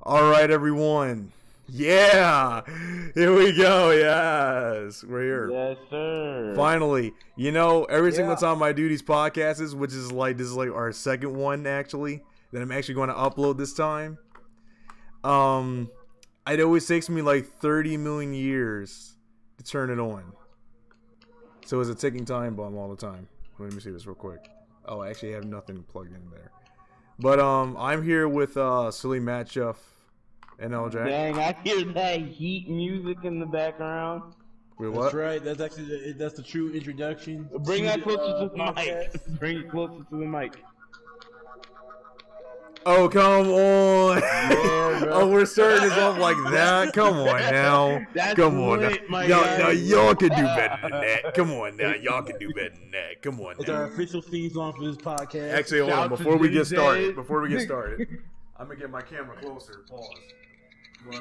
All right, everyone. Yeah, here we go. Yes, we're here. Yes, sir. Finally, every single time my duties podcast is, which is like this is like our second one actually that I'm actually going to upload this time. It always takes me like 30 million years to turn it on. So it's a ticking time bomb all the time. Let me see this real quick. Oh, I actually have nothing plugged in there. But I'm here with Silly Matchup and LJ. Dang, I hear that heat music in the background. Wait, what? That's right. That's actually that's the true introduction. Bring that closer to the mic. Bring it closer to the mic. Oh, come on. Yeah, oh, we're starting this off like that? Come on now. That's Come on lit, now. my Y'all guy. can do better than that. Come on now. Y'all can do better than that. Come on It's now. our official theme song for this podcast. Actually, hold on. Shout to Before we get DJ. started, I'm going to get my camera closer. Pause. But,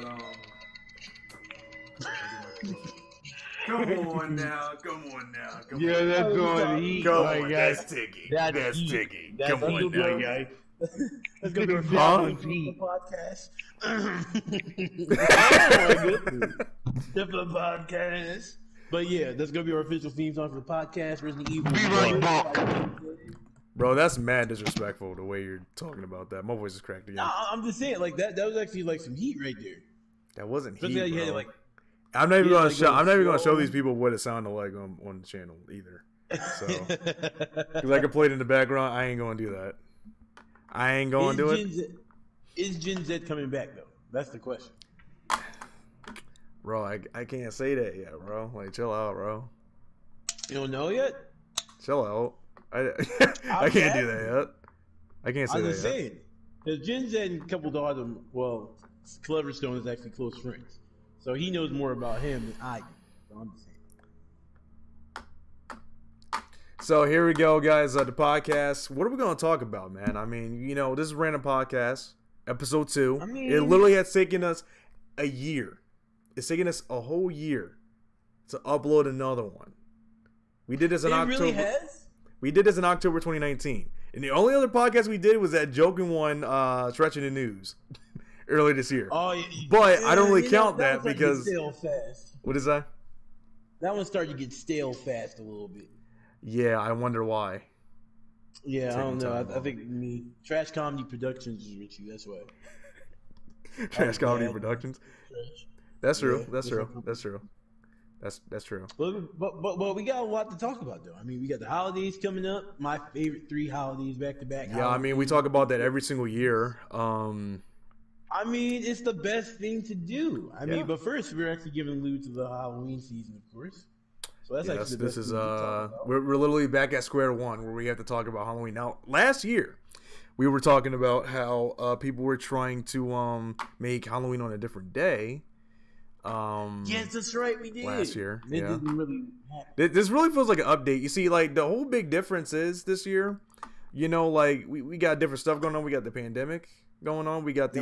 come on now. Come on now. Come Yeah, on. that's going heat, Come my on. guy. That's ticking. That's That's heat. ticking. That's Come on heat, now. my guy. That's gonna be our Huh? official theme for the podcast. Different podcast. But yeah, that's gonna be our official theme song for the podcast. Resident Evil. Be right back. Bro, that's mad disrespectful the way you're talking about that. My voice is cracked again. I'm just saying, like that was actually like some heat right there. That wasn't heat, Especially how you bro. had like I'm not even Yeah, gonna like show. I'm not even gonna slow. show these people what it sounded like on the channel either. So, because I can play it in the background, I ain't gonna do that. I ain't gonna do it, Is Gen Z coming back though? That's the question. bro. I can't say that yet, bro. Like, chill out, bro. You don't know yet? Chill out. I can't do that yet. I can't say I'm that just yet. saying. Because Gen Z and a couple of them, well, Cleverstone is actually close friends. So he knows more about him than I do. So I'm just saying. So here we go, guys. The podcast. What are we gonna talk about, man? I mean, this is Random Podcast, episode 2. I mean- It literally has taken us a year. It's taken us a whole year to upload another one. We did this in It October. really has? We did this in October 2019, and the only other podcast we did was that joking one, stretching the news, earlier this year. Oh, yeah. But I don't really count that that one started to because- get stale fast. What is that? That one started to get stale fast a little bit. Yeah, I wonder why. Yeah, I don't Taking know. time I think Trash Comedy Productions is with you. That's why. Trash Comedy bad. Productions. Trash. That's true. Yeah, That's that's true. okay. That's true. That's true. But we got a lot to talk about though. I mean, we got the holidays coming up. My favorite 3 holidays back to back. Yeah, I mean, we talk about that every single year. I mean, it's the best thing to do. I Yeah. mean, but first we're actually giving allude to the Halloween season, of course. So that's Yes, actually the this best is thing to talk about. we're literally back at square one where we have to talk about Halloween. Now, last year we were talking about how people were trying to make Halloween on a different day. Yes, that's right. We did Last year, It yeah. didn't really happen. This really feels like an update. You see, like the whole big difference is this year, like we got different stuff going on. We got the pandemic going on. We got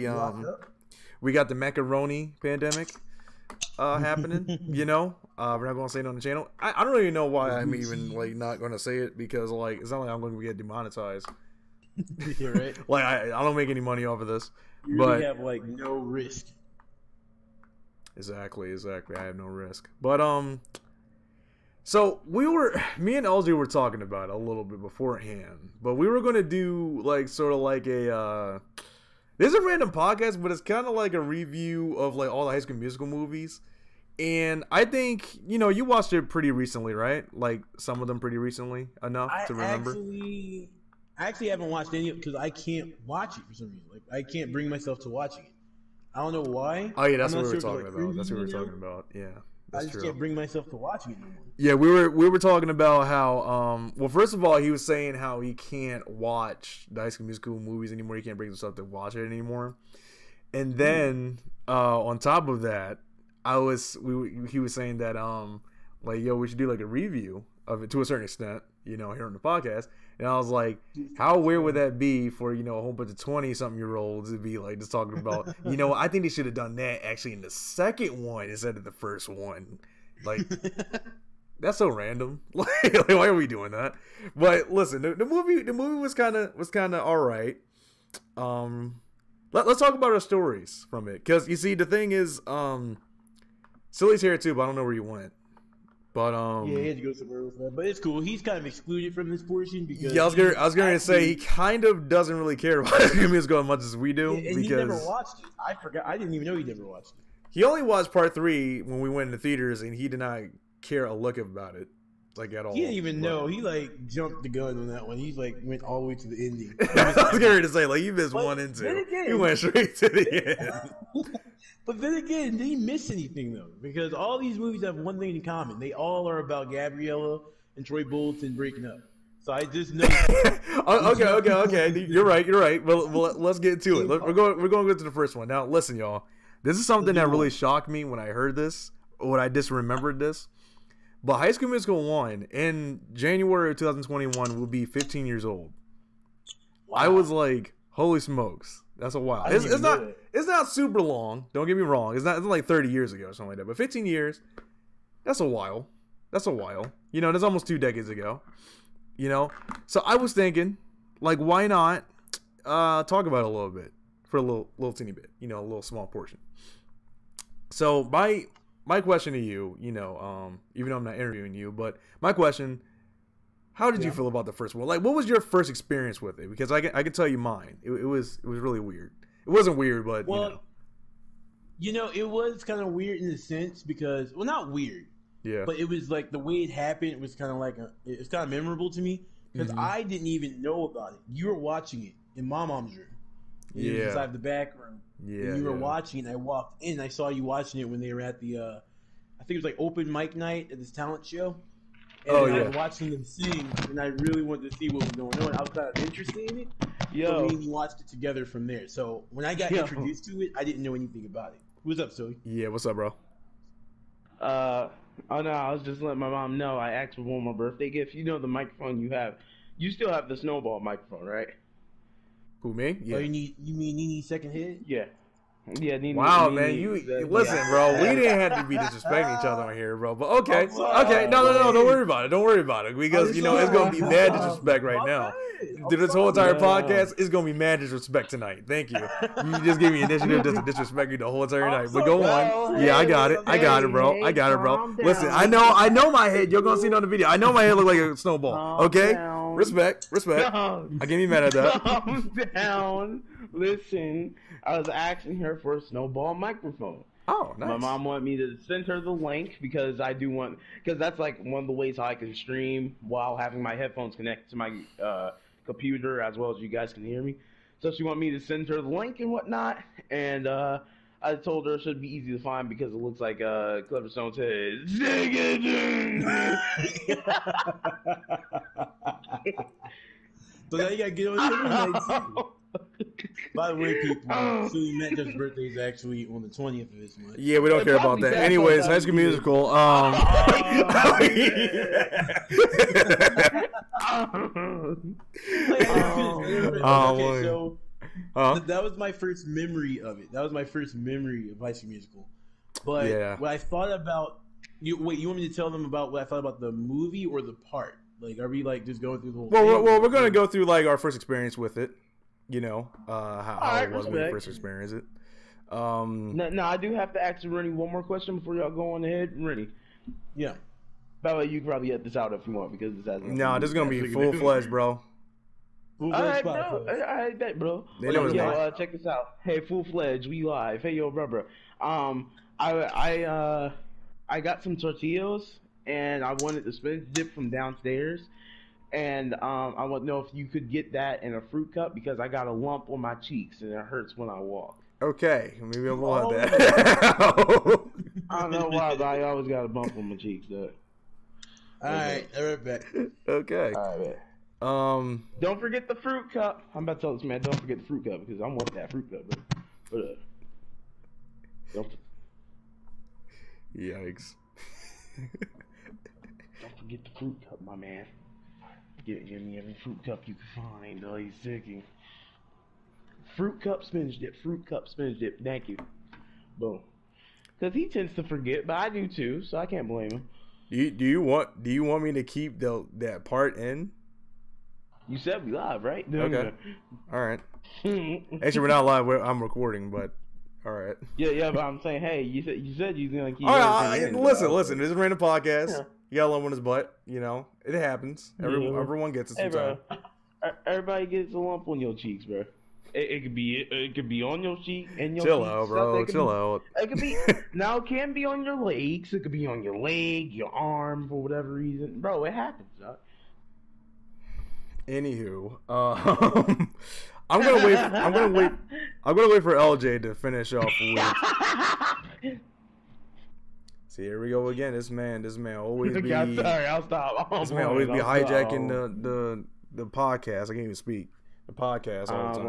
we got the macaroni pandemic happening. We're not gonna say it on the channel. I don't even know why I'm even like not gonna say it because like it's not like I'm gonna get demonetized. You're right. Like I don't make any money off of this. You But really have like no risk. Exactly. I have no risk. But so me and LG were talking about it a little bit beforehand, but we were gonna do like sort of like a this is a random podcast, but it's kind of like a review of like all the High School Musical movies. And I think you watched it pretty recently, right? Like some of them pretty recently enough to remember. I actually haven't watched any of it because I can't watch it for some reason. Like I can't bring myself to watching it. I don't know why. Oh yeah, that's I'm what not we were sure talking if it's, about. like, That's what we were cringy, talking about. Yeah, I that's just true. can't bring myself to watching it anymore. Yeah, we were talking about how well, first of all, he was saying how he can't watch the High School Musical movies anymore. He can't bring himself to watch it anymore. And then on top of that, he was saying that like, yo, we should do like a review of it to a certain extent, here on the podcast. And I was like, how weird would that be for, a whole bunch of 20-something-year-olds to be like just talking about, I think they should have done that actually in the second one instead of the first one. Like, that's so random. Like, why are we doing that? But listen, the movie was kind of all right. let's talk about our stories from it, because you see, the thing is, Silly's here too, but I don't know where you went. But Yeah, he had to go somewhere with that, but it's cool. He's kind of excluded from this portion because yeah, I was gonna say he kind of doesn't really care about High School Musical as much as we do, and because he never watched it. I forgot. I didn't even know he never watched it. he only watched part 3 when we went into theaters, and he did not care a lick about it, like at all. He didn't even know. He like jumped the gun on that one. He's like went all the way to the ending. I was getting ready to say, like, you missed But 1 and 2. then again- You went straight to the end. But then again, did he miss anything though? Because all these movies have one thing in common: they all are about Gabriella and Troy Bolton breaking up. So I just know. Okay. You're right. Well, let's get to it. We're going to go to the first one now. Listen, y'all. This is something that really shocked me when I heard this, or when I just remembered this. But High School Musical 1 in January of 2021 will be 15 years old. Wow. I was like, holy smokes, that's a while. I didn't even know that. It's not super long. Don't get me wrong. It's like 30 years ago or something like that. But 15 years, that's a while. That's almost 2 decades ago. So I was thinking, like, why not talk about it a little bit for a little teeny bit, a little small portion. So my question to you, even though I'm not interviewing you, but my question: how did you feel about the first one? Like, what was your first experience with it? Because I can tell you mine. It was really weird. It wasn't weird, but it was kind of weird in a sense because, well, not weird. Yeah. But it was like the way it happened. It was kind of like it's kind of memorable to me because I didn't even know about it. You were watching it in my mom's room. It was inside the back room. Yeah. And you were watching it. I walked in. I saw you watching it when they were at the, I think it was like open mic night at this talent show. And I was watching them sing, and I really wanted to see what was going on. I was kind of interested in it. So me and you watched it together from there. So when I got introduced to it, I didn't know anything about it. What's up, Zoe? Yeah, what's up, bro? Oh no, I was just letting my mom know I asked for one more birthday gift. You know the microphone you have. You still have the snowball microphone, right? Who, me? Yeah. Oh, you mean Nene second head? Yeah. Yeah, wow, man, listen, bro. We didn't have to be disrespecting each other on here, bro. But okay, no, don't worry about it, because it's gonna be mad disrespect right now. Through this whole entire podcast, it's gonna be mad disrespect tonight. Thank you. You just gave me initiative just to disrespect me the whole entire night. But go on. Yeah, I got it, bro. Listen, I know my head. You're gonna see it on the video. I know my head look like a snowball. Okay, respect. I can't be mad at that. Calm down. Listen. I was asking her for a snowball microphone. Oh, nice. My mom wanted me to send her the link because that's like one of the ways how I can stream while having my headphones connected to my computer as well as you guys can hear me. So she wanted me to send her the link and whatnot, and I told her it should be easy to find because it looks like Clever Stone said, So now you gotta get on the By the way, people, Susie Matchup's birthday is actually on the 20th of this month. Yeah, we don't care about that. Anyways, High School Musical. That was my first memory of it. That was my first memory of High School Musical. But what I thought about, you want me to tell them about what I thought about the movie or the part? Like, are we like just going through the whole thing? Well, we're gonna go through like our first experience with it. How it was when we first experienced it. No, I do have to ask Rennie one more question before y'all go on ahead. Rennie. Yeah. By the way, you can probably get this out if you want because this has. No, this is gonna be full fledged, bro. Alright, bro. I bet, bro. They know yo, check this out. Hey, full fledged, we live. Hey, yo, brother. I got some tortillas and I wanted the spinach dip from downstairs. And I want to know if you could get that in a fruit cup because I got a lump on my cheeks and it hurts when I walk. Okay, maybe I will have that. I don't know why, but I always got a bump on my cheeks. All right, right back. Okay. All right, man. Don't forget the fruit cup. I'm about to tell this man, don't forget the fruit cup because I want that fruit cup. But Yikes. Don't forget the fruit cup, my man. Give me every fruit cup you can find. Oh, he's thinking. Fruit cup spinach dip. Fruit cup spinach dip. Thank you. Boom. Because he tends to forget, but I do too, so I can't blame him. Do you want me to keep that part in? You said we live, right? Okay. All right. Actually, we're not live. I'm recording, but all right. Yeah, but I'm saying, hey, you said you gonna keep. All right, listen. This is a random podcast. Yeah. You got a lump on his butt. You know, it happens. Everyone gets it sometimes. Hey, bro. Everybody gets a lump on your cheeks, bro. It could be on your cheek and your chill cheeks, out, bro. Chill out. It could be now. It can be on your legs. It could be on your leg, your arm, for whatever reason, bro. It happens. Anywho, I'm gonna wait for LJ to finish off with. See, here we go again. This man always be. Sorry, I'll stop. This man always be hijacking the podcast. I can't even speak. The podcast all the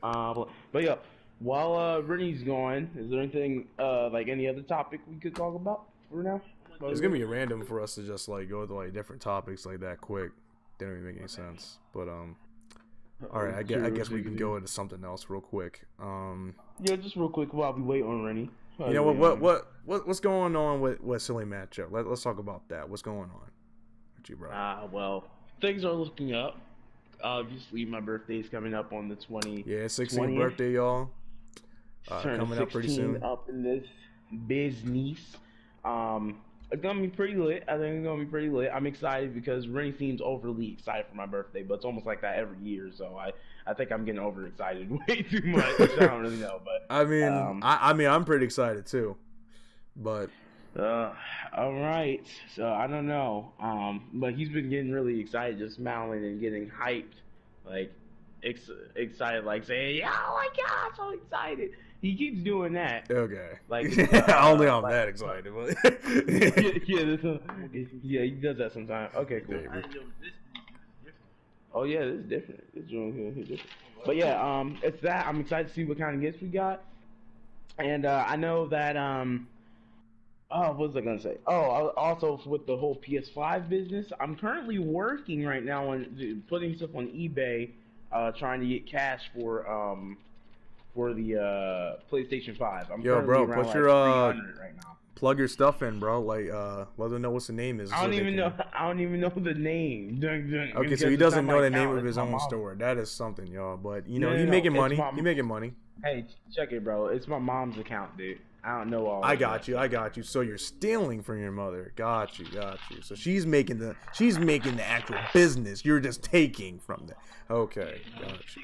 time. But yeah, while Rennie's going, is there anything like any other topic we could talk about for now? It's gonna be random for us to just like go to like different topics like that quick. They don't even make any sense. But all right, I guess we can go into something else real quick. Yeah, just real quick while we wait on Rennie. You know what's going on with Silly Matchup? Let's talk about that. What's going on with you, bro? Well, things are looking up. Obviously, my birthday's coming up on the 20th. Yeah, 16th birthday, y'all. Coming up pretty soon. Up in this business. It's gonna be pretty lit. I think it's gonna be pretty lit. I'm excited because Rennie seems overly excited for my birthday, but it's almost like that every year. So I think I'm getting overexcited way too much. I don't really know, but I mean, I'm pretty excited too. But all right. So I don't know. But he's been getting really excited, just smiling and getting hyped, like excited, like saying, "Oh my God, so excited." He keeps doing that. Okay. Like only I'm that excited. But yeah, he does that sometimes. Okay, cool. Oh yeah, this is different. It's really different. But yeah, it's that. I'm excited to see what kind of gifts we got, and I know that what was I gonna say? Oh, also with the whole PS5 business, I'm currently working right now on putting stuff on eBay, trying to get cash for the PlayStation 5. Yo, bro, put like your right now. Plug your stuff in, bro. Like, let them know what's the name is. I don't even know the name. Okay, so he doesn't know the name of his own store. That is something, y'all. But you know, he's making money. He making money. Hey, check it, bro. It's my mom's account, dude. I don't know all. I got you. So you're stealing from your mother. Got you. So she's making the actual business. You're just taking from that. Okay,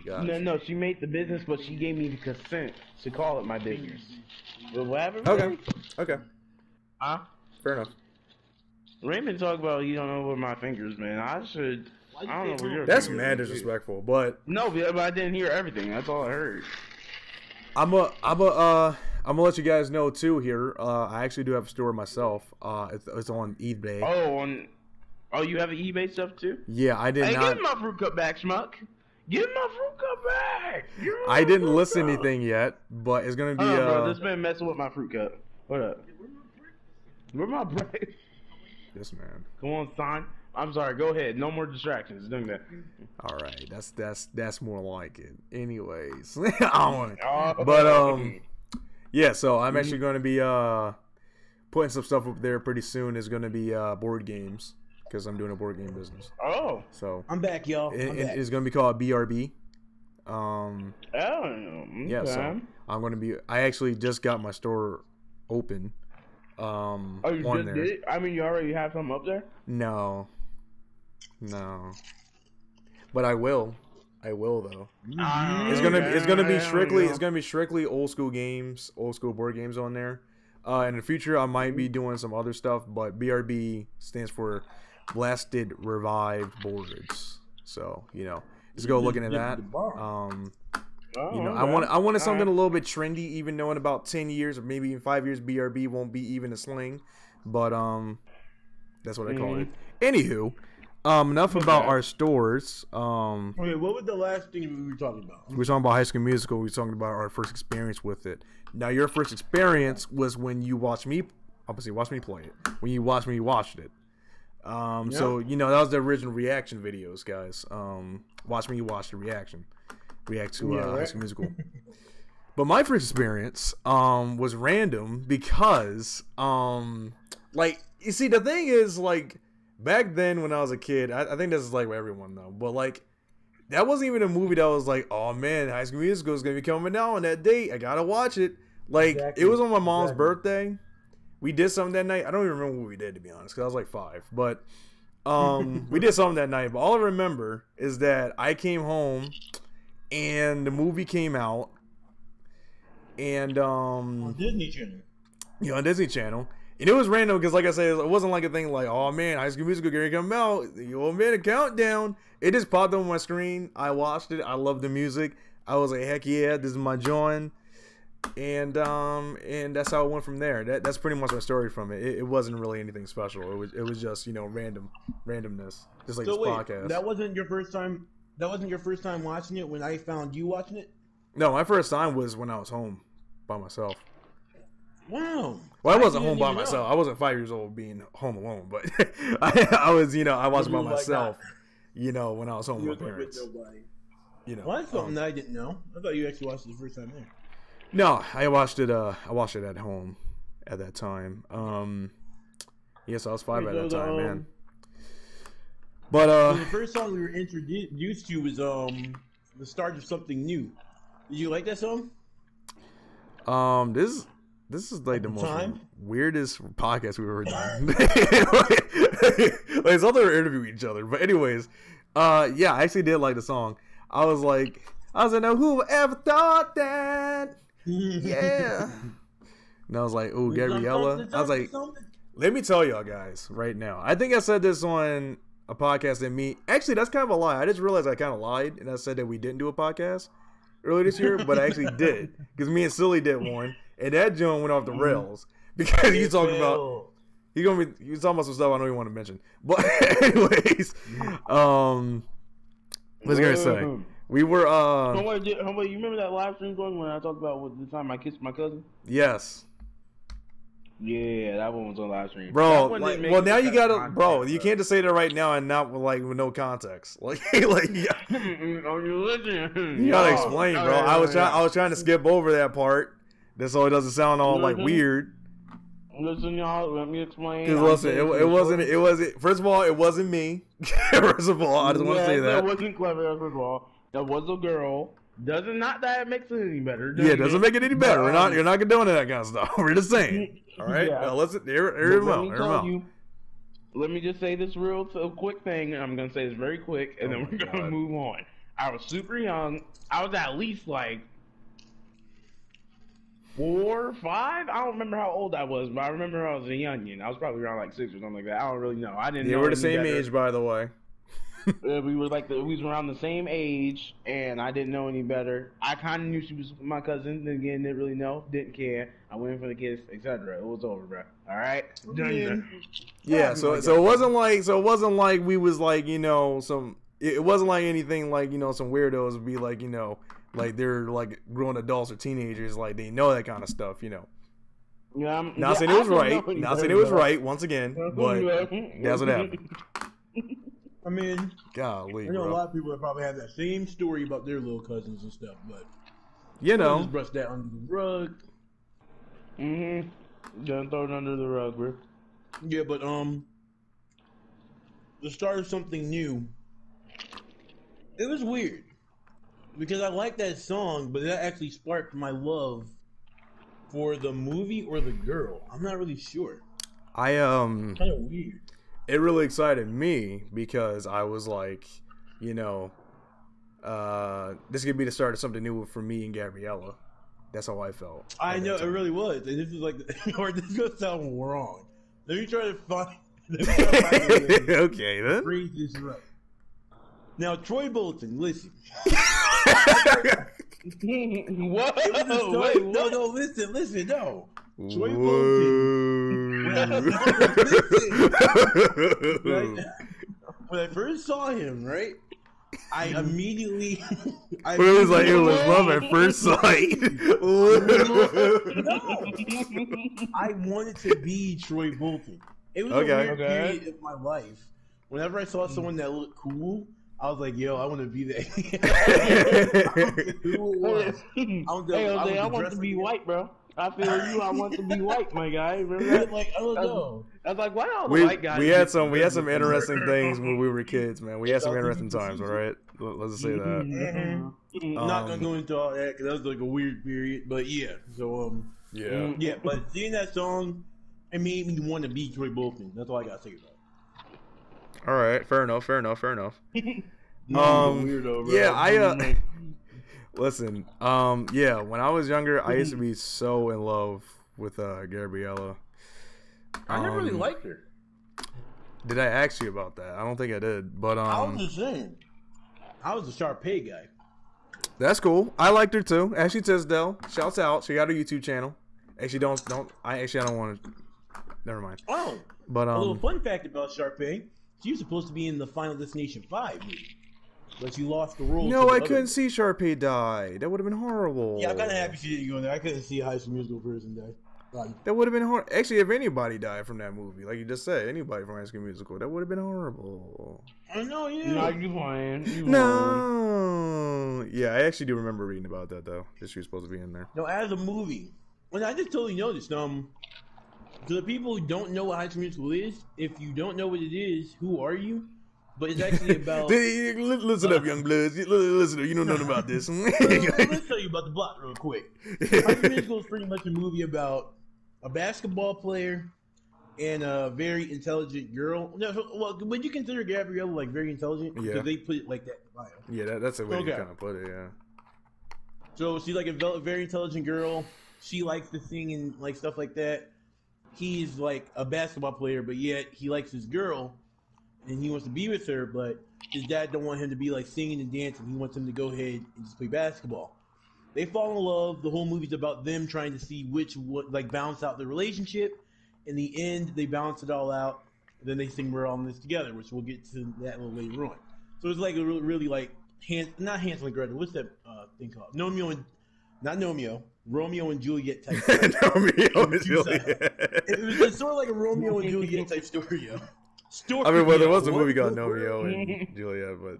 got you. No, she made the business, but she gave me the consent to call it my business. Whatever. Okay. Fair enough. Raymond talk about you don't know where my fingers, man. I don't know where your. That's mad disrespectful, but no, but I didn't hear everything. That's all I heard. I'm gonna let you guys know too. Here, I actually do have a store myself. It's on eBay. Oh, you have an eBay stuff too? Yeah, I did not. Hey, give my fruit cup back, Schmuck. Give my fruit cup back. I didn't list anything yet, but it's gonna be. Bro, this man messing with my fruit cup. What up? Where my bread? This man. Come on, son. I'm sorry. Go ahead. No more distractions. Doing that. All right. That's more like it. Anyways, but yeah. So I'm actually going to be putting some stuff up there pretty soon. Is going to be board games because I'm doing a board game business. Oh. So I'm back, y'all. It's going to be called BRB. Okay. Yeah. So I'm going to be. I actually just got my store open. You just did it? I mean, you already have some up there? No. But I will though. It's gonna be strictly old school board games on there. In the future, I might be doing some other stuff, but BRB stands for Blasted Revived Boards. So just go looking at that. I wanted something a little bit trendy, even though in about 10 years or maybe in 5 years, BRB won't be even a sling. But that's what I call it. Anywho, enough about our stores. Okay, what was the last thing we were talking about? We were talking about High School Musical. We were talking about our first experience with it. Now, your first experience was when you watched me. Obviously, watch me play it. When you watched me, you watched it. So that was the original reaction videos, guys. Watch me, you watch the reaction. React to High School Musical. But my first experience was random because you see, the thing is, like, back then when I was a kid, I think this is like with everyone though, but like that wasn't even a movie that was like, oh man, High School Musical is gonna be coming out on that date. I gotta watch it. Like it was on my mom's birthday. We did something that night. I don't even remember what we did, to be honest, because I was like 5. But we did something that night. But all I remember is that I came home and the movie came out. And on Disney Channel. Yeah, on Disney Channel. And it was random because, like I said, it wasn't like a thing like, oh man, High School Musical gonna come out. Oh man, a countdown. It just popped on my screen. I watched it. I loved the music. I was like, heck yeah, this is my joint. And that's how it went from there. That's pretty much my story from it. It wasn't really anything special. It was just, you know, randomness, just like this podcast. That wasn't your first time. That wasn't your first time watching it when I found you watching it. No, my first time was when I was home by myself. Wow. Well, I wasn't home by myself. I wasn't 5 years old being home alone, but I was, you know, I watched it by myself. You know, when I was home with my parents. You know, well, that's something that I didn't know. I thought you actually watched it the first time there. No, I watched it at home at that time. Yes, I was 5 at that time, man. But so the first song we were introduced to was the start of something new. Did you like that song? This is like the most weirdest podcast we've ever done. Like, it's all they were interviewing each other. But anyways, yeah, I actually did like the song. I was like, who ever thought that? Yeah. And I was like, oh, Gabriella. I was like, let me tell y'all guys right now. I think I said this on a podcast actually, that's kind of a lie. I just realized I kind of lied and I said that we didn't do a podcast earlier this year, but I actually did, because me and Silly did one, and that joint went off the rails because he's talking about talking about some stuff I don't even want to mention. But anyways, what was I gonna say? We were you remember that live stream going when I talked about the time I kissed my cousin? Yes. Yeah, that one was on live stream. Bro, like, well now you gotta, bro, you can't just say that right now and not with no context. Like you gotta explain, bro. I was trying to skip over that part, just so it doesn't sound all like weird. Listen, y'all, let me explain. Because listen, it wasn't. First of all, it wasn't me. First of all, I just want to say that. That wasn't clever. First of all, that was a girl. Not that it makes it any better. Yeah, it doesn't make it any better. You're not condoning that kind of stuff. We're just saying. All right. Yeah. Now, let me just say this real quick thing. And I'm gonna say this very quick, and then we're gonna move on. I was super young. I was at least like 4, 5. I don't remember how old I was, but I remember I was a youngin. I was probably around like 6 or something like that. I don't really know. I didn't. Yeah, we're the same age, by the way. We were around the same age, and I didn't know any better. I kind of knew she was my cousin. Then again, didn't really know, didn't care. I went in for the kiss, etc. It was over, bro. All right. Yeah. So it wasn't like we was like, you know, it wasn't like anything like, you know, some weirdos would be like, you know, like they're like grown adults or teenagers, like they know that kind of stuff, you know. Yeah. Not saying it was right. Not saying it was right. Once again, but that's what happened. I mean, golly, I know a lot of people that probably have that same story about their little cousins and stuff, but you know, just brush that under the rug. Don't throw it under the rug, bro. Yeah, but the start of something new. It was weird because I like that song, but that actually sparked my love for the movie or the girl. I'm not really sure. Kind of weird. It really excited me because I was like, you know, this could be the start of something new for me and Gabriella. That's how I felt. I know, it really was. And this is like, or this is gonna sound wrong. Let me try to find okay, then. Phrase this right. Now, Troy Bolton, listen. What? Wait, no, listen, no. Troy Bolton. When I first saw him, right, I immediately it was like it was love at first sight. No, I wanted to be Troy Bolton. It was a weird period of my life. Whenever I saw someone that looked cool, I was like, yo, I want to be there. Who it was? Jose, I want to be white, bro. I feel you. I want to be white, my guy. Remember that? Like, I don't know. I was like, why all the white guys? We had some interesting things when we were kids, man. We had some interesting times, all right? Let's just say that. Not gonna go into all that because that was like a weird period, but yeah. So yeah. But seeing that song, it made me want to be Troy Bolton. That's all I gotta say about it. All right, fair enough. Weirdo, bro. Yeah, listen. Yeah, when I was younger, I used to be so in love with Gabriella. I never really liked her. Did I ask you about that? I don't think I did, but I was just saying. I was a Sharpay guy. That's cool. I liked her too. Ashley Tisdale, shouts out. She got her YouTube channel. Actually, I don't want to. Never mind. Oh, but a little fun fact about Sharpay: she was supposed to be in the Final Destination 5 movie, but she lost the role. No, I couldn't see Sharpay die. That would have been horrible. Yeah, I'm kind of happy she didn't go in there. I couldn't see a High School Musical person die. That would have been horrible. Actually, if anybody died from that movie, like you just said, anybody from High School Musical, that would have been horrible. I know, yeah. No, you lying. No. Yeah, I actually do remember reading about that though. That she was supposed to be in there. No, as a movie, and I just totally noticed. To the people who don't know what High School Musical is, if you don't know what it is, who are you? But it's actually about. Listen up, young bloods. Listen up. You don't know nothing about this. Let's tell you about the plot real quick. High School Musical is pretty much a movie about a basketball player and a very intelligent girl. No, well, would you consider Gabriella like very intelligent? Yeah. Because they put it like that in the bio. Yeah, that's the way you kind of put it. Yeah. So she's like a very intelligent girl. She likes to sing and like stuff like that. He's like a basketball player, but yet he likes his girl, and he wants to be with her. But his dad don't want him to be like singing and dancing. He wants him to go ahead and just play basketball. They fall in love. The whole movie's about them trying to see which like balance out the relationship. In the end, they balance it all out. And then they sing "We're All in This Together," which we'll get to that a little later on. So it's like a really like not Hansel and Gretel. What's that thing called? Romeo and Juliet type. Romeo and Juliet. It's sort of like a Romeo and Juliet type story. Yo. I mean, well, there was a movie called Romeo and Juliet, but.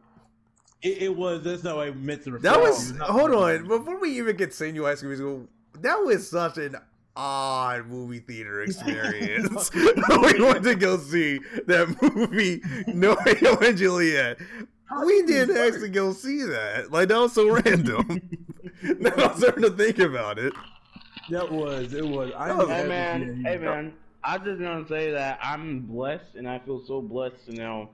It was. That's how I meant to refer. That was. Hold on. Before we even continue High School Musical, that was such an odd movie theater experience. We went to go see that movie, Romeo and Juliet. We didn't actually go see that. Like, that was so random. Now I'm starting to think about it. It was. Hey man. I just want to say that I'm blessed, and I feel so blessed to know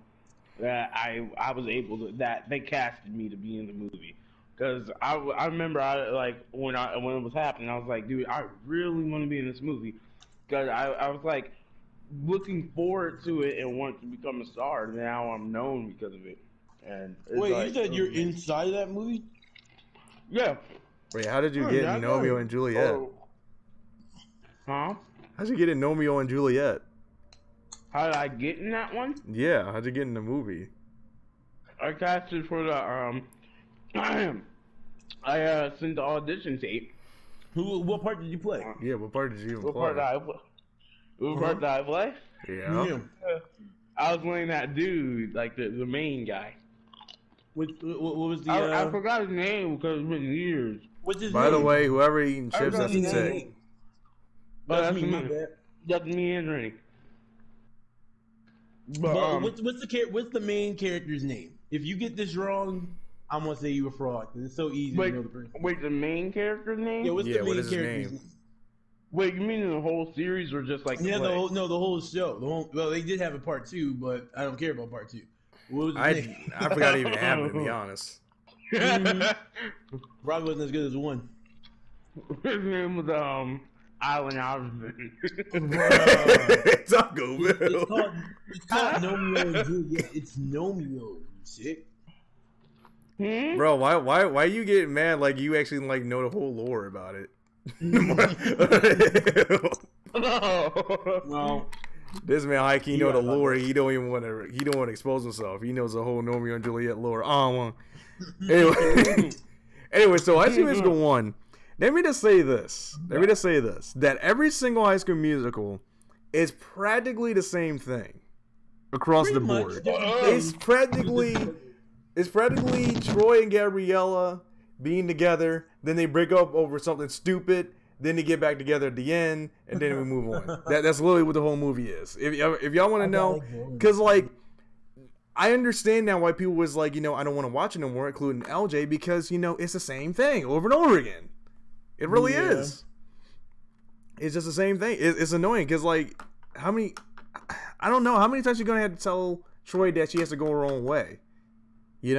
that I was able to, that they casted me to be in the movie. Because I remember when it was happening, I was like, dude, I really want to be in this movie. Because I was like looking forward to it and wanted to become a star. And now I'm known because of it. And wait, you said you're inside of that movie? Yeah. Wait, how did you get in Romeo and Juliet? Huh? How'd you get in Romeo and Juliet? How did I get in that one? Yeah, how'd you get in the movie? I casted for the I sent the audition tape. What part did you play? Yeah, what part did you even play? What part did I play? Yeah. I was playing that dude, like the main guy. What was the? I forgot his name because it's been years. What's his By name? the way, whoever eating chips, that's a tick. That's me. That's me entering. But what's the main character's name? If you get this wrong, I'm gonna say you a fraud. It's so easy to know the person. Wait, the main character's name? Yeah, what's the main character's name? Wait, you mean in the whole series or just like the play? The whole show. Well, they did have a part 2, but I don't care about part 2. What was his name? I forgot even have it, to be honest. Probably wasn't as good as 1. His name was Island Husband. Taco Bell. It's called Nomeo and Juliet. It's Nomeo. You sick? Bro, why you getting mad like you actually like know the whole lore about it? Well, this man high key know the lore. He don't want to expose himself. He knows the whole Romeo and Juliet lore. Anyway, so High School Musical 1. Let me just say this. That every single High School Musical is practically the same thing across the board. It's practically It's practically Troy and Gabriella being together, then they break up over something stupid, then they get back together at the end, and then we move on. That's literally what the whole movie is. If y'all want to know, because like I understand now why people was like, I don't want to watch it no more, including LJ, because it's the same thing over and over again. It really is. It's just the same thing. It's annoying because like I don't know how many times you're gonna have to tell Troy that she has to go her own way. I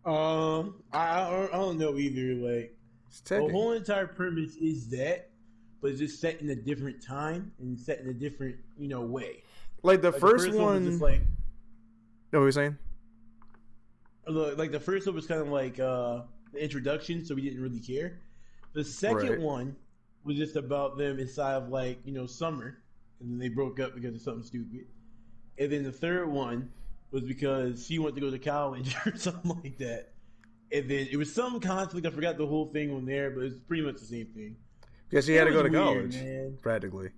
don't know either. Like the whole entire premise is that, but it's just set in a different time and set in a different way. Like the first one was just like. No, what were you saying? Like the first one was kind of like the introduction, so we didn't really care. The second one was just about them inside of like summer, and then they broke up because of something stupid. And then the third one was because she wanted to go to college or something like that. And then it was some conflict. I forgot the whole thing on there, but it's pretty much the same thing. Because she had to go to college, practically.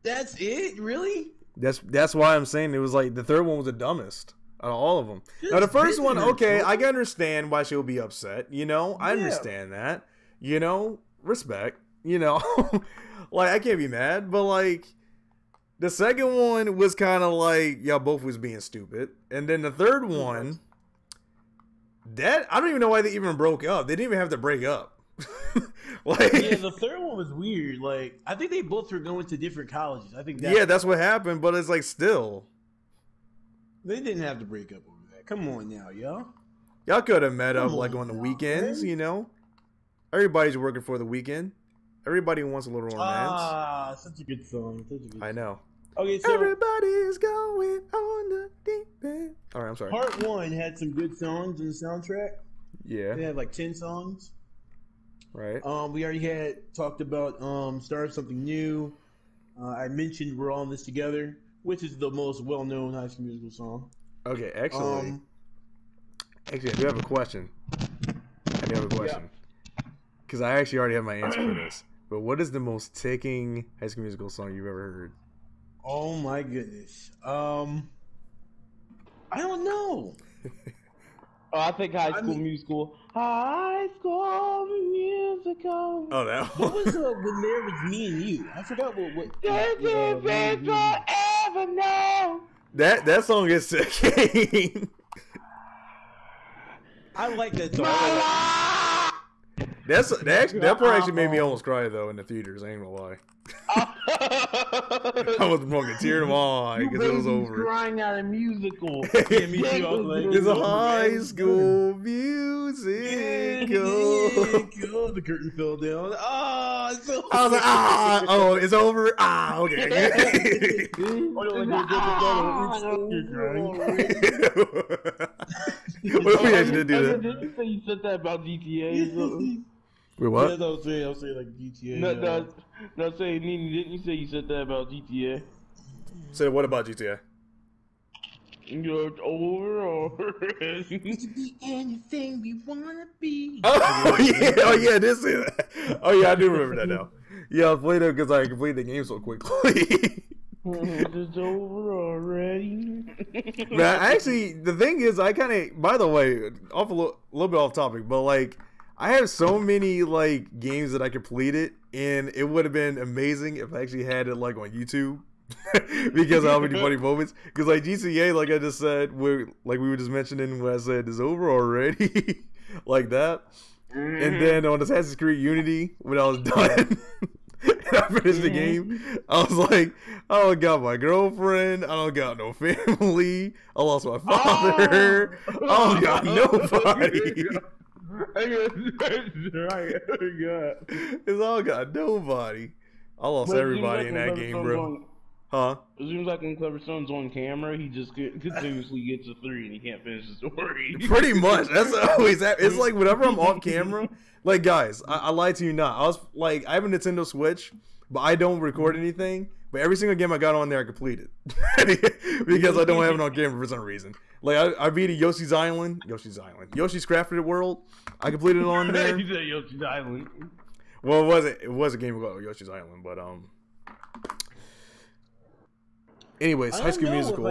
That's it, really? That's why I'm saying it was like the third one was the dumbest out of all of them. Now the first one, okay, I can understand why she'll be upset. I understand that. Respect. Like I can't be mad, but like the second one was kind of like y'all both was being stupid, and then the third one, that I don't even know why they even broke up. They didn't even have to break up. The third one was weird. Like I think they both were going to different colleges. I think that's what happened. But it's like still, they didn't have to break up over that. Come on now, y'all. Y'all could have met up like on the weekends. Man. Everybody's working for the weekend. Everybody wants a little romance. Such a good song. I know. Okay, so everybody's going on the deep end. All right, I'm sorry. Part 1 had some good songs in the soundtrack. Yeah. They had like 10 songs. Right. We already had talked about Start Something New. I mentioned We're All in This Together, which is the most well-known High School Musical song. Okay, actually, I do have a question. Because I actually already have my answer for this. But what is the most ticking High School Musical song you've ever heard? Oh my goodness. I don't know. I think High School Musical. High School Musical. Oh, that one. What was when there was Me and You? I forgot what. Ever know. That song is ticking. I like that song. That part actually made me almost cry though in the theaters. I ain't gonna lie. I was fucking tearing my eye because it was over. Crying out a musical. Yeah, me too. I was like, it's a High School Musical. The curtain fell down. I was like, oh, it's over. Okay. What if we actually did do that? Did you say you said that about GTA? Wait, what? Yeah, I was saying like GTA. No, say Nene, didn't you say you said that about GTA? Say what about GTA? You're over already. We can be anything we wanna be. Oh yeah, I did say that. Oh yeah, I do remember that now. Yeah, I played it because I completed the game so quickly. It's over already. Man, actually, the thing is, I kind of, by the way, off a little bit off topic, but like, I have so many like games that I completed, and it would have been amazing if I actually had it like on YouTube. Because of how many funny moments. Because like GTA, like I just said, we were just mentioning when I said it's over already, like that. And then on Assassin's Creed Unity, when I was done and I finished the game, I was like, I don't got my girlfriend, I don't got no family, I lost my father, I don't got nobody. It's all got nobody. I lost everybody in that game, bro. Huh? It seems like when Clever Son's on camera, he just continuously gets a 3 and he can't finish the story. Pretty much. That's always that. It's like whenever I'm off camera, like guys, I lied to you not. I was like, I have a Nintendo Switch, but I don't record anything. But every single game I got on there, I completed because I don't have it on camera for some reason. Like I beat Yoshi's Island, Yoshi's Crafted World. I completed it on there. You said Yoshi's Island. Well, it was a game called Yoshi's Island, but Anyways, High School Musical.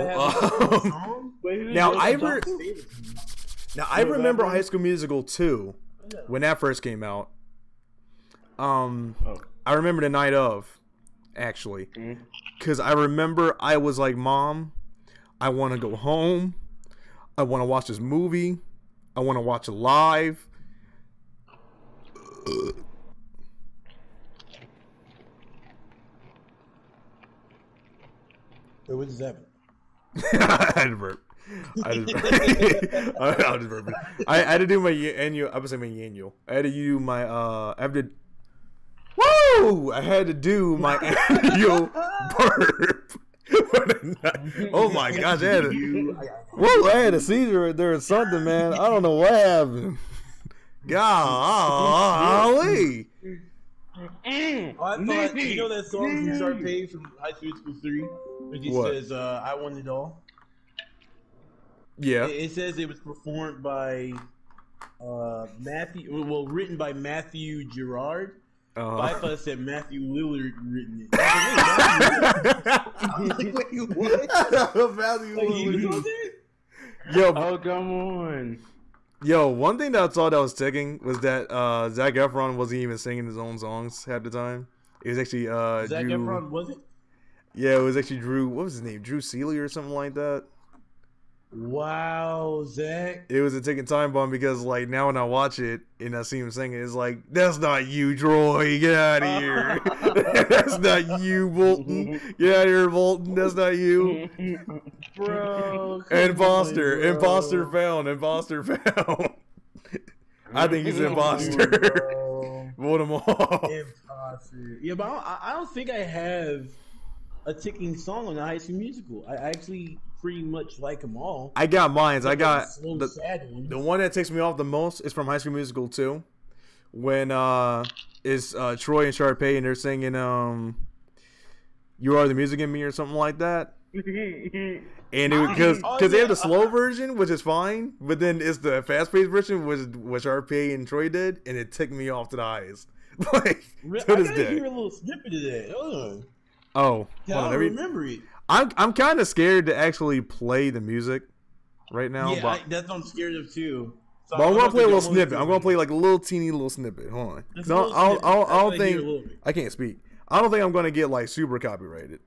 Now I remember High School Musical 2 when that first came out. I remember the night of, actually, because I remember I was like, Mom, I want to go home. I want to watch this movie. I want to watch it live. Wait, what does that mean? I had to burp. I just burped. I had to do my annual. I was saying my annual. I had to do my. I have to. Woo! I had to do my annual burp. Oh my gosh! I had I had a seizure right there or something, man. I don't know what happened. Golly. I thought, you know that song from Sharpay from High School Musical 3? Which he says, I Want It All? Yeah. It says it was performed by written by Matthew Gerard. I thought it said Matthew Lillard written it. Like, wait, what? Matthew Lillard. Yo, oh, come on. Yo, one thing that I saw that was ticking was that Zac Efron wasn't even singing his own songs half the time. It was actually Zac Efron, was it? Yeah, it was actually Drew. What was his name? Drew Seeley or something like that. Wow, Zach. It was a ticking time bomb because, like, now when I watch it and I see him singing, it's like, that's not you, Troy. Get out of here. That's not you, Bolton. Get out of here, Bolton. That's not you. Bro. Imposter. Imposter found. Imposter found. I think he's an imposter. Vote him off. Imposter. Yeah, but I don't think I have a ticking song on the High School Musical. I actually pretty much like them all. I got mines. I got the one that takes me off the most is from High School Musical 2, when is Troy and Sharpay and they're singing "You Are the Music in Me" or something like that. And because they have the slow version, which is fine, but then it's the fast paced version, which Sharpay and Troy did, and it ticked me off to the highest. Like to this day. I hear a little snippet of that. Hold on. Oh, I don't remember it. I'm kind of scared to actually play the music right now. Yeah, that's what I'm scared of too. So but I'm gonna play a little snippet. I'm gonna play like a little teeny little snippet. Hold on. No, I don't think I can't speak. I don't think I'm gonna get like super copyrighted.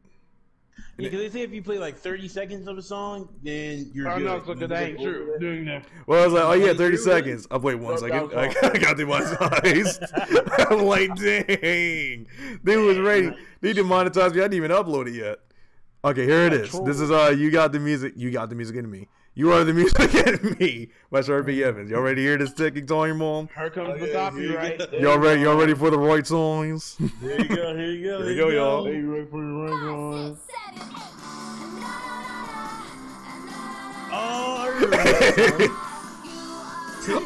Yeah, because they say if you play like 30 seconds of a song, then you're good. No, so that ain't true. Doing that. Well, I was like, oh yeah, 30 seconds. I'll wait 1 second. I got demonetized. I'm like, dang, they was ready. They demonetized me. I didn't even upload it yet. Okay, here it is. This is You Got the Music. You Got the Music in Me. You Are the Music in Me by Sharpay Evans. Y'all ready to hear this ticking time bomb? Here comes the copyright. Y'all ready? Y'all ready for the right songs? Here you go. Here you go. Here you go, y'all. Are you ready for the right songs?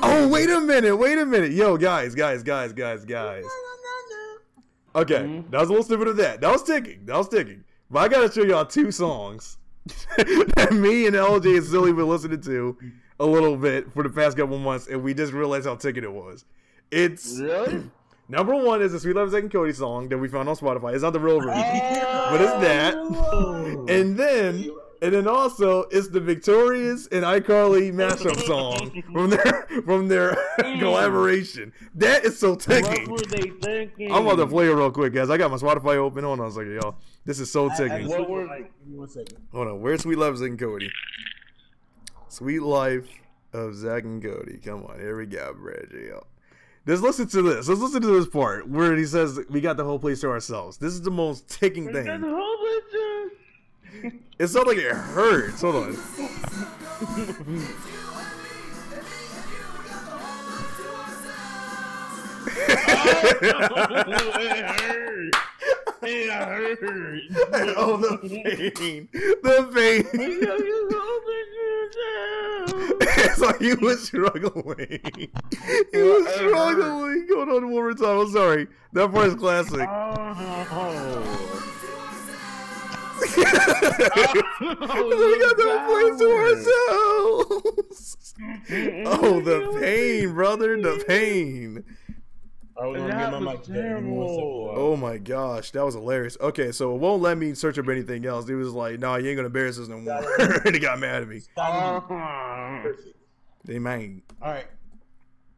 Oh, wait a minute. Yo, guys. Okay, that was a little snippet of that. That was ticking. But I gotta show y'all 2 songs that me and LJ and Silly been listening to a little bit for the past couple months, and we just realized how ticking it was. It's really number 1 is the Sweet Love Zack and Cody song that we found on Spotify. It's not the real version, but it's that. And then also it's the Victorious and iCarly mashup song from their collaboration. That is so ticking. What were they thinking? I'm about to play it real quick, guys. I got my Spotify open. Hold on a second, y'all. This is so ticking. Give me 1 second. Hold on. Where's Sweet Love of Zack and Cody? Sweet Life of Zack and Cody. Come on. Here we go, Reggie. Just listen to this. Let's listen to this part where he says we got the whole place to ourselves. This is the most ticking thing. It sounds like it hurts. Hold on. It hurt. Oh, the pain. The pain. It's like he was struggling. Going on one more time. I'm sorry. That part is classic. We got that place to ourselves. Oh, the pain, brother. The pain. All right, That get my was mic together. Give me 1 terrible. second. Oh my gosh, that was hilarious. Okay, so it won't let me search up anything else. It was like, nah, you ain't gonna embarrass us no more. They got mad at me. Perfect. They might. All right.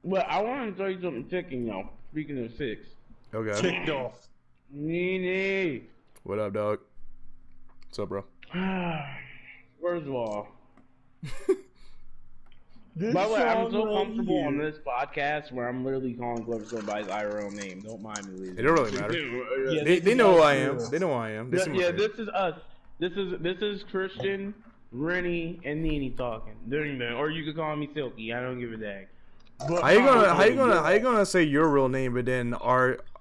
But I want to tell you something ticking, y'all. Speaking of 6. Okay. Ticked off. Nene. What up, dog? What's up, bro? First of all, This by the way, I'm song so right comfortable here. on this podcast where I'm literally calling Gloverstone by his IRL name. Don't mind me, ladies. It don't really matter. Yeah, They know who I am. They know who I am. They see my Yeah, face. this is us. This is Christian, Rennie, and Nene talking. Or you could call me Silky. I don't give a dang. But How you gonna say your real name, but then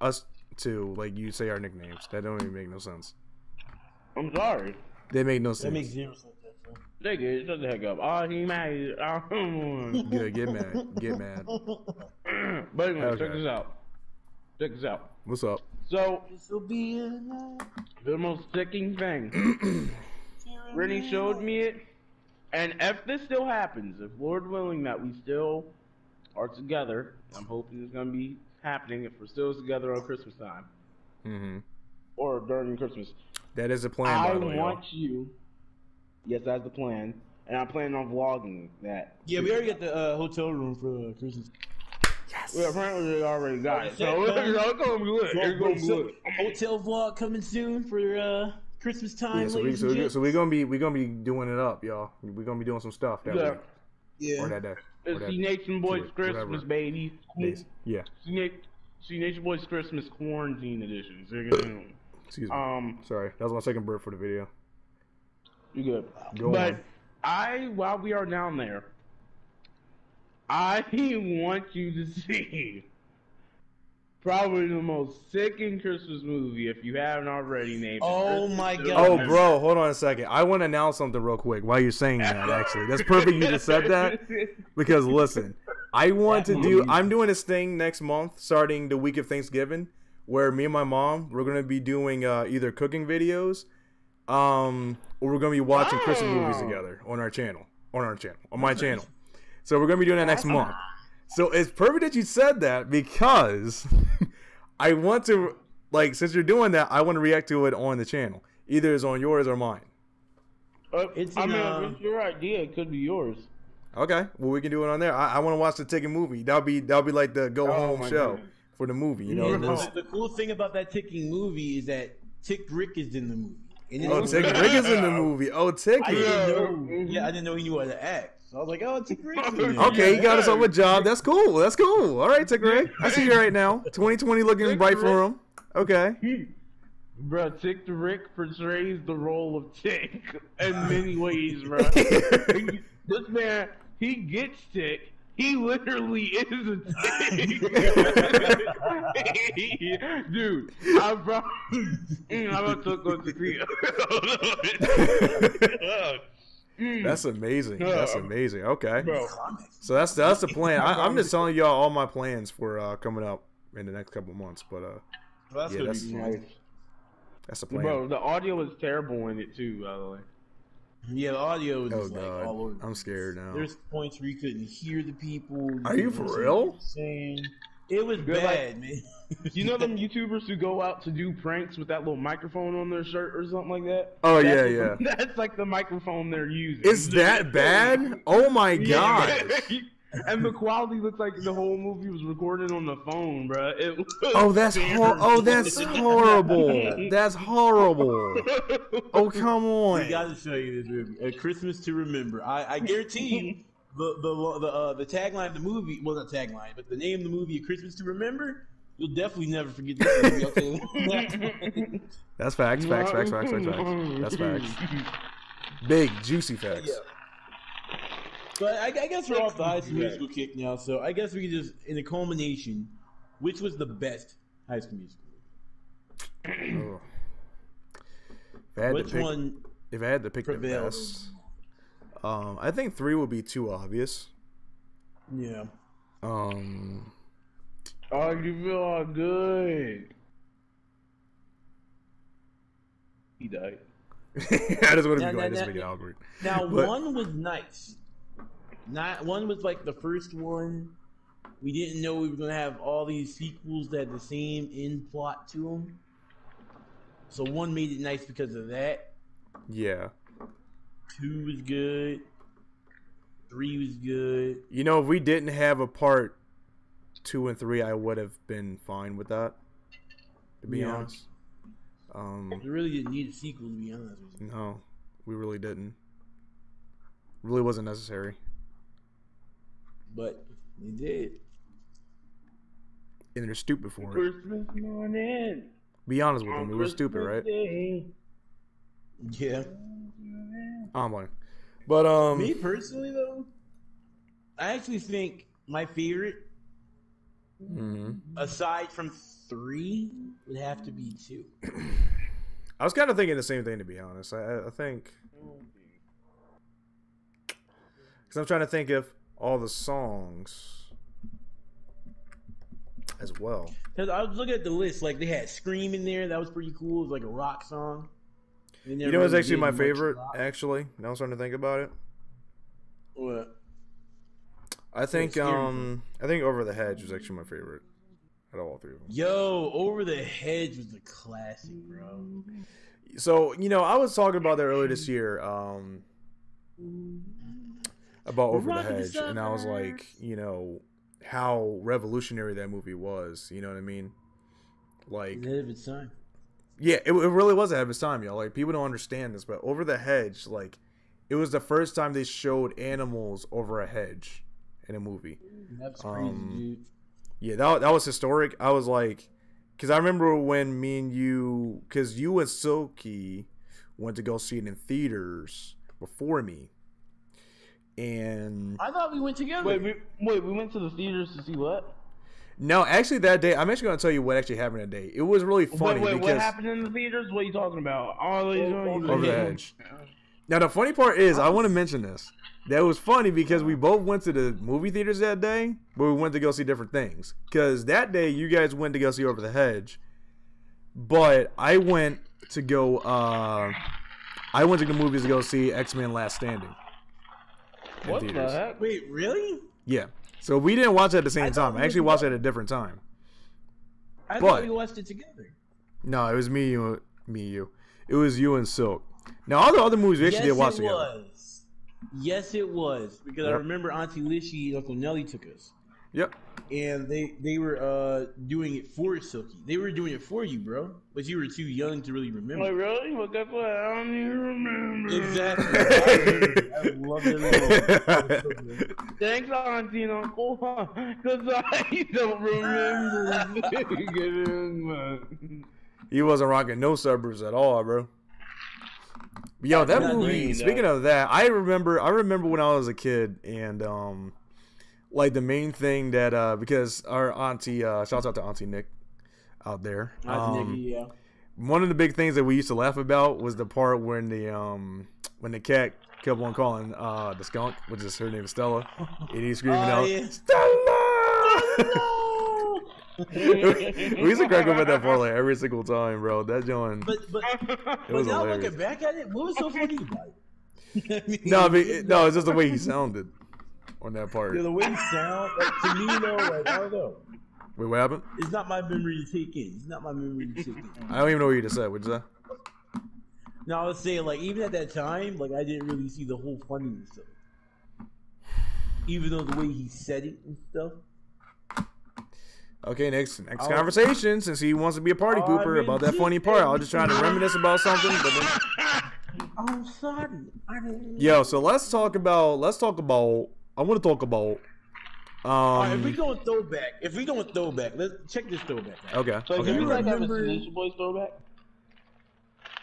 us two, like you say our nicknames? That don't even make no sense. I'm sorry. They make no That sense. makes 0 sense. Nigga, shut the heck up. Oh, he mad. Good, get mad, get mad. But anyway, Okay. check this out. Check this out. What's up? So, This will be a night. the most sticking thing. Rennie showed me it. And if this still happens, if Lord willing that we still are together, I'm hoping it's going to be happening if we're still together on Christmas time. Mm-hmm. Or during Christmas. That is a plan, I by the way. want you. Yes, that's the plan. And I'm planning on vlogging that. Yeah, we already got the hotel room for Christmas. Well, apparently they already got it. So That's it, it's going to be lit. It's going to be So, lit. hotel vlog coming soon for Christmas time. Yeah, so we gonna be doing it up, y'all. We gonna be doing some stuff that Yeah. week yeah. or that day. Or It's that C Nation Boys whatever. Christmas, baby. days. Yeah. C Nation Boys Christmas quarantine edition. So you're gonna, Excuse me. Sorry, that was my second burp for the video. you good. Go But on. while we are down there, I want you to see probably the most sickening Christmas movie if you haven't already named it. Oh my Christmas God. Oh, Vacation. bro, hold on a second. I want to announce something real quick while you're saying that, actually. That's perfect you just said that. Because, listen, I'm doing this thing next month, starting the week of Thanksgiving, where me and my mom, we're going to be doing either cooking videos, or we're going to be watching Christmas movies together on my channel, So we're going to be doing that next month. So it's perfect that you said that because I want to, like, since you're doing that, I want to react to it on the channel. Either it's on yours or mine. It's I in, mean, if it's your idea, it could be yours. Okay, well we can do it on there. I want to watch the Ticket movie. That'll be like the go home my show goodness. for the movie. You Yeah, know, the cool thing about that ticking movie is that Tick Rick is in the movie. And oh, Ticket Rick is in the movie. Oh, I Ticket. didn't know. Yeah, I didn't know he knew how to act. So I was like, oh, Tick Rick's in there. Okay, he got himself a job. That's cool. That's cool. All right, Ticket Rick. I see you right now. 2020 looking Tick bright Rick. for him. Okay. Bro, Tick the Rick portrays the role of Tick in many ways, bro. This man, he gets Tick. He literally is a Tick. Dude, I'm about to go to see it. That's amazing. That's amazing. Okay. Bro, So that's the plan. I'm just telling y'all all my plans for coming up in the next couple months. But That's Yeah, gonna that's- be nice. fun. that's the plan. Bro, the audio is terrible in it too, by the way. Yeah, the audio is Oh just like all over. god, I'm scared now. There's points where you couldn't hear the people. Are you for couldn't listen to real? what they were saying. It was Good, bad, man. You know them YouTubers who go out to do pranks with that little microphone on their shirt or something like that? Oh, That's yeah, what- That's like the microphone they're using. It's that bad? Oh my god. Yeah. And the quality looks like the whole movie was recorded on the phone, bro. It was Oh, that's terrible. that's horrible. That's horrible. Oh, come We on. got to show you this movie. A Christmas to Remember. I guarantee you, the tagline of the movie. Well, not tagline, but the name of the movie, A Christmas to Remember. You'll definitely never forget this movie. I'll tell you that. That's facts. That's facts. Big, juicy facts. Yeah. So I guess we're off the High School Musical kick now. So I guess we can just, in a culmination, which was the best High School Musical? Oh. If I had Which to pick, one? if I had to pick the prevailed? best, I think 3 would be too obvious. Yeah. Oh, you feel all good. He died. I just want to Now- be going. Just now- make it awkward. Now But- one was nice. Not one was like the first one. We didn't know we were gonna have all these sequels that had the same end plot to them. So 1 made it nice because of that. Yeah. 2 was good. 3 was good. You know, if we didn't have a part 2 and 3, I would have been fine with that. To be honest. We really didn't need a sequel, to be honest with you. No, we really didn't. Really wasn't necessary. But they did. And they're stupid for it. Christmas morning. Be honest with them, we were stupid, right? Yeah. I'm like, but Me personally, though, I actually think my favorite, aside from 3, would have to be 2. I was kind of thinking the same thing, to be honest. I think, because I'm trying to think of all the songs as well. Because I was looking at the list, like they had "Scream" in there. That was pretty cool. It was like a rock song. You know what's actually my favorite, actually? Now I'm starting to think about it. What? I think Over the Hedge was actually my favorite out of all 3 of them. Yo, Over the Hedge was a classic, bro. So, you know, I was talking about that earlier this year, about Over the Hedge, and I was like, you know, how revolutionary that movie was. You know what I mean? Like, ahead of its time. Yeah, it really was ahead of its time, y'all. Like, people don't understand this, but Over the Hedge, like, it was the first time they showed animals over a hedge in a movie. That's crazy, dude. Yeah, that was historic. I was like, because I remember when me and you, because you and Silky went to go see it in theaters before me. And I thought we went together. Wait, we went to the theaters to see what? No, actually that day, I'm actually going to tell you what actually happened that day. It was really funny. Wait, because what happened in the theaters? What are you talking about? Over the Hedge. Now, the funny part is, I want to mention this. That was funny because we both went to the movie theaters that day, but we went to go see different things. Because that day, you guys went to go see Over the Hedge, but I went to go, I went to the movies to go see X-Men Last Standing. What the heck? Wait, really? Yeah. So we didn't watch it at the same time. I actually watched it at a different time. I thought we watched it together. No, it was me, you. It was you and Silk. Now, all the other movies we actually did watch together. Yes, it was. Because I remember Auntie Lishy and Uncle Nelly took us. Yep. And they were doing it for Silky. They were doing it for you, bro. But you were too young to really remember. Wait, really? Well, guess what? I don't even remember. Exactly. I love it. Thanks, Auntie and Uncle. Because I don't remember. He wasn't rocking no suburbs at all, bro. Yo, that movie, speaking of that, I remember when I was a kid, and like the main thing that because our auntie, shouts out to Auntie Nick out there. Yeah. One of the big things that we used to laugh about was the part when the cat kept on calling the skunk, which is her name is Stella, and he's screaming out, Stella! We used to crack up at that part like every single time, bro. That joint. But now looking back at it, what was so funny about it? No, it's just the way he sounded on that part. Yeah, the way he sounded, like, to me, though, like, I don't know. Wait, what happened? It's not my memory to take in. I don't even know what you just said. What'd you say? No, I was saying, like, even at that time, like, I didn't really see the whole funniness of it. Even though the way he said it and stuff. Okay, next conversation. Since he wants to be a party pooper about that funny part, I was just trying to reminisce about something. But then... I'm sorry. Yo, so let's talk about. I want to talk about. All right, if we going throwback, let's check this throwback out. Okay. So can we like have a Solution Boys throwback?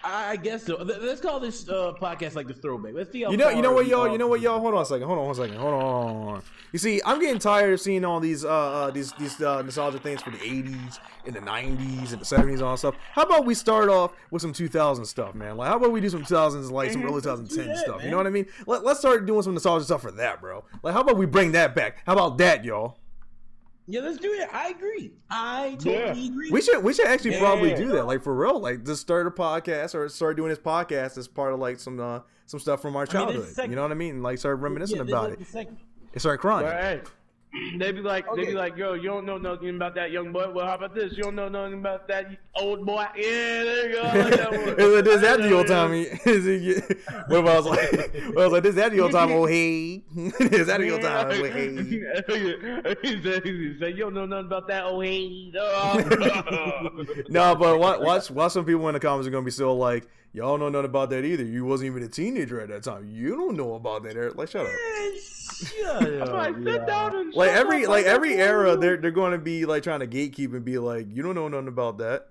I guess so. Let's call this podcast like the throwback. Let's see how you know what, y'all. Hold on a second. Hold on. You see, I'm getting tired of seeing all these nostalgia things for the 80s and the 90s and the 70s and all that stuff. How about we start off with some 2000 stuff, man? Like, how about we do some 2000s, like some early 2010 stuff? Man. You know what I mean? Let's start doing some nostalgia stuff for that, bro. Like, how about we bring that back? How about that, y'all? Yeah, let's do it. I agree. I totally agree. We should actually probably do that, like for real. Like just start a podcast or start doing this podcast as part of like some stuff from our childhood. You know what I mean? Like start reminiscing about it. And start crying. They be like, yo, you don't know nothing about that young boy. Well, how about this? You don't know nothing about that old boy. Yeah, there you go. I like that one. Is that the old Tommy? What if I was like, is that the old time? Oh hey, is that the old time? Oh hey. Say you don't know nothing about that. Oh hey. No, but watch some people in the comments are gonna be still like, y'all know nothing about that either. You wasn't even a teenager at that time. You don't know about that. Like, shut up. Shut up. Sit down and Like every era, they're going to be like trying to gatekeep and be like, you don't know nothing about that.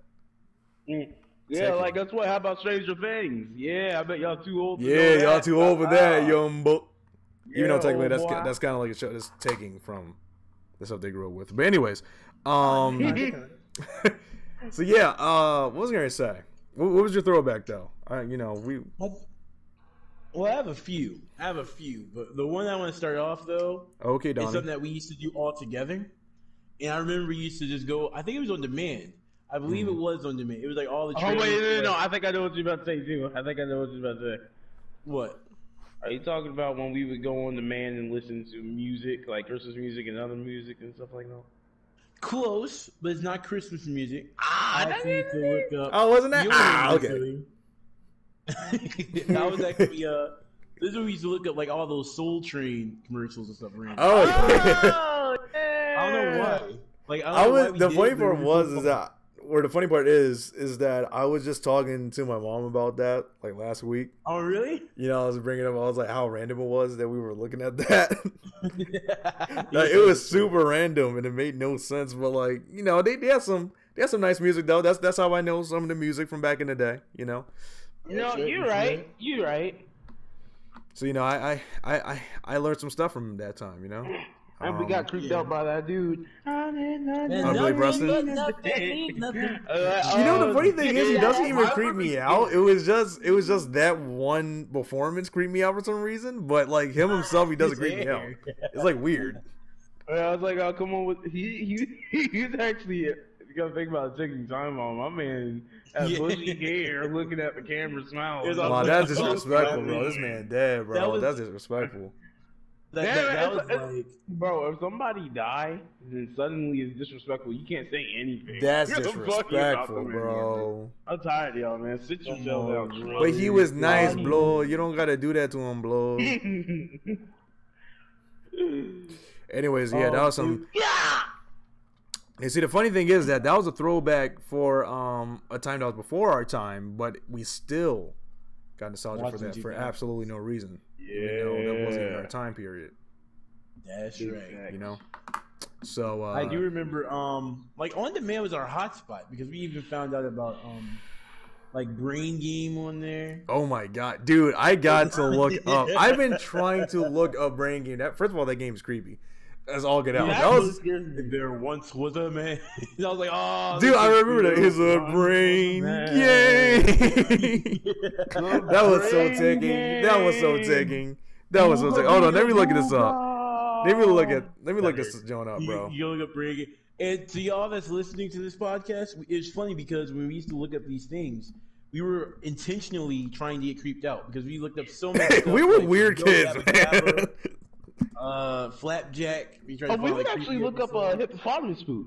Yeah, like that's what. How about Stranger Things? Yeah, I bet y'all too old. Yeah, y'all too old for that, young boy. Even though Yeah, technically old boy. that's kind of like a show that's taking from the stuff they grew up with. But anyways, so yeah, what was I gonna say? What was your throwback though? Well, I have a few, but the one I want to start off though Okay, is Donnie. something that we used to do all together. And I remember we used to just go. I think it was on demand. I believe it was on demand. It was like all the. Oh wait, trailers. no! I think I know what you're about to say too. I think I know what you're about to say. What? Are you talking about when we would go on demand and listen to music, like Christmas music and other music and stuff like that? Close, but it's not Christmas music. I actually used to look up. Oh, wasn't that? You know what Okay. I'm doing. That was actually this is when we used to look up like all those Soul Train commercials and stuff. Around. Oh, yeah. I I don't know why. Like I don't know why was we the did funny it, but part it was so is that or the funny part is that I was just talking to my mom about that like last week. Oh really? You know, I was bringing up, I was like, how random it was that we were looking at that. Like, it was super random and it made no sense. But like, you know, they had some nice music though. That's how I know some of the music from back in the day. You know. No, you're right. You're right. So you know, I learned some stuff from that time. You know. And we got creeped out by that dude. Billy Preston? Nothing. You know, the funny thing is, he doesn't even creep me out. It was just that one performance creeped me out for some reason. But like him himself, he doesn't creep me out. It's like weird. I was like, oh, come on with he's actually. You gotta think about taking time on my man. Has bushy hair, looking at the camera, smiling. Wow, that's disrespectful, bro. This man dead, bro. That's disrespectful. That was like, bro, if somebody die, then suddenly it's disrespectful. You can't say anything. That's You're fucking about disrespectful, them, bro. I'm tired of y'all, man. Sit yourself down. But he was nice, bro. You don't gotta do that to him, bro. Anyways, yeah, that was some. Yeah. And see, the funny thing is that was a throwback for a time that was before our time, but we still got nostalgia for that for absolutely no reason. Yeah, you know, that wasn't even our time period. that's right. You know, so I do remember, like on demand was our hotspot because we even found out about like Brain Game on there. Oh my god, dude! I got to look up. I've been trying to look up Brain Game. First of all, that game is creepy. That's all get out. There once was a man. I was like, oh, dude, I remember that. It's a brain game. That was so taking. That was so taking. Hold on, let me look at this up. Let me look this joint up, bro. You look up Brain Game. And to y'all that's listening to this podcast, it's funny because when we used to look up these things, we were intentionally trying to get creeped out because we looked up so many stuff. We were like weird kids, man. Flapjack. We would actually look up a hippopotamus food.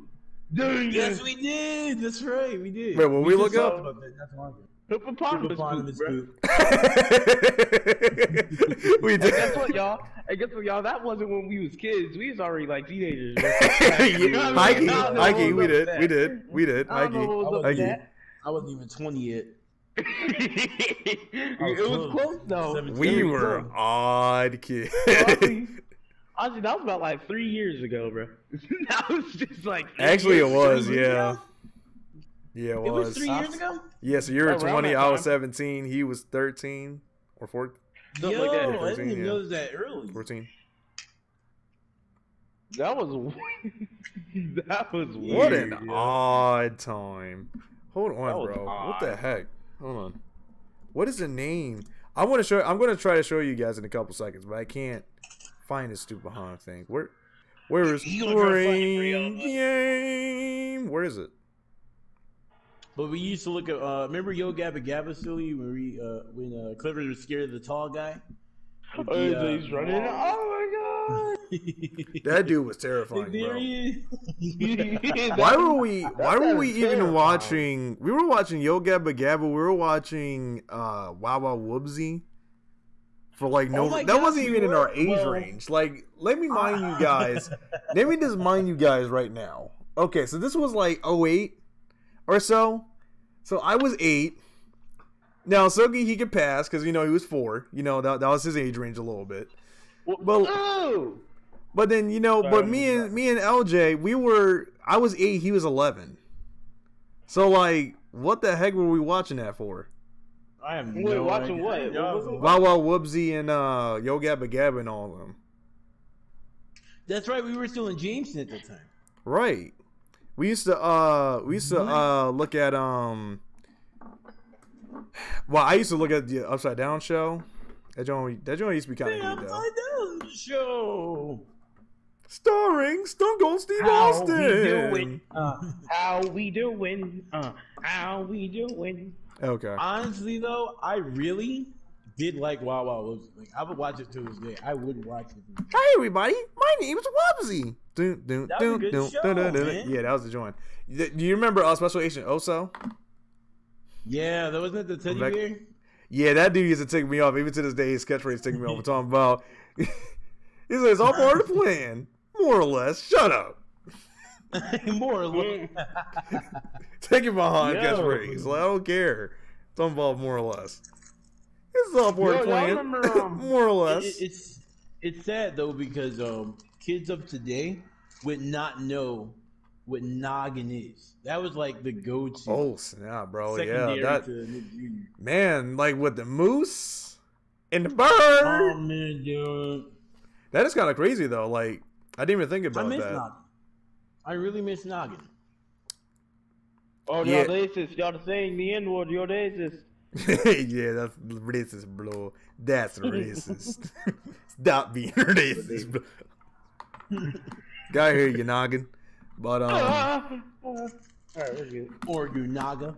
Yes, we did. That's right, we did. Wait, when we look up hippopotamus food. We did. Guess what, y'all? That wasn't when we was kids. We was already like teenagers. Mikey, we did. Mikey. I wasn't even 20 yet. It was close though. We were odd kids. Honestly, that was about like 3 years ago, bro. That was just like. Actually, it was, yeah. Yeah, it was. It was 3 years ago? Yeah, so you were 20, I was 17, he was 13 or 14. Yo, like that. I 14, didn't even yeah. know that early. 14. That was. That was weird. What an odd time. Hold on, was bro. odd. What the heck? Hold on. What is the name? I'm gonna try to show you guys in a couple seconds, but I can't find this stupid behind thing. Where is Brain Game? Where is it? But we used to look at. Remember Yo Gabba Gabba Silly when Clifford was scared of the tall guy? He's running. Oh my god! That dude was terrifying, There bro. he is. Why were we even terrifying. watching? We were watching Yo Gabba Gabba. We were watching Wow Wow Whoopsie. For like no, Oh my that gosh, wasn't we even in were? our age Well- range. Like, let me mind you guys. Let me just mind you guys right now. Okay, so this was like 08 or so. So I was 8. Now Sogi, he could pass because he was 4. That was his age range a little bit. Well, Oh! but then but me and LJ, I was 8, he was 11. So like, what the heck were we watching that for? I have Wait, no watching idea. what? What was it? Wow Wow Whoopsie and Yo Gabba Gabba and all of them. That's right. We were still in Jameson at the time. Right. We used to look at well, I used to look at the Upside Down show. That joint used to be kind of Damn, good though. Upside Down show. Starring Stone Cold Steve How Austin. we doing? How we doing? How we doing? Okay. Honestly, though, I really did like Wow Wow Whoopsie. Like, I would watch it to this day. I would watch it. Hey everybody, my name is Wubsy. Dun, dun, That was a dun, good dun, show, dun, dun, dun. man. Yeah, that was the joint. Do you remember Special Agent Oso? Yeah, that wasn't the teddy Back- bear. Yeah, that dude used to take me off. Even to this day, his catchphrase taking me off. We're talking about. He says, "All part of the plan, more or less." Shut up. More or less. Take it behind Yo. catchphrase. Like, I don't care. Don't involve more or less. It's all part of the Yo, y'all plan, remember, more or less. It's sad though because kids of today would not know what noggin is. That was like the go-to. Oh snap, bro! secondary Yeah, that to Nick Jr. man, like with the moose and the Oh bird. man, dude. That is kind of crazy though. Like I didn't even think I about miss that. noggin. I really miss noggin. Oh, Yeah. y'all racist. Y'all saying the N-word. You're racist. Yeah, that's racist, bro. That's racist. Stop being racist, bro. Got here, you noggin. But Alright, we're good. Or you naga.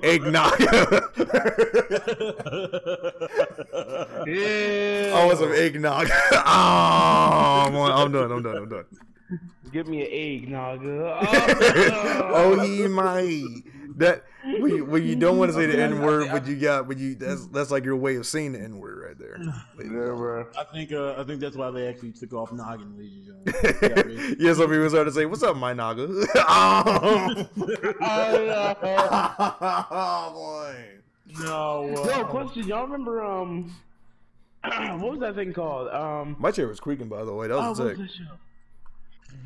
eggnog. Yeah. I want some eggnog. Oh, I'm done. Give me an egg, Naga. Oh, he might. That when you don't want to say the N word, but that's like your way of saying the N word right there. Yeah, bro. I think that's why they actually took off noggin, ladies and gentlemen. Yeah, some people started to say, "What's up, my naga?" Oh boy. No. Yo, question. Y'all remember what was that thing called? My chair was creaking, by the way. That was what sick. was that show?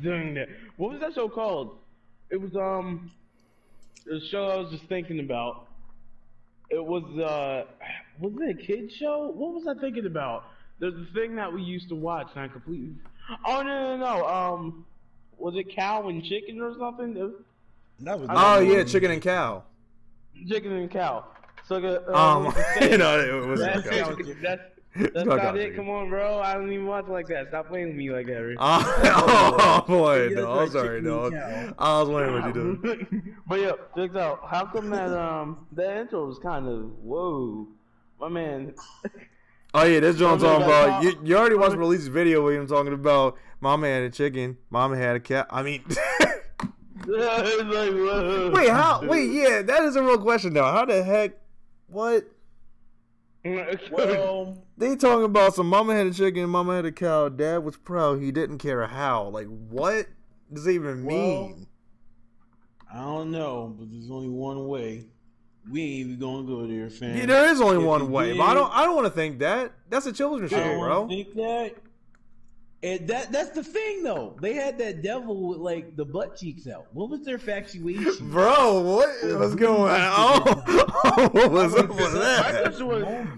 Dang that. What was that show called? It was the show I was just thinking about. It was it a kid show? What was I thinking about? There's a thing that we used to watch and I completely Oh no. Was it Cow and Chicken or something? That was Oh yeah, chicken and cow. Chicken and Cow. So You know, it was that's That's not it. Come on, bro. I don't even watch like that. Stop playing with me like that, Rick. Oh boy, Yeah, no, I'm that's like sorry, chicken and dog. cow. I was wondering what you do. But yeah, check this out. How come that intro was kind of whoa, my man? Oh yeah, that's John talking about. Mama- You already watched Release's video where him talking about Mama had a chicken, Mama had a cat. I mean, It's like, whoa. wait, how? Wait, yeah, that is a real question now. How the heck? What? Well, They talking about some Mama had a chicken, Mama had a cow. Dad was proud. He didn't care how. Like, what does it even mean? I don't know, but there's only one way. We ain't even gonna go there, fam. Yeah, there is only If one you way. did- But I don't want to think that. That's a children's I show, don't bro. think that. And that's the thing, though. They had that devil with like the butt cheeks out. What was their infatuation? Bro, what was going on? What was up with that?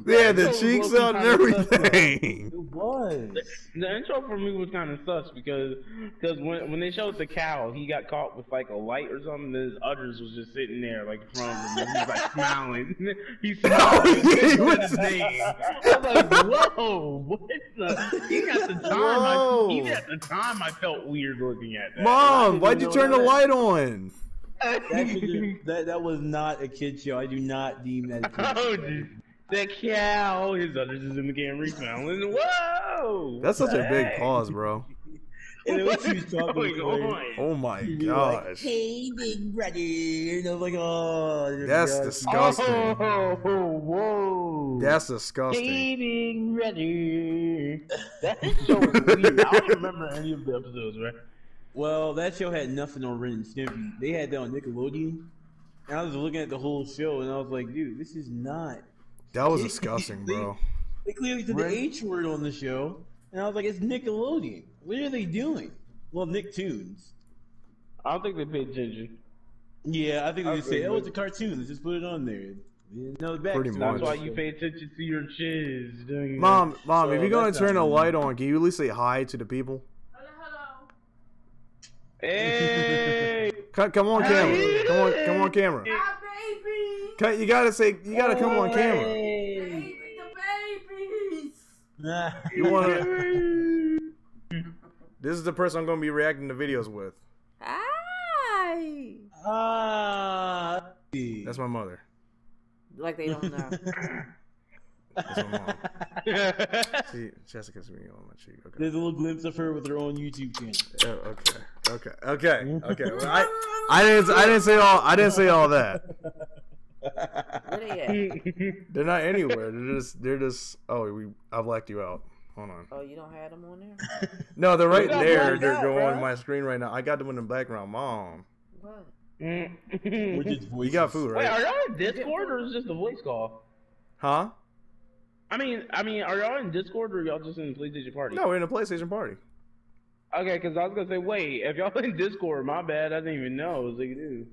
They had the cheeks out and everything. It was. The intro for me was kind of sus because when they showed the cow, he got caught with like a light or something. And his udders was just sitting there like in front of him. And he was like smiling. He smiled. Yeah, he was- I was like, whoa, what the? Even at the time, Whoa. even at the time, I felt weird looking at that. Mom, why'd you turn the light on? That was not a kid show. I do not deem that a kid Oh, show. dude. The cow. His udders is in the Camry Fallon. Whoa! That's such a big Hey. pause, bro. And What's then he was talking going to on? Oh my He'd be like, gosh. hey, big brother. And I was like, oh. That's God. disgusting. Oh, whoa. That's disgusting. Dating ready. That show was weird. I don't remember any of the episodes, right? Well, that show had nothing on Ren and Stimpy. They had that on Nickelodeon. And I was looking at the whole show, and I was like, dude, this is not. That was disgusting, bro. They clearly said the H word on the show. And I was like, it's Nickelodeon. What are they doing? Well, Nicktoons. I don't think they paid attention. Yeah, I think they just Okay, say, oh, good. it's a cartoon. Let's just put it on there. No, the back Pretty story. much. That's why you pay attention to your chiz. Don't you? Mom, if So you're gonna that's turn a not- light on, can you at least say hi to the people? Hey. Come on camera. Come on camera. You gotta come on camera. Hey. Nah. You wanna? This is the person I'm gonna be reacting to videos with. Hi. Ah. That's my mother. Like they don't know. That's my mom. See, Jessica's me on my cheek. Okay. There's a little glimpse of her with her own YouTube channel. Oh, okay. Well, I didn't say all that. Where they at? They're not anywhere. They're just. Oh, I blacked you out. Hold on. Oh, you don't have them on there? No, they're right got there. blacked They're out, going bro. on my screen right now. I got them in the background. Mom, What? We're just you got food, Wait, right? are y'all in Discord or is this just a voice call? Huh? I mean, are y'all in Discord or y'all just in PlayStation Party? No, we're in a PlayStation party. Okay, because I was gonna say, wait, if y'all in Discord, my bad, I didn't even know. What they do?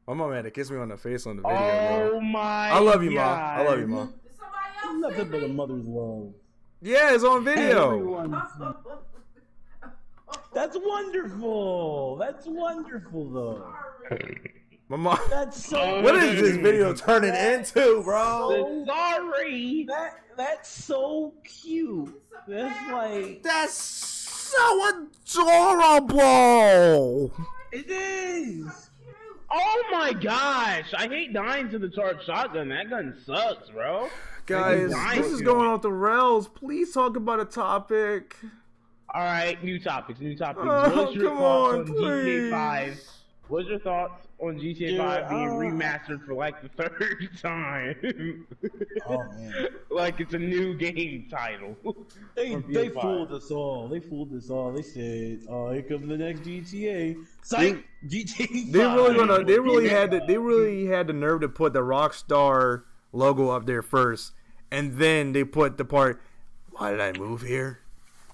My mom had to kiss me on the face on the video, Oh bro. my! I love you, Ma. God. I love you, Ma. Nothing but a mother's love. Yeah, it's on video. Everyone. That's wonderful. That's wonderful, though. My mom. That's so. What is this video turning into, bro? Sorry. That's so cute. That's like That's so adorable. it is. Oh my gosh! I hate dying to the charged shotgun. That gun sucks, bro. Guys, this is going off the rails. Please talk about a topic. All right, new topics. Oh, What's your come thoughts on, on GTA please. 5? What's your thoughts on GTA 5 being remastered for like the third time? Oh man, Like it's a new game title. they For PS5. fooled us all. They fooled us all. They said, "Oh, here comes the next GTA." Psych, GTA. They really 5. they really had the nerve to put the Rockstar logo up there first, and then they put the part. Why did I move here?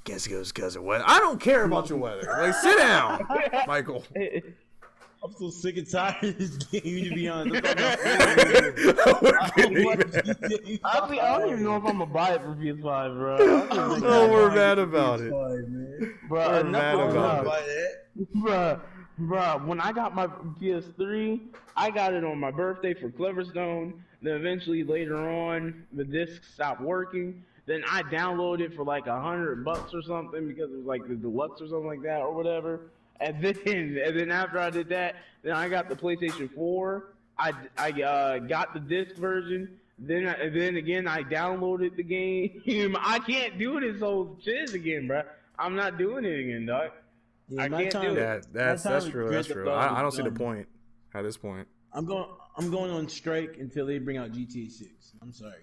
Guess it goes because of weather. I don't care about your weather. Like, sit down, Michael. I'm so sick and tired of this game. To be honest, Honestly, I don't even know if I'm gonna buy it for PS5, bro. Oh, we're mad about it. Bro, We're enough mad is about enough. it. Bruh, when I got my PS3, I got it on my birthday for Cleverstone. Then eventually later on, the disc stopped working. Then I downloaded it for like $100 or something because it was like the deluxe or something like that or whatever. And then after I did that, then I got the PlayStation 4. I got the disc version. Then again, I downloaded the game. I can't do this whole shit again, bruh. I'm not doing it again, dog. I can't do it. Yeah, that's true. That's true. I don't see the point. point at this point. I'm going on strike until they bring out GTA 6. I'm sorry.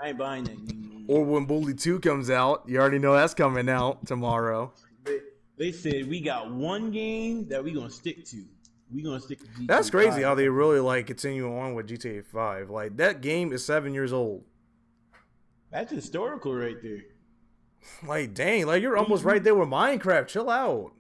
I ain't buying that game. Or when Bully 2 comes out, you already know that's coming out tomorrow. They said we got one game that we gonna stick to. We gonna stick to GTA. That's crazy 5. how they really like continue on with GTA 5. Like, that game is 7 years old. That's historical right there. Like, dang, like you're almost right there with Minecraft. Chill out.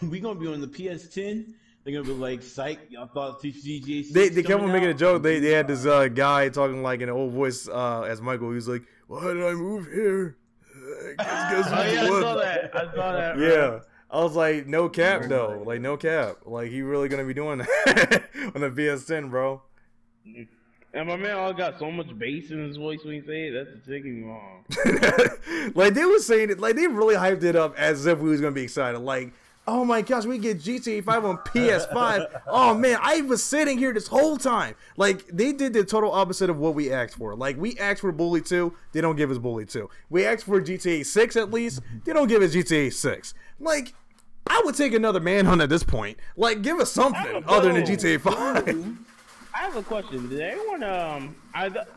We gonna be on the PS10. They're gonna be like, "Psych, y'all thought GTA 6 They kept on coming making a out?" joke. They had this guy talking like in an old voice as Michael. He was like, "Why did I move here?" Oh yeah, I saw that. Bro. Yeah, I was like, no cap though, like no cap. Like he really gonna be doing that on the PS10, bro. And my man all got so much bass in his voice when he say it. That's taking me long. Like they were saying it, like they really hyped it up as if we was gonna be excited. Like Oh my gosh, we get GTA 5 on PS5. Oh man, I was sitting here this whole time. Like, they did the total opposite of what we asked for. Like, we asked for Bully 2, they don't give us Bully 2. We asked for GTA 6 at least, they don't give us GTA 6. Like, I would take another Manhunt at this point. Like, give us something other than GTA 5. I have a question. Did anyone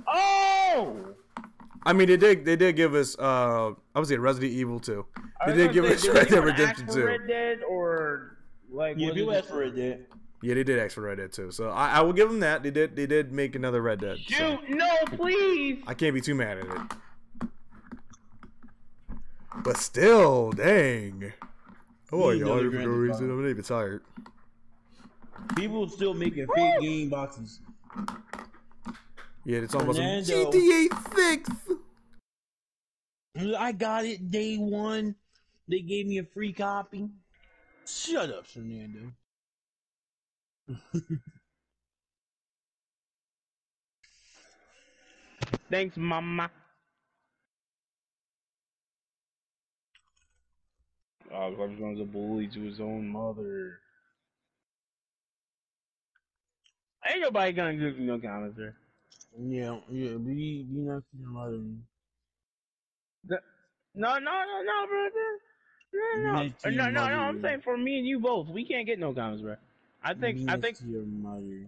Oh! I mean, they did give us I would say Resident Evil 2. They did give us Red Dead Redemption 2. Red Dead or like Yeah, people asked for Red Dead. Yeah, they did ask for Red Dead 2. So I will give them that. They did make another Red Dead. Shoot, so. no, please. I can't be too mad at it. But still, dang. Oh, y'all for no reason. I'm not even tired. People still making fake game boxes. Yeah, it's almost Fernando. GTA 6. I got it day one. They gave me a free copy. Shut up, Fernando. Thanks, mama. Oh, Clemson's a bully to his own mother. Ain't nobody gonna give me no comments there. Yeah, be nice to your mother. No, bro. No. I'm saying for me and you both, we can't get no comments, bro. I think. To your mother.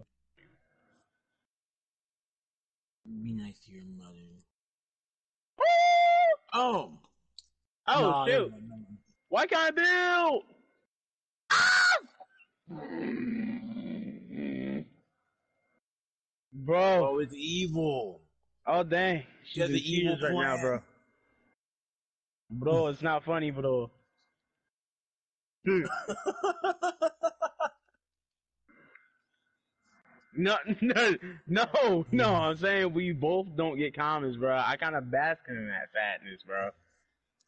Be nice to your mother. Oh. Oh, shoot. No. Why can't I build? Bro. Oh, it's evil. Oh, dang. She has in the evil tears right now, bro. Bro, it's not funny, bro. No, I'm saying we both don't get comments, bro. I kind of bask in that sadness, bro.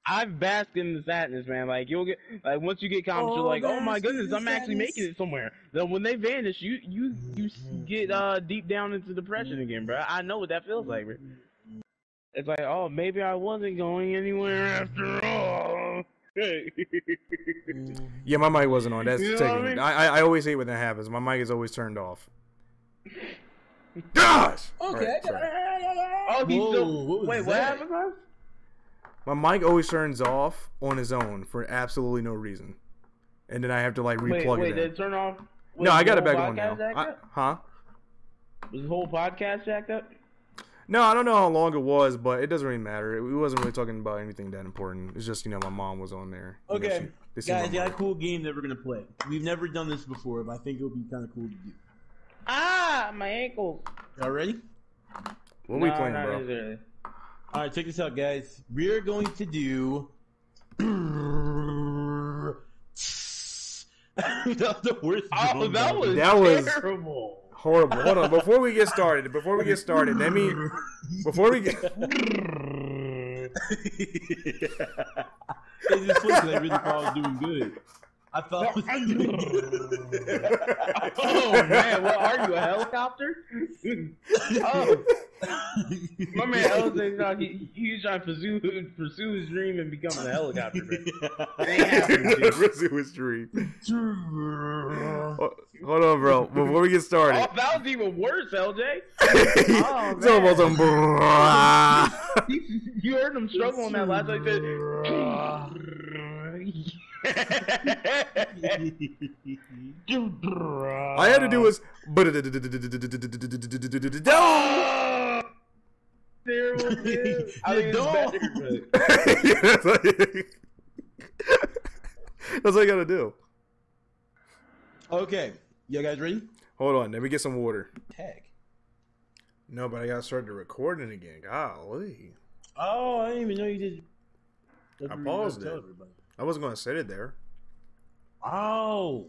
I've basked in the sadness, man. Like, you'll get, like, once you get comments, you're like, oh my goodness, I'm actually making it somewhere. Then when they vanish, you get deep down into depression again, bro. I know what that feels like, bro. It's like, oh, maybe I wasn't going anywhere after all. Yeah, my mic wasn't on. That's You know taking. what I mean? I always hate when that happens. My mic is always turned off. Gosh. Okay. Right, sorry. Oh, he's Whoa, still. what was Wait, what that? happened, bro? My mic always turns off on its own for absolutely no reason, and then I have to like replug Wait, it did in. it turn off? No, I got it the back whole on now. podcast jacked up? Huh? Was the whole podcast jacked up? No, I don't know how long it was, but it doesn't really matter. We wasn't really talking about anything that important. It's just, my mom was on there. You know, Okay, they see my guys, I got a mom. cool game that we're gonna play. We've never done this before, but I think it'll be kind of cool to do. Ah, my ankles. Y'all ready? What are we playing, not bro? necessarily. All right, check this out, guys. We're going to do. That's the worst. Oh, that was terrible. Horrible. Hold on. Before we get started, let me. Before we get. It's just funny 'cause I really thought I was doing good. I thought I was doing good. Oh man, what are you, a helicopter? Oh, my man LJ, he's trying to pursue his dream and become a helicopter. Man. It ain't happening. Pursue his dream. Hold on, bro. Before we get started. Oh, that was even worse, LJ. Oh, It's almost You heard him struggle on that last one. He I had to do was. Terrible, dude. I think it's better. That's all I gotta do. Okay, you guys ready? Hold on, let me get some water. Tag. No, but I gotta start the recording again. Golly. Oh, I didn't even know you did. I paused it. I wasn't gonna set it there. Oh.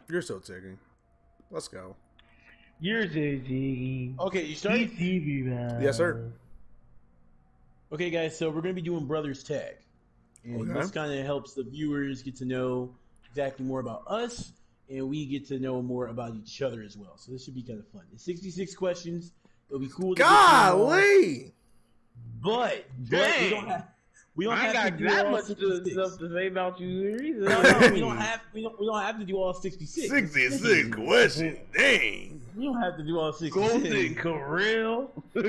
You're so ticking. Let's go. You're so jiggy. Okay, you started? Yes, sir. Okay, guys, so we're going to be doing Brothers Tag. And Okay. this kind of helps the viewers get to know exactly more about us, and we get to know more about each other as well. So this should be kind of fun. It's 66 questions. It'll be cool to get to know them all. Golly! But we don't have We don't I ain't have got to do that all much 66. stuff to say about you either. No, we don't have. We don't have to do all 66. 66 question. Dang. We don't have to do all 66. Golden Corral. I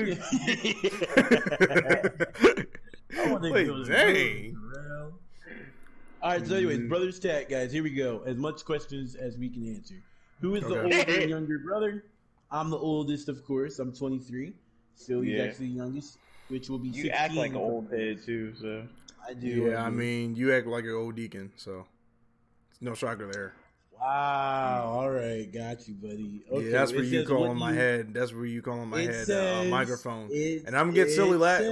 want to Wait, go to dang. the All right, so anyways, brothers tag, guys. Here we go. As much questions as we can answer. Who is the Okay. older and younger brother? I'm the oldest, of course. I'm 23. Philly's Yeah. actually the youngest, which will be 16. You act like an old head too, so. I do. Yeah, I do. mean, you act like an old deacon, so no shocker there. Wow. All right, got you, buddy. Okay, Yeah, that's where it you says call what on my you- head. That's where you call on my it head says- microphone. it- And I'm gonna get silly it later.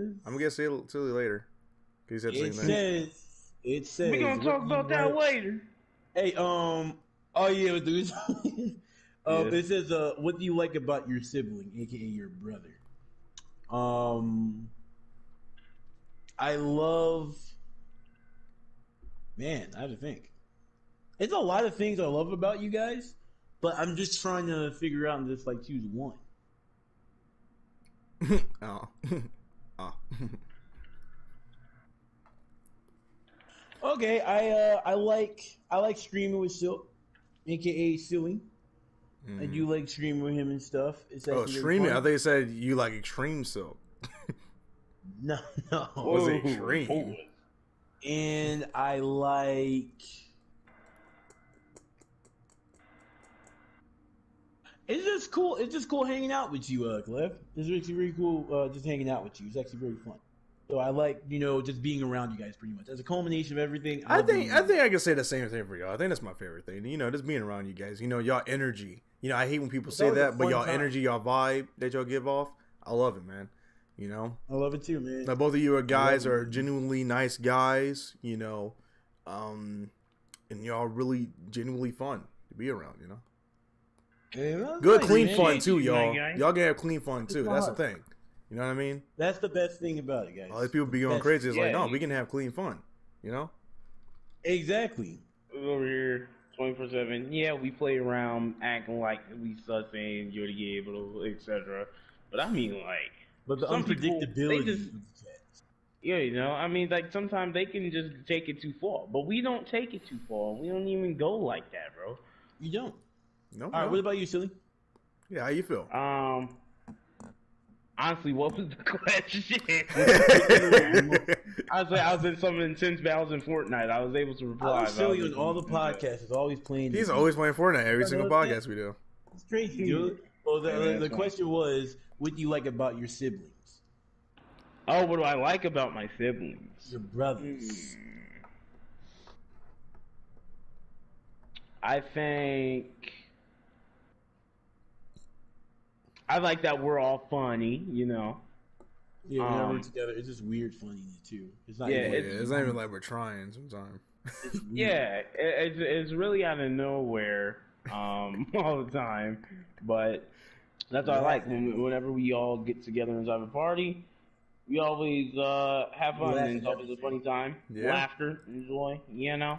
says- I'm gonna get silly later. He said the It same thing. says. It says. We gonna talk what you about that like- later. Hey, oh yeah, dude. Yeah. It says, what do you like about your sibling, aka your brother? I love. Man, I have to think. It's a lot of things I love about you guys, but I'm just trying to figure out and just like choose one. Oh. Oh. Okay, I like streaming with Silk, aka Silly. I do like streaming with him and stuff. It's Oh, actually really streaming. I fun. thought you said you like extreme silk. No. Was it Ooh, extreme? ooh. And I like. It's just cool. It's just cool hanging out with you, Clef. It's actually really cool just hanging out with you. It's actually very fun. So I like, just being around you guys pretty much. As a culmination of everything, I love think being I think I can say the same thing for y'all. I think that's my favorite thing. Just being around you guys. Y'all energy. I hate when people It's say always a that, but fun y'all time. energy, y'all vibe that y'all give off, I love it, man. I love it too, man. Like both of you are guys love it. are genuinely nice guys, and y'all really genuinely fun to be around, Yeah, that's Good, nice, clean man. fun too, my y'all. guy. Y'all can have clean fun too. It's That's the hard. thing. You know what I mean? That's the best thing about it, guys. All these people be going Best. crazy. It's like, Yeah. no, we can have clean fun. Exactly. Over here, 24/7. Yeah, we play around, acting like we sussing, you're the able, etc. But I mean, like, But the Some people, unpredictability. they just- of the cats. yeah, I mean, like sometimes they can just take it too far, but we don't take it too far. We don't even go like that, bro. You don't. No. All right. What about you, Silly? Yeah, how you feel? Honestly, what was the question? I was in some intense battles in Fortnite. I was able to reply. I was Silly but on all the podcasts. Is always playing. He's this. always playing Fortnite every I single love that. podcast we do. It's crazy, dude. Well, Yeah, the that's question was, what do you like about your siblings, Oh, what do I like about my siblings? your brothers? I think I like that we're all funny, Yeah, we never Um, work together. It's just weird, funny too. It's not. Yeah, even- Yeah, it's not even like we're trying sometimes. it's weird. Yeah, it's really out of nowhere all the time, but that's what I like. Whenever we all get together and have a party, we always have fun, Laugh and it's at always a funny time. Yeah. Laughter, enjoy, Yeah,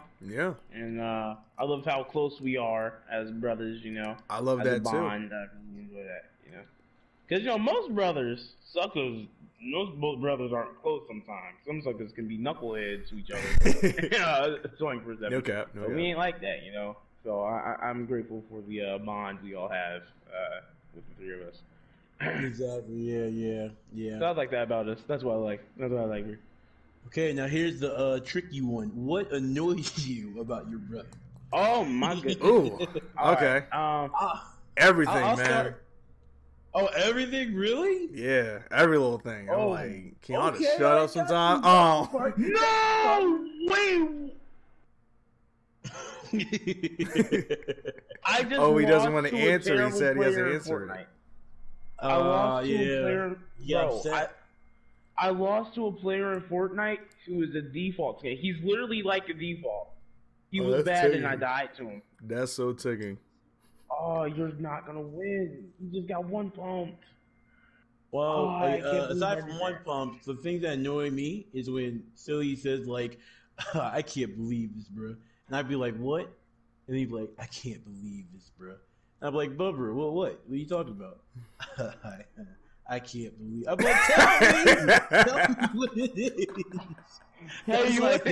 and I love how close we are as brothers, I love as a that too. bond. I really enjoy that, because most brothers, suckers, most brothers aren't close sometimes. Some suckers can be knuckleheads to each other. 24/7. No cap, no But we cap. ain't like that, So I'm grateful for the bond we all have with the three of us. Exactly. Yeah. So I like that about us. That's what I like. That's what I like. Okay, now here's the tricky one. What annoys you about your brother? Oh my goodness. Ooh, All okay. right, Everything, I'll man. start. Oh, everything, really? Yeah, every little thing. I'm Oh, like, can y'all okay, just shut I up got sometime? you. Oh, No, wait. I just Oh, he doesn't lost want to a answer. He terrible said he hasn't player in answered it. Fortnite. I lost to a player. Yeah, Bro, upset. I lost to a player in Fortnite who is a default guy. He's literally like a default. He Oh, was that's bad and I terrible. died to him. that's so ticking. Oh, you're not gonna win. You just got one pumped. Well, Oh, I can't believe aside I from did one that. pump, the thing that annoy me is when Silly says like, "I can't believe this, bro," and I'd be like, "What?" And he'd be like, "I can't believe this, bro." And I'd be like, "Bubba, what? What are you talking about?" I can't believe. I'm like, tell me what it is. Hey, you Like,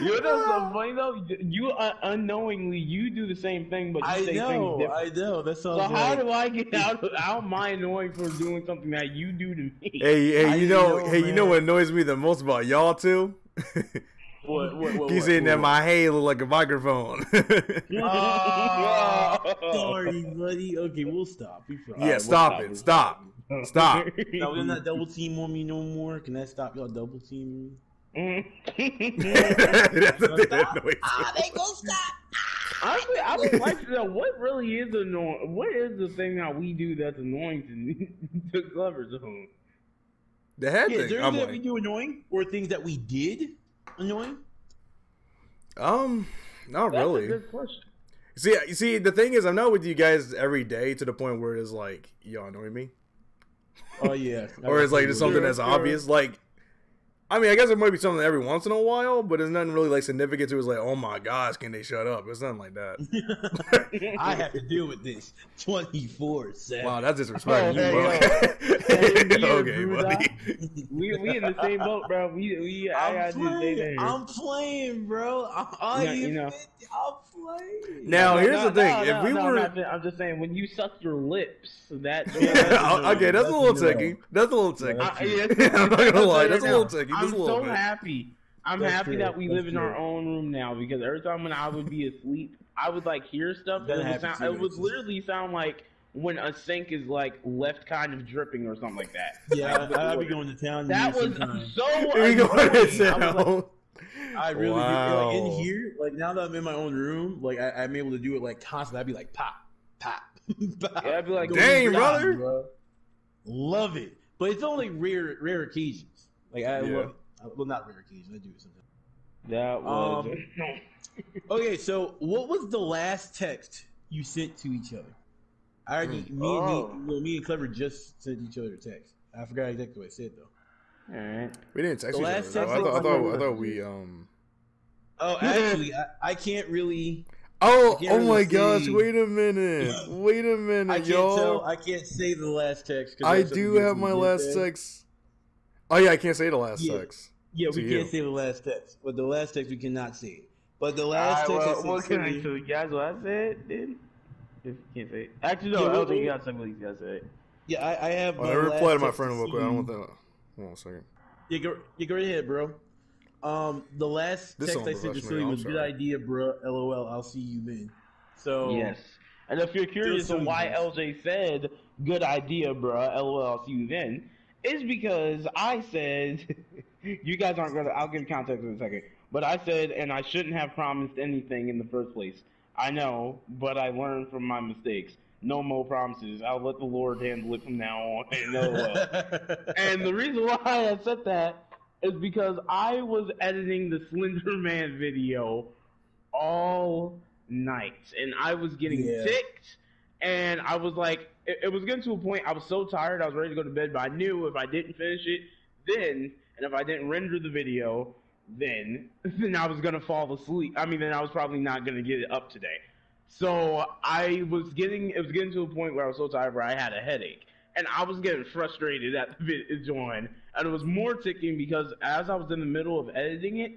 you know something funny though? You unknowingly you do the same thing, but you I say things know. different. That sounds So how like. do I get out of how am I annoying for doing something that you do to me? Hey, you know, you know man. what annoys me the most about y'all too? Keep saying that my hay look like a microphone. Oh, sorry, buddy. Okay, we'll stop. Yeah, stop it. Stop. Stop. No, they're not double team on me no more. Can that stop y'all double teaming me? That's the thing that annoys me. They go stop. Honestly, I would like to know what really is annoying. What is the thing that we do that's annoying to Clever Zone? The head Yeah, is thing. there I'm anything that we like, do annoying or things that we did annoying? not That's really. a good question. You see, the thing is, I'm not with you guys every day to the point where it's like y'all annoy me, Oh yeah, or it's like just something that's obvious. Like, I mean, I guess it might be something every once in a while, but it's nothing really like significant to. It's like, oh my gosh, can they shut up? It's nothing like that. I have to deal with this 24/7. Wow, that's disrespectful. Hey, Okay, yo, buddy. we in the same boat, bro. I gotta do the same thing. I'm playing, bro. I'm playing. Now, here's the thing: if we were, I'm just saying, when you suck your lips, that okay, that's a little ticky. That's a little ticky. I'm not gonna lie, that's a little ticky. I'm Just a little so bit. happy. I'm That's happy true. that we That's live in our true. own room now, because every time when I would be asleep, I would like hear stuff. That And happens too, it would actually. literally sound like when a sink is like left kind of dripping or something like that. Yeah, I'll be going to town. That was sometimes. so We go annoying. to I was like, town. I really do. Wow. Like in here, like now that I'm in my own room, like I'm able to do it like constantly. I'd be like pop, pop, pop. Yeah, I'd be like, Don't dang, stop, brother. bro. Love it, but it's only rare occasions. Like I Yeah. love it. Well, not rare occasions. I do it sometimes. that was Okay, so what was the last text you sent to each other? I already, me and Clever just sent each other a text. I forgot exactly what I said though. Alright. We didn't text The each other. last though. text I was thought we Oh, actually, I can't really. Oh, I can't oh really my gosh! say- Wait a minute! Wait a minute, I can't y'all! tell. I can't say the last text. 'cause I that's do something have my we last did. text. Oh yeah, I can't say the last Yeah. text. Yeah, we to can't you. say the last text, but the last text we cannot say it. But the last text I sent what can I Cindy- tell you guys what I said, then? If you can't say it. Actually, no, Yeah, LJ, you got something you gotta say. Yeah, I have. Oh, my I replied to last my text friend real quick. I don't want Cindy. that. Hold on a second. You go right ahead, bro. The last This text I sent to unprofessional, Silly I'm was good sorry. idea, bro. LOL. I'll see you then. So Yes. And if you're curious Still on why nice. LJ said, good idea, bruh, LOL, I'll see you then, it's because I said, you guys aren't gonna, I'll give context in a second, but I said, and I shouldn't have promised anything in the first place. I know, but I learned from my mistakes. No more promises. I'll let the Lord handle it from now on. And LOL. And the reason why I said that is because I was editing the Slender Man video all night, and I was getting Yeah. ticked, and I was like, it was getting to a point, I was so tired, I was ready to go to bed, but I knew if I didn't finish it then, and if I didn't render the video then I was gonna fall asleep. I mean, then I was probably not gonna get it up today. So it was getting to a point where I was so tired where I had a headache, and I was getting frustrated at the join, and it was more ticking because as I was in the middle of editing it,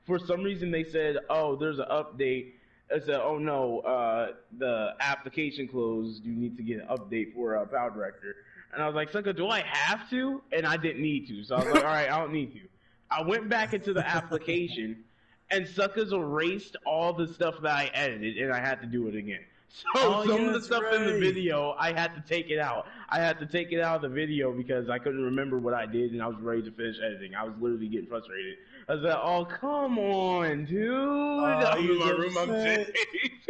for some reason they said, oh, there's an update. I said, oh no, the application closed, you need to get an update for Power Director. And I was like, Sucker, do I have to? And I didn't need to, so I was like, alright, I don't need to. I went back into the application, and Suckers erased all the stuff that I edited, and I had to do it again. So some of the stuff in the video, I had to take it out. I had to take it out of the video because I couldn't remember what I did, and I was ready to finish editing. I was literally getting frustrated. I was like, oh, come on, dude. I'm in my room, I'm ticked.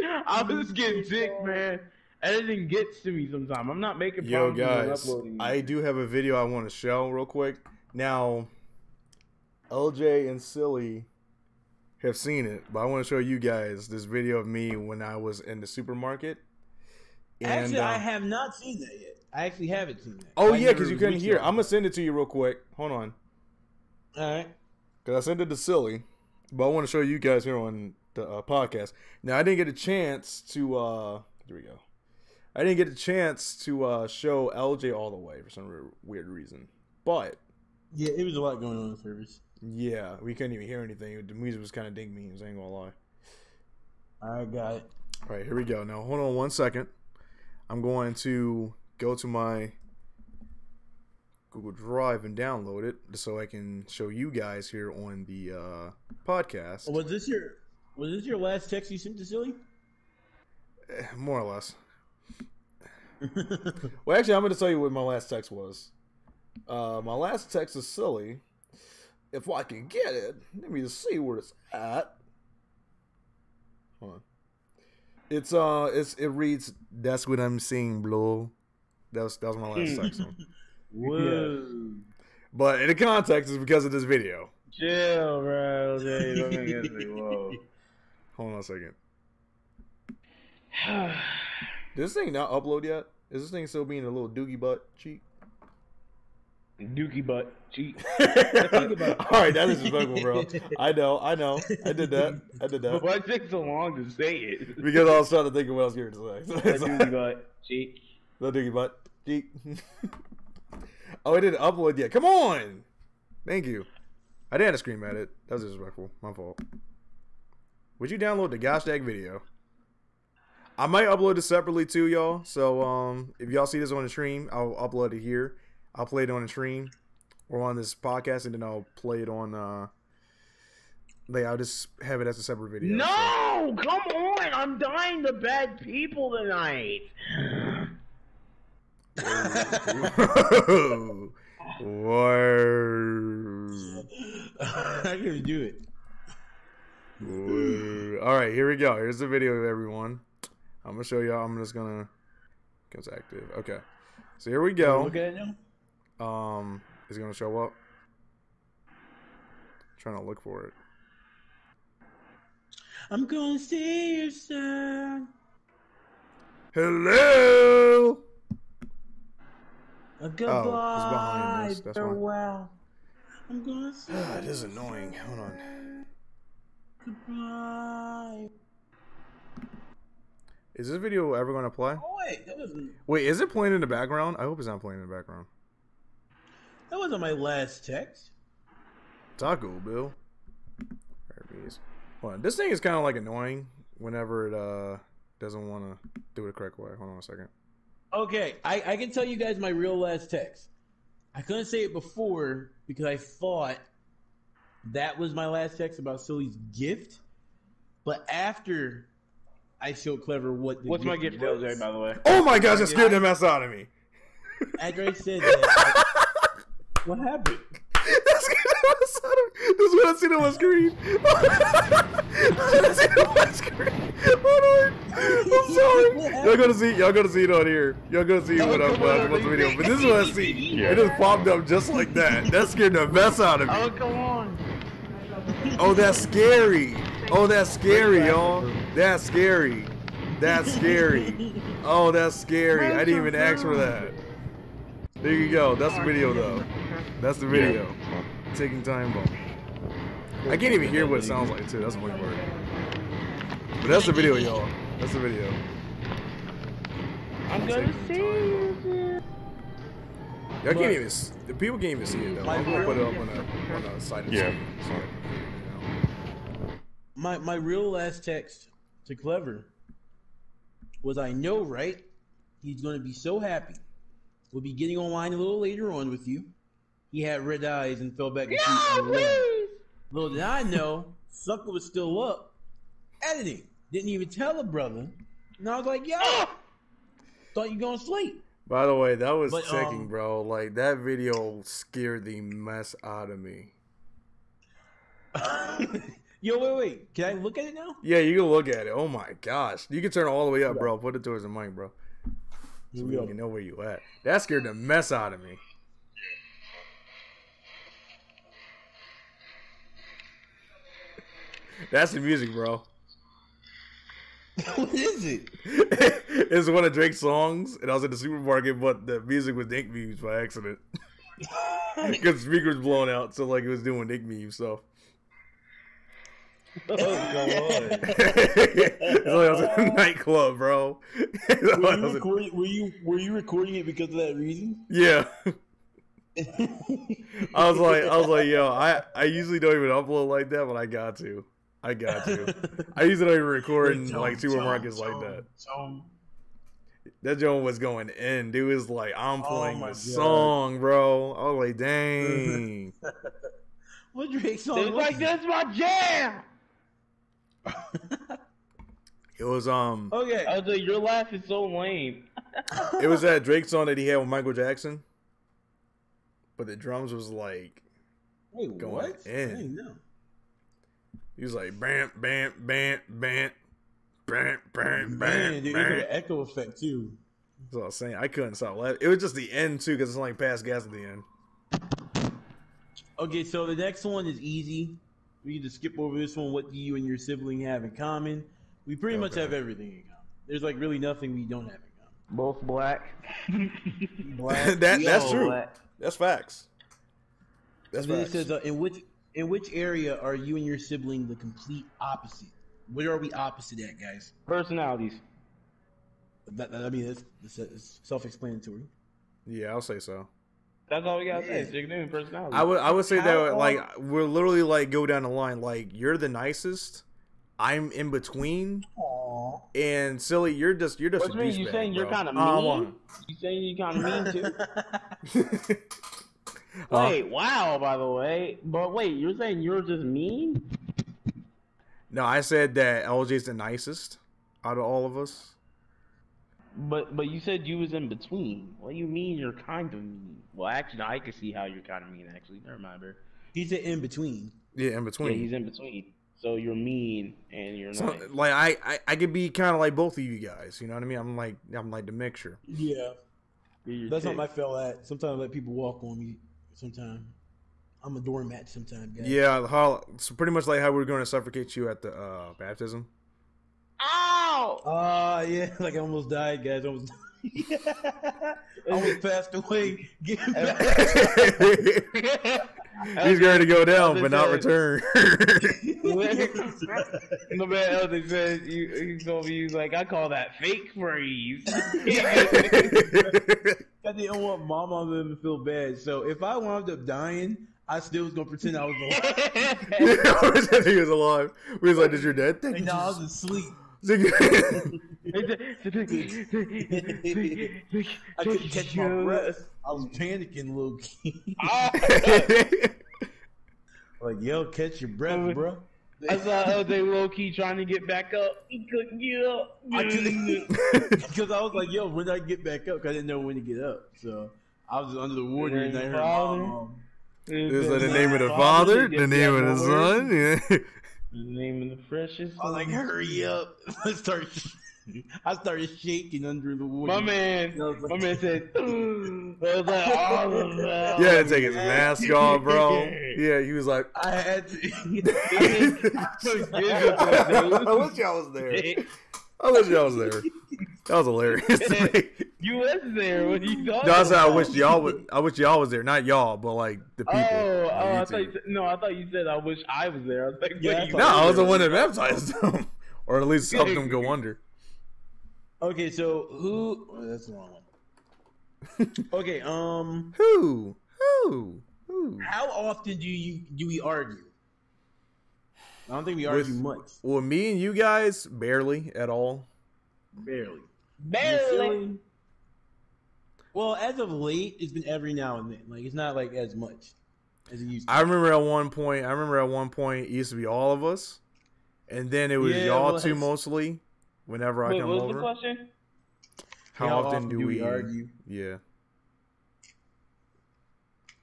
I was getting ticked, man. Editing gets to me sometimes. I'm not making Yo, promises on guys, uploading. I do have a video I want to show real quick. Now, LJ and Silly have seen it, but I want to show you guys this video of me when I was in the supermarket. And, Actually, I have not seen that yet. I actually haven't seen that. oh I yeah, never because you couldn't reached hear. out. I'm gonna send it to you real quick. Hold on, All right. because I sent it to Silly, but I want to show you guys here on the podcast. Now, I didn't get a chance to. Here we go. I didn't get a chance to show LJ all the way for some weird reason. But Yeah, it was a lot going on in the service. yeah, we couldn't even hear anything. The music was kind of ding memes. I ain't gonna lie. I got it. All right, here we go. Now hold on 1 second. I'm going to go to my Google Drive and download it so I can show you guys here on the podcast. Was this your last text you sent to Silly? More or less. Well, actually, I'm going to tell you what my last text was. My last text is Silly. If I can get it, let me just see where it's at. Hold on. It reads, "That's what I'm saying, bro." That was my last text. Whoa. But in the context is because of this video. Chill, bro. LJ, don't make it. Whoa. Hold on a second. Did this thing not upload yet? Is this thing still being a little doogie butt cheek? Dookie butt cheek. All right, that is disrespectful, bro. I know. I did that. But why take so long to say it? Because I was trying to think of what I was going to say. Dookie butt cheek. No doogie butt cheek. Oh, it didn't upload yet. Come on. Thank you. I didn't have to scream at it. That was disrespectful. My fault. Would you download the gosh dang video? I might upload it separately too, y'all. So if y'all see this on the stream, I'll upload it here. I'll play it on the stream or on this podcast, and then I'll play it on I'll just have it as a separate video. No! Come on! I'm dying to bad people tonight. Word. I can do it. Word. All right, here we go. Here's the video of everyone. I'm gonna show y'all. I'm just gonna it's active. Okay, so here we go. Look at it now. Is it gonna show up? Trying to look for it. I'm gonna see you soon. Hello. A goodbye. behind this. That's why. Farewell. I'm gonna see It is annoying. Hold on. goodbye. Is this video ever gonna play? Oh wait, that Is it playing in the background? I hope it's not playing in the background. wasn't my last text. Taco Bill. Hold on. This thing is kind of like annoying whenever it doesn't want to do it the correct way. Hold on a second. Okay, I can tell you guys my real last text. I couldn't say it before because I thought that was my last text about Silly's gift. But after I showed Clever what the What's my gift, was, LJ, by the way? Oh my gosh, that scared the mess out of me. after I said that, what happened? That scared the mess out of me. This is what I see on my screen. This is what I see on my screen. Hold on. I'm sorry. Y'all gonna see it on here. Y'all gonna see what I'm watching the video. But this is what I see. Yeah. It just popped up just like that. That scared the mess out of me. Oh, come on. Oh, that's scary. Oh, that's scary, y'all. That's scary. That's scary. Oh, that's scary. I didn't even ask for that. There you go. That's the video, though. That's the video. Taking time bomb. I can't even hear what it sounds like, too. That's the funny part. But that's the video, y'all. That's the video. I'm gonna see you. Y'all can't even. The people can't even see it, though. I'm gonna put it up on a side of the screen. My real last text to Clever was, I know, right? He's going to be so happy. We'll be getting online a little later on with you. He had red eyes and fell back asleep. No, please. Little did I know, Sucker was still up, editing. Didn't even tell a brother. And I was like, yo, thought you going to sleep. By the way, that was But, checking, bro. Like, that video scared the mess out of me. Yo, wait. Can I look at it now? Yeah, you can look at it. Oh my gosh. You can turn it all the way up, bro. Put it towards the mic, bro. So we can know where you at. That scared the mess out of me. That's the music, bro. What is it? It's one of Drake's songs, and I was in the supermarket, but the music was Nick memes by accident. Because the speaker was blown out, so like it was doing Nick meme stuff. Oh, come on. It's like I was in a nightclub, bro. Were you recording it because of that reason? Yeah. I was like, yo, I usually don't even upload like that, but I got to. I usually don't even record in like supermarkets like that. That joint was going in. Dude was like, I'm playing the song, bro. I was like, dang. What Drake song? It's like, that's my jam. It was Okay. I was like, your laugh is so lame. it was that Drake song that he had with Michael Jackson. But the drums was like Wait, going what? in. I didn't know. He was like bam, bam, bam, bam, bam, bam, Man, bam, dude, bam. it had an echo effect too. That's what I was saying. I couldn't stop laughing. It was just the end too, because it's like past gas at the end. Okay, so the next one is easy. We can just skip over this one. What do you and your sibling have in common? We pretty much have everything in common. There's like really nothing we don't have in common. Both black. Black. That's true. Black. That's facts. That's And then facts. it says, in which area are you and your sibling the complete opposite? Where are we opposite at, guys? Personalities. I mean, it's self-explanatory. Yeah, I'll say so. That's all we gotta say. It's your name, personality. I would say How that long- like we're literally like go down the line. Like you're the nicest. I'm in between. Aww. And silly, you're just What a do you mean? You douchebag, saying you're bro. kind of I'm mean? on. You saying you kind of mean too? Uh, Wait, wow. By the way, but wait, you're saying you're just mean? No, I said that LJ's the nicest out of all of us. But you said you was in between. What do you mean you're kind of mean? Well, actually, I can see how you're kind of mean. Actually, never mind, bro. He's an in between. Yeah, in Yeah, between. he's in between. So you're mean and you're So, nice. like I could be kind of like both of you guys. You know what I mean? I'm like the mixture. Yeah. You're That's sick. not my fell at. Sometimes I let people walk on me. Sometimes I'm a doormat. Sometimes, guys. Yeah, so pretty much like how we were going to suffocate you at the baptism. Ow! Yeah, like I almost died, guys. I almost passed away. Getting back. He's going to go down, but not return. No man, Elder said he told me he was like, I call that fake freeze. I didn't want Mama and them to feel bad, so if I wound up dying, I still was gonna pretend I was alive. He was alive. We was like, "Did your dad think?" Like, no, I was asleep. I couldn't catch my breath. I was panicking, low key. Like, yo, catch your breath, bro. I saw LJ low key trying to get back up. He couldn't get up. I couldn't, because I was like, yo, when did I get back up? 'Cause I didn't know when to get up. So I was under the water and I heard Mom. Is that the name of the Father? The name of the Son? Yeah. The name of the precious. I was like, hurry up. I started shaking under the water. My man said, I was like, oh, You had to take his mask off, bro. Yeah, he was like, I had to. I wish y'all was there. I wish y'all was there. That was hilarious. You was there when you thought. No, I said I wish y'all was there, not y'all, but like the people. Oh, on I thought YouTube. you said, no, I thought you said I wish I was there. I was like, Yeah, wait, I No, thought I was the one that baptized them, or at least helped them go under. Okay, so who? Oh, that's the wrong one. Okay, Who? how often do we argue? I don't think we argue much. Well, me and you guys barely at all. Barely. barely. Well, as of late, it's been every now and then. Like, it's not like as much as it used to. I remember at one point it used to be all of us, and then it was Yeah, y'all well, two it's- mostly. Whenever I Wait, come what was the over, question? how often do we argue? Yeah.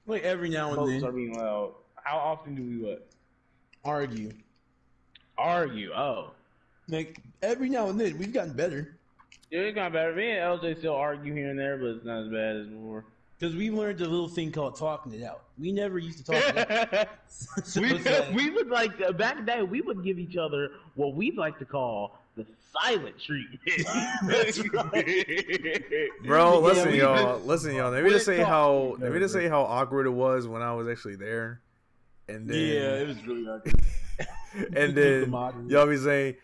Like every now and Folks then, are being loud. How often do we what? argue. Argue. Oh. Like every now and then, we've gotten better Yeah, it got better. Me and LJ still argue here and there, but it's not as bad as before. because we learned a little thing called talking it out. We never used to talk it out. So it's like- we would like back in the day we would give each other what we'd like to call the silent treatment. That's right. Bro, Yeah, listen, we- y'all. Listen, y'all. Let me we just say talk- how No, let me just say how awkward it was when I was actually there, and then Yeah, it was really awkward. And then y'all be saying,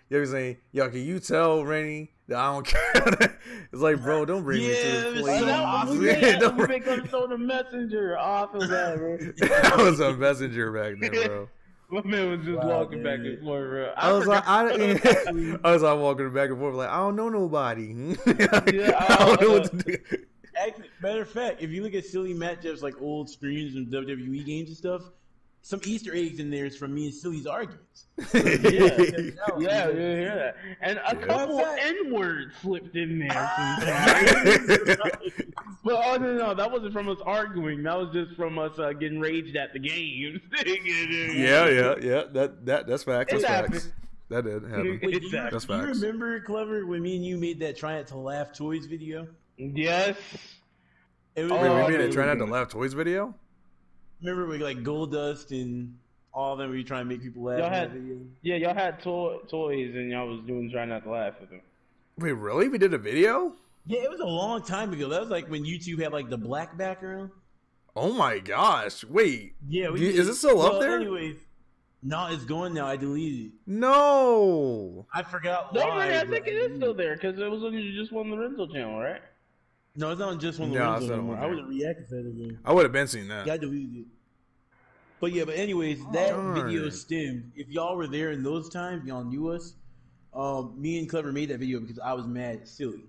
yo, can you tell Rennie that I don't care? It's like, bro, don't bring me to this place. Don't make him throw the messenger off of that, bro. That was a messenger back then, bro. My man was just walking back and forth, bro. I was like walking back and forth, like, I don't know nobody. I don't know what to do. Actually, matter of fact, if you look at Silly Matt Jeff's like old screens and WWE games and stuff, some Easter eggs in there is from me and Silly's arguments. Yeah, you hear that. And a couple N-words slipped in there sometimes. But no, that wasn't from us arguing. That was just from us getting raged at the games. yeah. That's facts. That's facts. That did happen. Wait, That's facts. Do you remember, Clever, when me and you made that Try Not to Laugh Toys video? Yes. Wait, we made a Try Not to Laugh Toys video? Remember with like Goldust and all of them, where you try and make people laugh? Y'all had toys and y'all was doing Try Not to Laugh with them. Wait, really? We did a video? Yeah, it was a long time ago. That was like when YouTube had like the black background. Oh my gosh! Wait, yeah, is it still up there? Anyways, no, it's going now. I deleted it. No, I forgot. No, I think it is still there because it was on Just One Lorenzo channel, right? No, it's not on Just One Lorenzo anymore. I would have reacted to that again. I would have been seeing that. Yeah, I deleted it. But yeah, anyways, that video stemmed. If y'all were there in those times, y'all knew us. Me and Clever made that video because I was mad silly.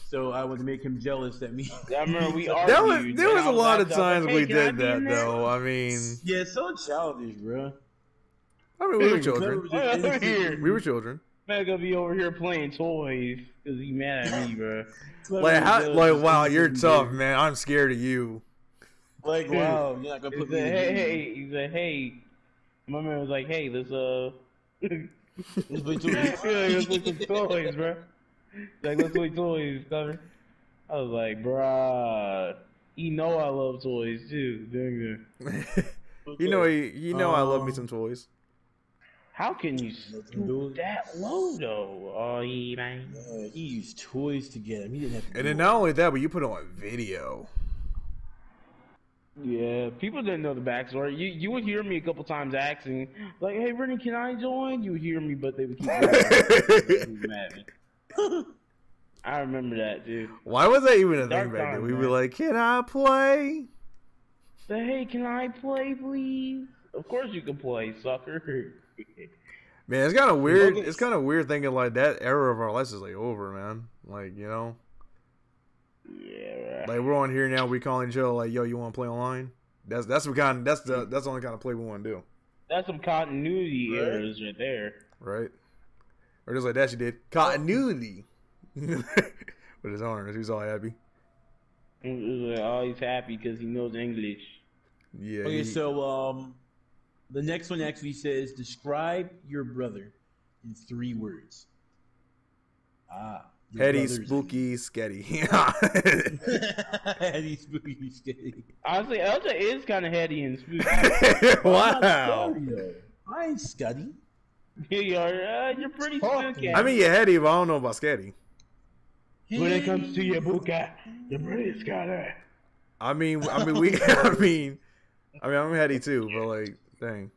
So I wanted to make him jealous that me. I remember we argued. There was a lot of times we did that, though. I mean, yeah, so childish, bro. I mean, we were children. We were children. Man, gonna be over here playing toys because he mad at me, bro. Wow, you're tough, man. I'm scared of you. Like, wow, you're not gonna put me. He said, hey. My man was like, hey, let's play toys. Let's play some toys, bro. Like, let's play toys, Clever. I was like, bruh, you know I love toys too. You know I love me some toys. How can you stoop that low though? Oh, man. He used toys to get him. He didn't have to. And then not only that, but you put on video. Yeah, people didn't know the backstory. You would hear me a couple times asking, like, "Hey, Brittany, can I join?" You would hear me, but they would keep mad at me. I remember that, dude. Why was that even a thing back then? We were like, "Can I play?" Say, "Hey, can I play, please?" Of course you can play, sucker. Man, it's kind of weird. It's kind of weird thinking like that era of our lives is like over, man. Like, you know. Yeah. Like we're on here now. We calling each other like, "Yo, you want to play online?" That's the only kind of play we want to do. That's some continuity errors right there. Right. Or just like that, she did continuity. With his arms, he's all happy. Oh, he's happy because he knows English. Yeah. Okay, so the next one actually says, describe your brother in 3 words. Heady, spooky, sketty. Heady, spooky, sketty. Honestly, LJ is kind of heady and spooky. Wow. I ain't Scuddy. You're pretty spooky. I mean, you're heady, but I don't know about sketty. When it comes to your buka, you're pretty scary. I'm heady too, but like, dang.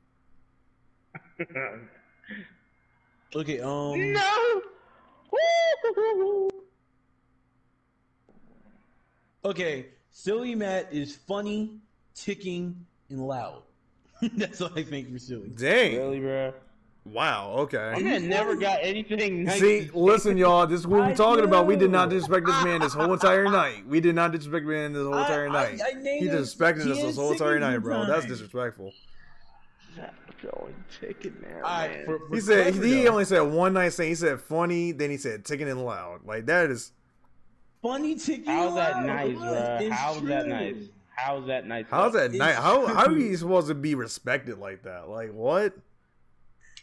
Okay, No! Okay, Silly Matt is funny, ticking, and loud. That's all I think for Silly. Dang. Really, bro? Wow, okay. My man never got anything nice. See, listen, y'all, this is what we're talking about. We did not disrespect this man this whole entire night. We did not disrespect man this whole entire night. He disrespected us this whole entire night, bro. That's disrespectful. Ticking there, man. He said he only said one nice thing. He said funny, then he said ticking and loud. Like that is funny, ticking. How's that nice, bro? How's that nice? How's that nice? How's that nice? How are you supposed to be respected like that? Like what?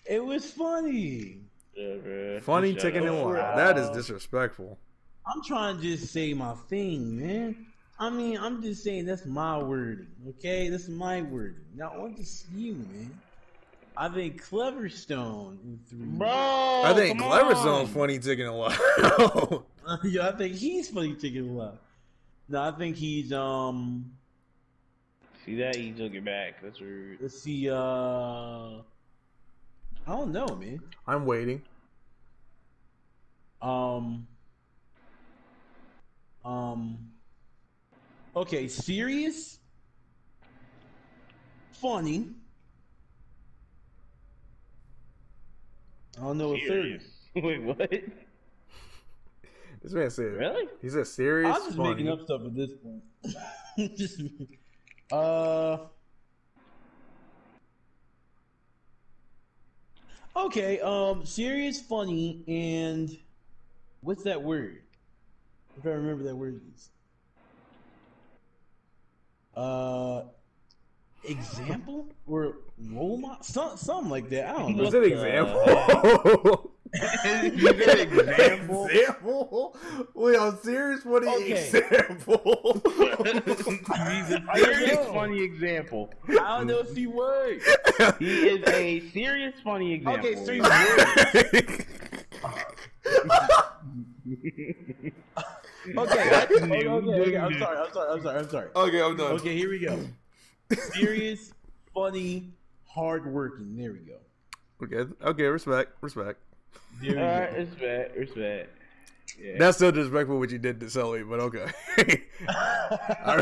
It was funny. Yeah, funny, ticking and loud. That is disrespectful. I'm trying to just say my thing, man. I mean, I'm just saying that's my wording, okay? That's my wording. Now, on to you, man. I think Cleverstone in 3. Bro, I think Cleverstone's funny, ticking and loud. Yeah, I think he's funny, ticking and loud. No, I think he's See that? He took it back. That's rude. Let's see. I don't know, man. I'm waiting. Okay, serious, funny. I don't know what third. Wait, what? This man said. Really? He said serious. I'm just funny. making up stuff at this point. Just, okay, serious, funny, and what's that word? If I remember that word is. Example or role model, something like that. I don't know. Was it example? You said example? Example? Wait, I'm serious. What an Okay. example? He's a serious, funny example. I don't know three words. He is a serious, funny example. Okay, three words. Okay, That's okay, new. okay. I'm sorry. Okay, I'm done. Okay, here we go. Serious, funny, hardworking. There we go. Okay, respect. There we go. Alright, respect. Yeah. That's still disrespectful what you did to Sully, but okay. I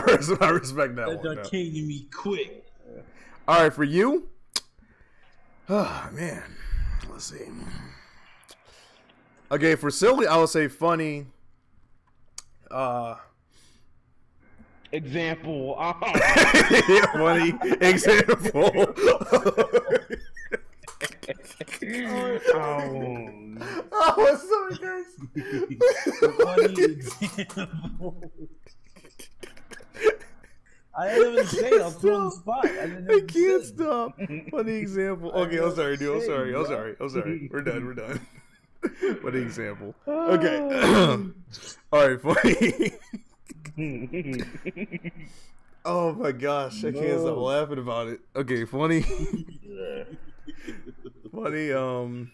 respect that That one. done came to me quick. All right, for you. Oh man, let's see. Okay, for Silly, I would say funny. Example. Funny example. Oh, sorry, guys. Funny example. I didn't even say it. I was put on the spot. I can't stop. Funny example. Okay, I'm sorry, dude. I'm sorry. We're done. Funny example. Okay. All right, funny. Oh my gosh, I can't stop laughing about it. Okay, funny. Funny. Oh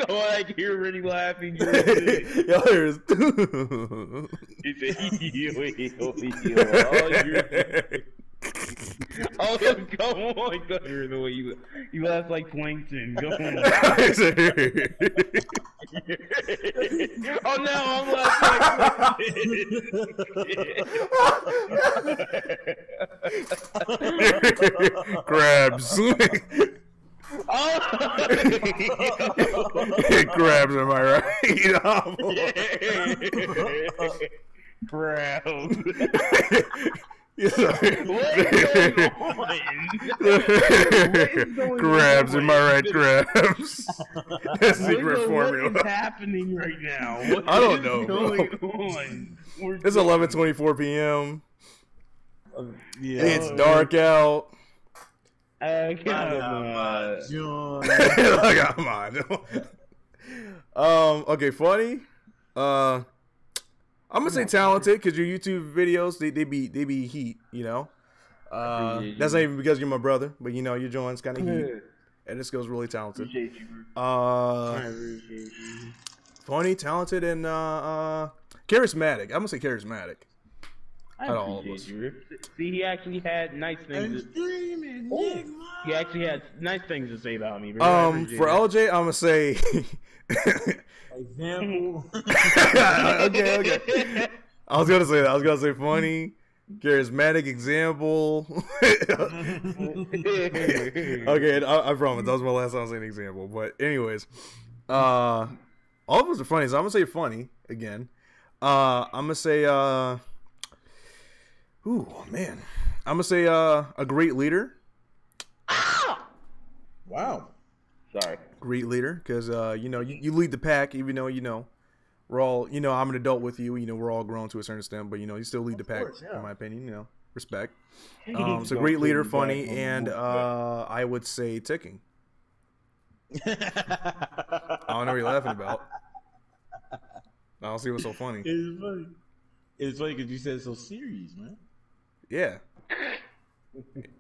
God, you're already laughing. Y'all hear us. He said, oh, come on. Go here the way you laugh like Plankton. Go on. Oh, no, I'm laughing like Crabs. Oh! Crabs, am I right? Crabs. Crabs, am I right? Crabs. That's secret formula. What is happening right now? I don't know, bro. On? It's 11:24 p.m. Yeah. It's dark out. Come on. Okay, funny. I'm gonna say talented because your YouTube videos they be heat, you know. That's not even because you're my brother, but you know your joint's kind of heat, and this girl's really talented. Funny, talented, and charismatic. I'm gonna say charismatic. I appreciate you. See, he actually had nice things. He actually had nice things to say about me. Bro. For LJ, I'm gonna say. Example. Okay. I was gonna say that. I was gonna say funny, charismatic example. Okay, I promise that was my last time saying example. But anyways, all of us are funny, so I'm gonna say funny again. I'm gonna say ooh man, I'm gonna say a great leader. Wow. Sorry. Great leader, because you know you lead the pack, even though you know we're all, you know, I'm an adult with you, you know, we're all grown to a certain extent, but you know you still lead the pack, in my opinion, you know, respect. So great leader, funny, and I would say ticking. I don't know what you're laughing about. I don't see what's so funny. It's funny. It's funny because you said it so serious, man. Yeah.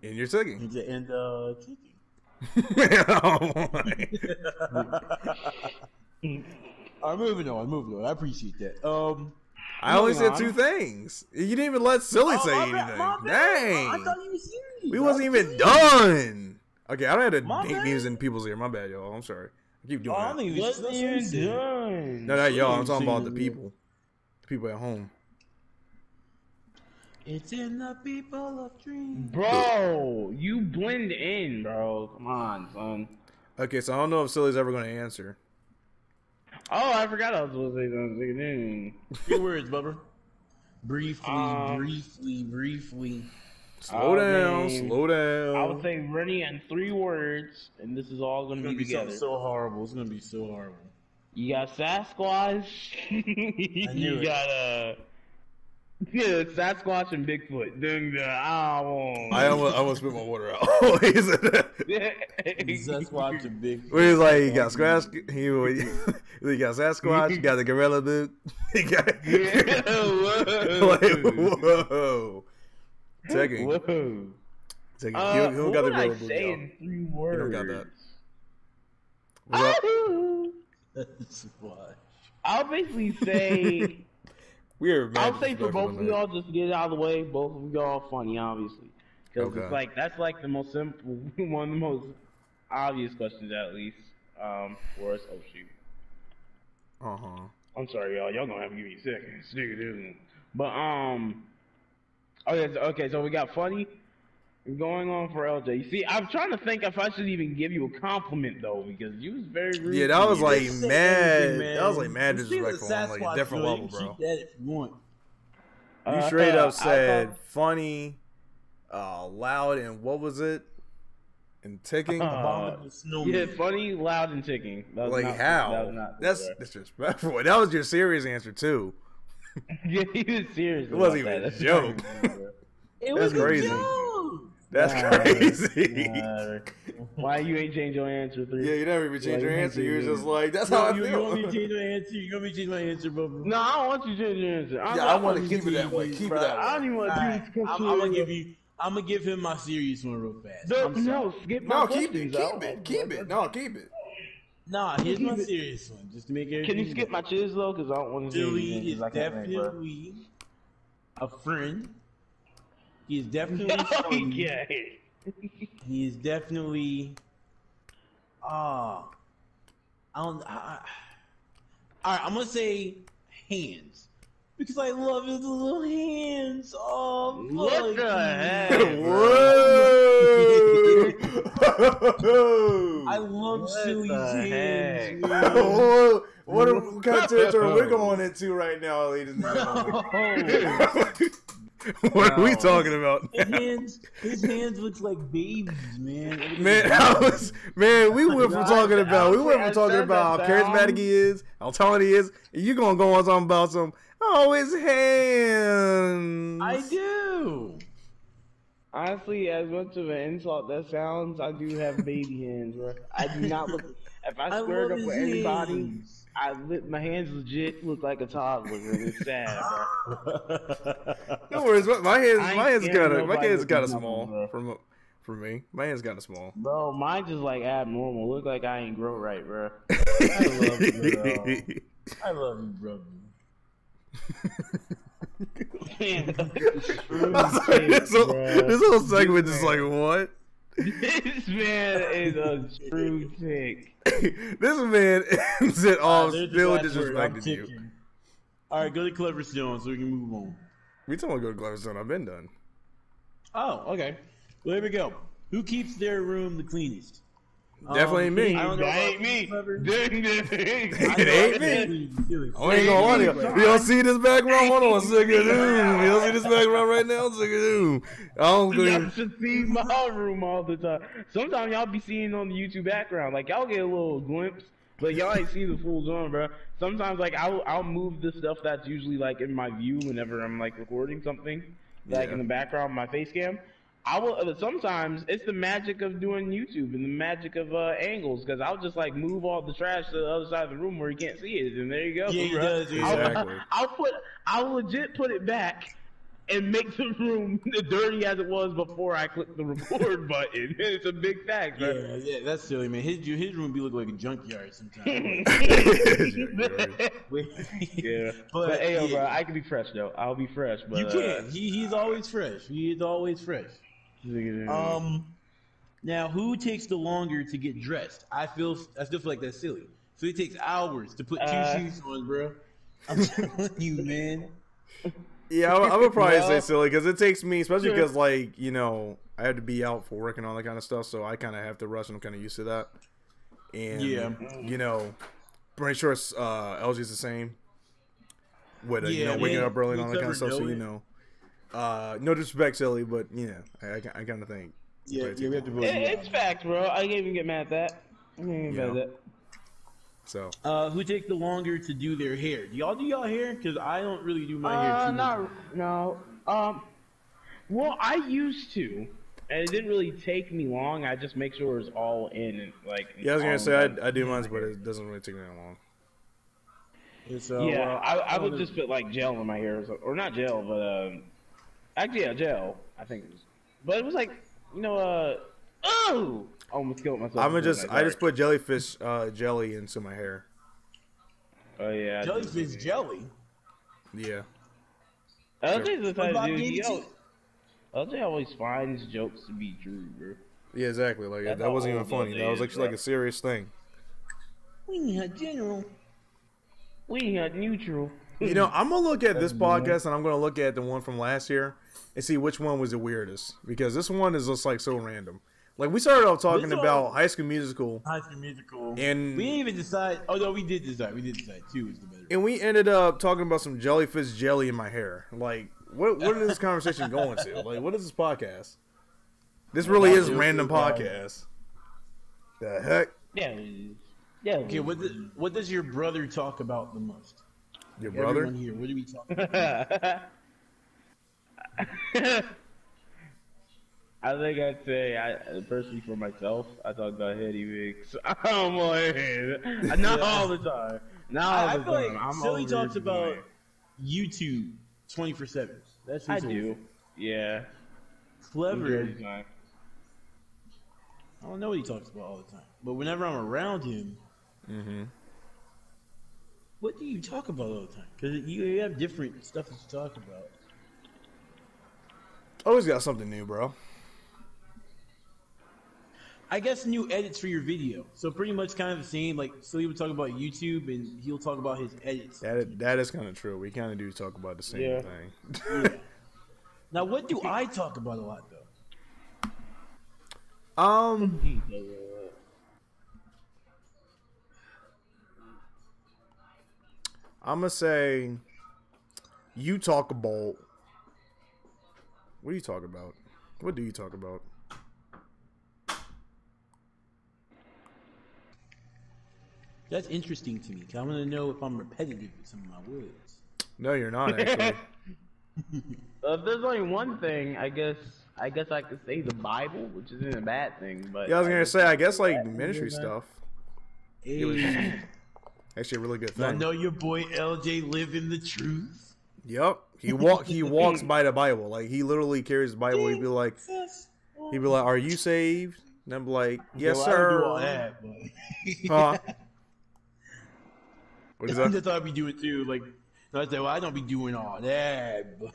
And you're ticking. And ticking. I'm moving on. I appreciate that. I only said two things. You didn't even let Silly say anything. My bad. Dang. I thought you were serious. We wasn't even done. Okay, I don't have to My date bad. names in people's ear. My bad, y'all. I'm sorry. I keep doing Oh, I that. think we What should are you doing? No, not y'all. I'm Sing talking about the the people. The people at home. It's in the people of dreams. Bro, you blend in, bro. Come on, son. Okay, so I don't know if Silly's ever going to answer. Oh, I forgot I was supposed to say something. 3 words, Bubba. Briefly, Um, briefly. Slow down, man. slow down. I would say running in 3 words, and this is all It's gonna gonna be be something together. so horrible. It's gonna be so horrible. You got Sasquatch. I knew You it. got yeah, Sasquatch and Bigfoot. Then the I almost spit my water out. He said that. Sasquatch and big. Where he's like, you got Squash, you got Sasquatch, you got the gorilla dude. He got like, whoa. Taking. Whoa. Taking. He don't got the what would I gorilla dude. say y'all. in 3 words? don't got that. What's up? Sasquatch. I'll basically say. We're mad I'll say for disrespectful both of tonight. y'all, just to get it out of the way, both of y'all funny, obviously. Because Okay. it's like, that's like the most simple, one of the most obvious questions at least, for us. Oh shoot. Uh-huh. I'm sorry, y'all. Y'all gonna have to give me a second. Snickerdoodle. But, okay, so we got funny going on for LJ. You see, I'm trying to think if I should even give you a compliment, though, because you was very rude. Yeah, to that was me. like Just say mad. anything, man. That was like mad You see the disrespectful on like a Sasquatch different joint, level, you bro. keep that if you want. You straight up I said thought- funny, loud, and what was it? And ticking. Abominable snowman. Yeah, funny, loud, and ticking. That was like not- how? that was not That's fair. disrespectful. That was your serious answer too. Yeah, he was serious. It wasn't about even a that. joke. It That's was a crazy. joke. That's Nah, crazy. nah. Why you ain't change your answer? Yeah, you never even changed your Like, answer. You was just like, that's You, how I you, feel. want me to change my answer? You want me to change my answer, Bubba? No, I don't want you to change your answer. Yeah, I want to keep it that way. Keep it that I don't way. even want Alright, you to I'm gonna give him my serious one real fast. No, skip my No, keep it. questions, Keep though. it. Keep it. No, keep it. Nah, here's my serious one, just to make everything. Can you skip my chiz though? Because I don't want to Billy do is definitely a friend. He is definitely funny. Okay. He is definitely. I don't. All right, I'm gonna say hands because I love his little hands. Oh, What the fuck heck? Whoa! I love What Silly's the hands. heck? man. Whoa! What kind of territory we're going into right now, ladies and gentlemen? What are we talking about? His hands looks like babies, man. Man, we went from talking about I said how that charismatic sound. he is, how talented he is, and you gonna go on talking about some his hands. I do. Honestly, as much of an insult that sounds, I do have baby hands, bro. I do not look. If I squared up his with anybody, hands. my hands legit look like a toddler, and it's sad, bro. No worries, my hands scared kind of nobody with kind of nothing, small bro. for me. My hands kind of small. Bro, mine just like abnormal. Look like I ain't grow right, bro. love you, I love you, brother. This whole segment is like what? This man is a true tick. This man ends it all There's the still last word. I'm disrespecting you. ticking. All right, go to Clever Stone so we can move on. We talking about go to Gladstone. I've been done. Oh, okay. Well, there we go. Who keeps their room the cleanest? Definitely me. I don't know That about ain't me. Clever. Ding, ding. It ain't me. me. I ain't gonna lie to you. You don't see this background? Hold on, Sigadoom. You don't see this background right now? Sigadoom. I don't Y'all go. should see my room all the time. Sometimes y'all be seeing on the YouTube background, like y'all get a little glimpse, but y'all ain't see the full zone, bro. Sometimes like I'll move the stuff that's usually like in my view whenever I'm like recording something, like Yeah. in the background, my face cam. I will. Sometimes it's the magic of doing YouTube and the magic of angles, because I'll just like move all the trash to the other side of the room where you can't see it, and there you go. Yeah, he bro. does, yeah. Exactly. I'll legit put it back and make the room dirty as it was before I clicked the record button. It's a big fact, bro. Yeah, that's silly, man. His room be look like a junkyard sometimes. Yeah. But, But hey, yo, yeah. bro, I can be fresh though. I'll be fresh, but You can. He's always fresh. He is always fresh. Now, who takes the longer to get dressed? I still feel like that's silly. So it takes hours to put two shoes on, bro. I'm telling you, man. Yeah, I would probably Well, say silly because it takes me, especially sure. because like I had to be out for work and all that kind of stuff, so I kind of have to rush and I'm kind of used to that. And Yeah. pretty sure it's, LG's the same. With Yeah, waking man. up early and all that kind We'll of stuff, so never no disrespect, silly, but I kind of think. Yeah, we have to vote. It's facts, bro. I can't even get mad at that. I can't even get mad at that. So Who takes the longer to do their hair? Do y'all do y'all hair? Because I don't really do my hair too much. No. Well, I used to, and it didn't really take me long. I just make sure it's all in and like. yeah, I was gonna all say done. I do mine, but it doesn't really take me that long. So, Yeah, I would just put like gel in my hair, or not gel, but actually yeah, gel. I think it was, but it was like oh, I almost killed myself. I just put jellyfish jelly into my hair. Oh yeah, jellyfish jelly. Yeah. LJ's the What type about of dude. DDT? LJ always finds jokes to be true, bro. Yeah, exactly. Like That's that wasn't how even old funny. LJ That was is, actually bro. like a serious thing. We need general. We got neutral. I'm gonna look at this podcast and I'm gonna look at the one from last year and see which one was the weirdest, because this one is just like so random. Like we started off talking This one- about High School Musical, High School Musical. and We didn't even decide. Oh no, we did decide. We did decide two is the better. and we ended up talking about some jellyfish jelly in my hair. Like, what is this conversation going to? Like, what is this podcast? This really is random podcast. The heck? Yeah. Okay, what does your brother talk about the most? Your brother? Everyone here, what do we talk about? I think I'd say, personally for myself, I talk about heady mix. I'm like, not all the time. Not all I the feel time. like I'm Silly over talks it, about man. YouTube 24/7. That's I his whole do. thing. Yeah. Clever. Majority of the time. I don't know what he talks about all the time, but whenever I'm around him, what do you talk about all the time? Because you have different stuff that you talk about. Always got something new, bro. I guess new edits for your video. So pretty much kind of the same. Like, so he would talk about YouTube, and he'll talk about his edits. That is kind of true. We kind of do talk about the same Yeah. thing. Now, what do I talk about a lot though? I'm gonna say you talk about. What do you talk about? What do you talk about? That's interesting to me. 'Cause I want to know if I'm repetitive with some of my words. No, you're not actually. If there's only one thing, I guess I could say the Bible, which isn't a bad thing. But Yeah, I was gonna say. I guess like that ministry is, stuff. Hey, Actually, a really good I thing. know your boy LJ living the truth. Yep. He walks by the Bible. Like he literally carries the Bible. He'd be like, "Are you saved?" And I'm like, "Yes, Well, I don't do all sir." that, but Huh? What is I that? just thought I'd be doing too. Like, I said, well, I don't be doing all that. But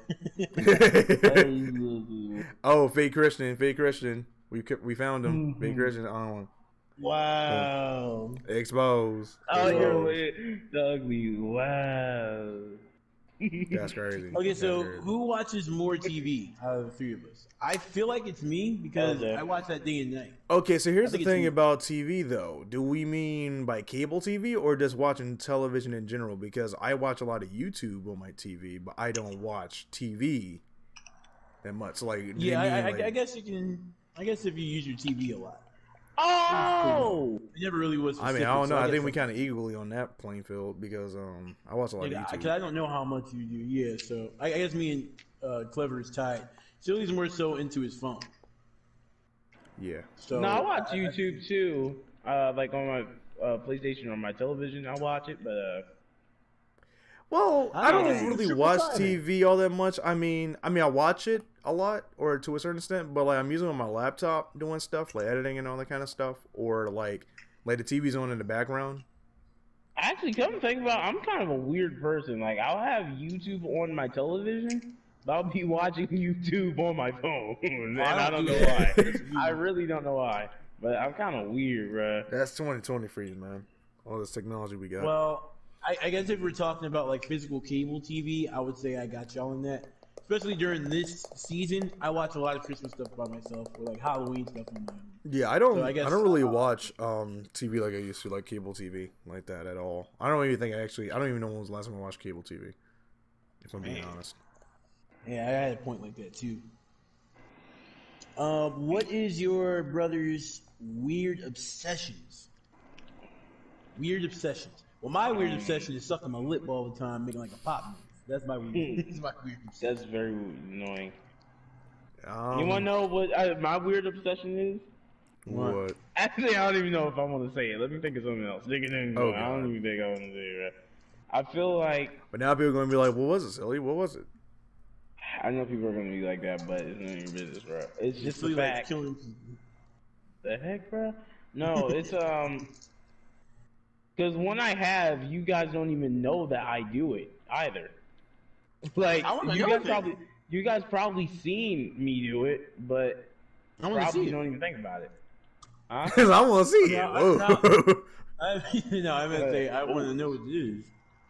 Oh, fake Christian. We found him. Fake Christian. wow. Exposed. Oh, Exposed. you're weird. Ugly. Wow. That's crazy. Okay, That's so crazy. who watches more TV out of the three of us? I feel like it's me because LJ. I watch that day and night. Okay, so here's I the think it's thing me. about TV though. Do we mean by cable TV or just watching television in general? Because I watch a lot of YouTube on my TV, but I don't watch TV that much. Like, do you Yeah, mean, like- I guess you can. I guess if you use your TV a lot, Oh. it never really was. I mean, Specific, I don't know. so I guess think we kind of equally on that playing field because I watch a lot of Because YouTube. I don't know how much you do. Yeah, so I guess me and Clever is tied. Silly's more so into his phone. Yeah. So No, I watch YouTube too. Like on my PlayStation or my television, I watch it. But Well, I don't Okay. really Super watch Simon. TV all that much. I mean, I watch it a lot, or to a certain extent, but like I'm usually on my laptop doing stuff, like editing and all that kind of stuff, or like the TV's on in the background. actually, come to think about, it, I'm kind of a weird person. Like I'll have YouTube on my television, I'll be watching YouTube on my phone, and I don't know do why. that. I really don't know why, but I'm kind of weird, bro. That's 2020 for you, man. All this technology we got. Well, I guess if we're talking about like physical cable TV, I would say I got y'all in that. Especially during this season, I watch a lot of Christmas stuff by myself, or like Halloween stuff on my own. Yeah, I don't. So I guess, I don't really watch TV like I used to, like cable TV like that at all. I don't even think I don't even know when was the last time I watched cable TV. If I'm being honest. Yeah, I had a point like that too. What is your brother's weird obsessions? Weird obsessions. Well, my weird obsession is sucking my lip all the time, making like a pop noise. That's my weird. That's my weird obsession. That's very annoying. You You want to know what my weird obsession is? what? Actually, I don't even know if I want to say it. Let me think of something else. Oh, I don't even think I want to say it. Right? I feel like But now people are gonna be like, "What was it, silly? What was it?" I know people are gonna be like that, but it's none of your business, bro. It's just the Like fact. killing people. The heck, bro? No, it's because when I have, you guys don't even know that I do it either. Like I wanna you know guys that. you guys probably seen me do it, but I want to probably see it. don't even think about it. Huh? Because I want to see it. No, Whoa. No, I meant to say I want to know what it is.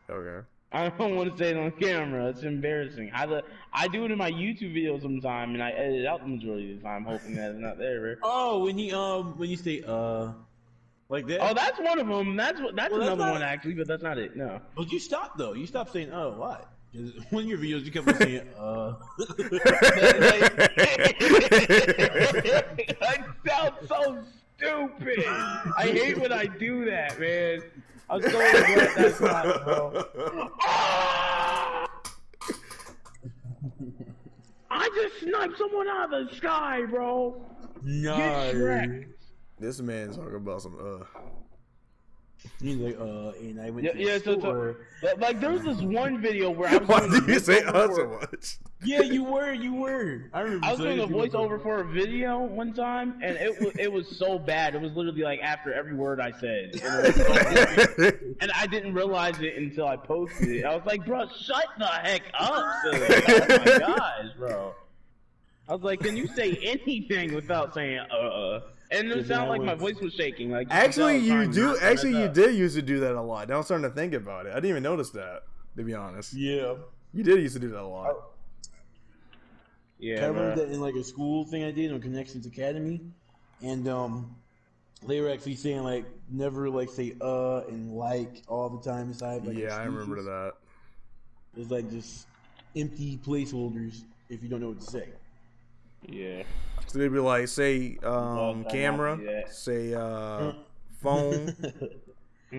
Okay. I don't want to say it on camera. It's embarrassing. I do it in my YouTube videos sometime, and I edit it out the majority of the time, hoping that it's not there. Bro. Oh, when you say like that. Oh, that's one of them. That's Well, that's another not- one actually, but that's not it. No. But you stopped though. You stopped saying why? 'Cause one of your videos you kept on saying That sounds so stupid. I hate when I do that, man. I'm so glad that's not, bro. Ah! I just sniped someone out of the sky, bro. No. Get Shrek. This man's talking about some He's like, and I went Yeah, to the yeah. store. Like there was this one video where I was Why doing do you a say voiceover so much? Yeah, you were. I remember. I was doing a saying it. voiceover for a video one time, and it was so bad. It was literally like after every word I said, and I didn't realize it until I posted it. I was like, "Bro, shut the heck up!" Silly. Oh my gosh, bro. I was like, "Can you say anything without saying And it sounded like my voice was shaking. Like Actually, you you could do. tell I was trying to Actually, mess you up. did used to do that a lot. Now I'm starting to think about it. I didn't even notice that. To be honest, Yeah. you did used to do that a lot. I Yeah, remember bro. that in like a school thing I did on Connections Academy, and they were actually saying like never like say and like all the time inside. Like, Yeah, I remember excuses. that. It's like just empty placeholders if you don't know what to say. Yeah. So they'd be like, say Well, camera, not yet. say phone,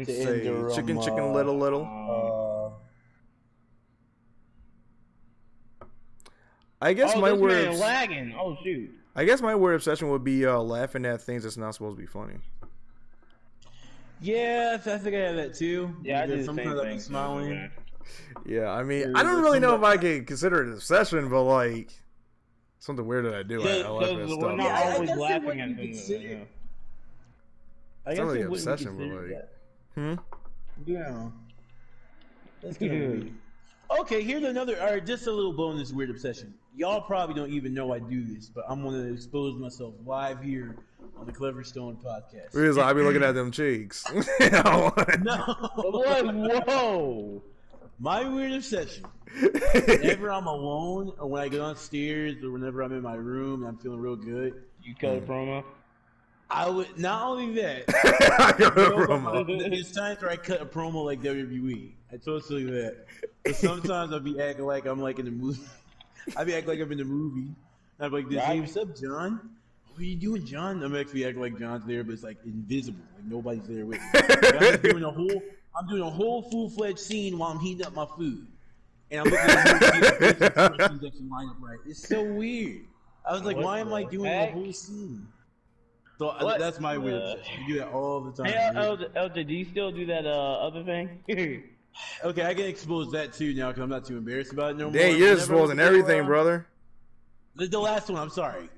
say enter, chicken little. I guess Oh, my this word. man lagging. Oh shoot. I guess my word obsession would be laughing at things that's not supposed to be funny. Yeah, I think I have that too. Yeah, I do Because the same sometimes I'll be thing. smiling. Yeah, I mean, Or I don't there's really know if somebody- I could consider it an obsession, but like something weird that I do. Yeah, I laugh at because we're stuff. not Yeah, I always guess it laughing wouldn't at be things. considered- I It's guess not really it wouldn't be obsession, but, considered like- that. Yeah. That's kind of weird. Okay, here's another, or just a little bonus weird obsession. Y'all probably don't even know I do this, but I'm going to expose myself live here on the Clever Stone podcast. Because I be looking at them cheeks. No. What? Whoa. My weird obsession. Whenever I'm alone, or when I get downstairs, or whenever I'm in my room and I'm feeling real good, You cut a promo? I would not only that. I got a No, but promo. there's times where I cut a promo like WWE. I totally do that. But sometimes I'll be acting like I'm like in the movie. I'll be acting like I'm in the movie. And I'm like, this, hey, what's up, John? What are you doing, John? I'm actually acting like John's there, but it's like invisible. Like nobody's there with me. Like, I'm doing a whole full-fledged scene while I'm heating up my food. And I'm looking at the expressions that you line up right. It's so weird. I was like, What why am I the doing heck? a whole scene? So What that's my weird the- obsession. You do that all the time. Hey, dude. LJ, do you still do that other thing? Okay, I can expose that too now because I'm not too embarrassed about it no more. Dang, you're Whenever exposing I go, everything, brother. The last one, I'm sorry.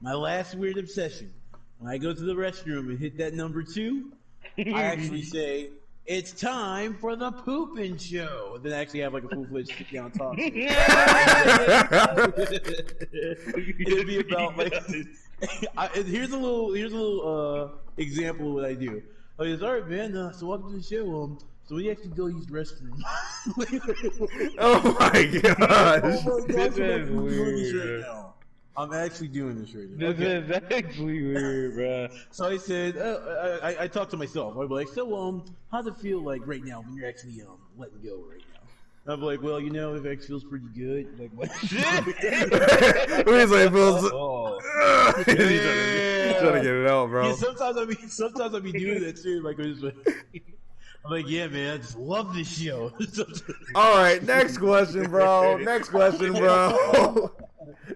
My last weird obsession. When I go to the restroom and hit that number 2, I actually say, It's time for the pooping show. Then actually have like a full-fledged sit down talk. It'd be about like. Here's a little example of what I do. Oh, it's all right, man. So welcome to the show. So we actually go use the restroom. Oh my gosh. Oh my gosh, This is weird. I'm actually doing this right now. This is actually weird, bro. So I said, I talked to myself. I'm like, so how's it feel like right now when you're actually letting go right now? I'm like, well, it actually feels pretty good. Like, what? He's like, feels. Oh. He's trying to get it out, bro. Yeah, sometimes I be doing that too. Like, I'm like, yeah, man, I just love this show. All right, next question, bro. Next question, bro.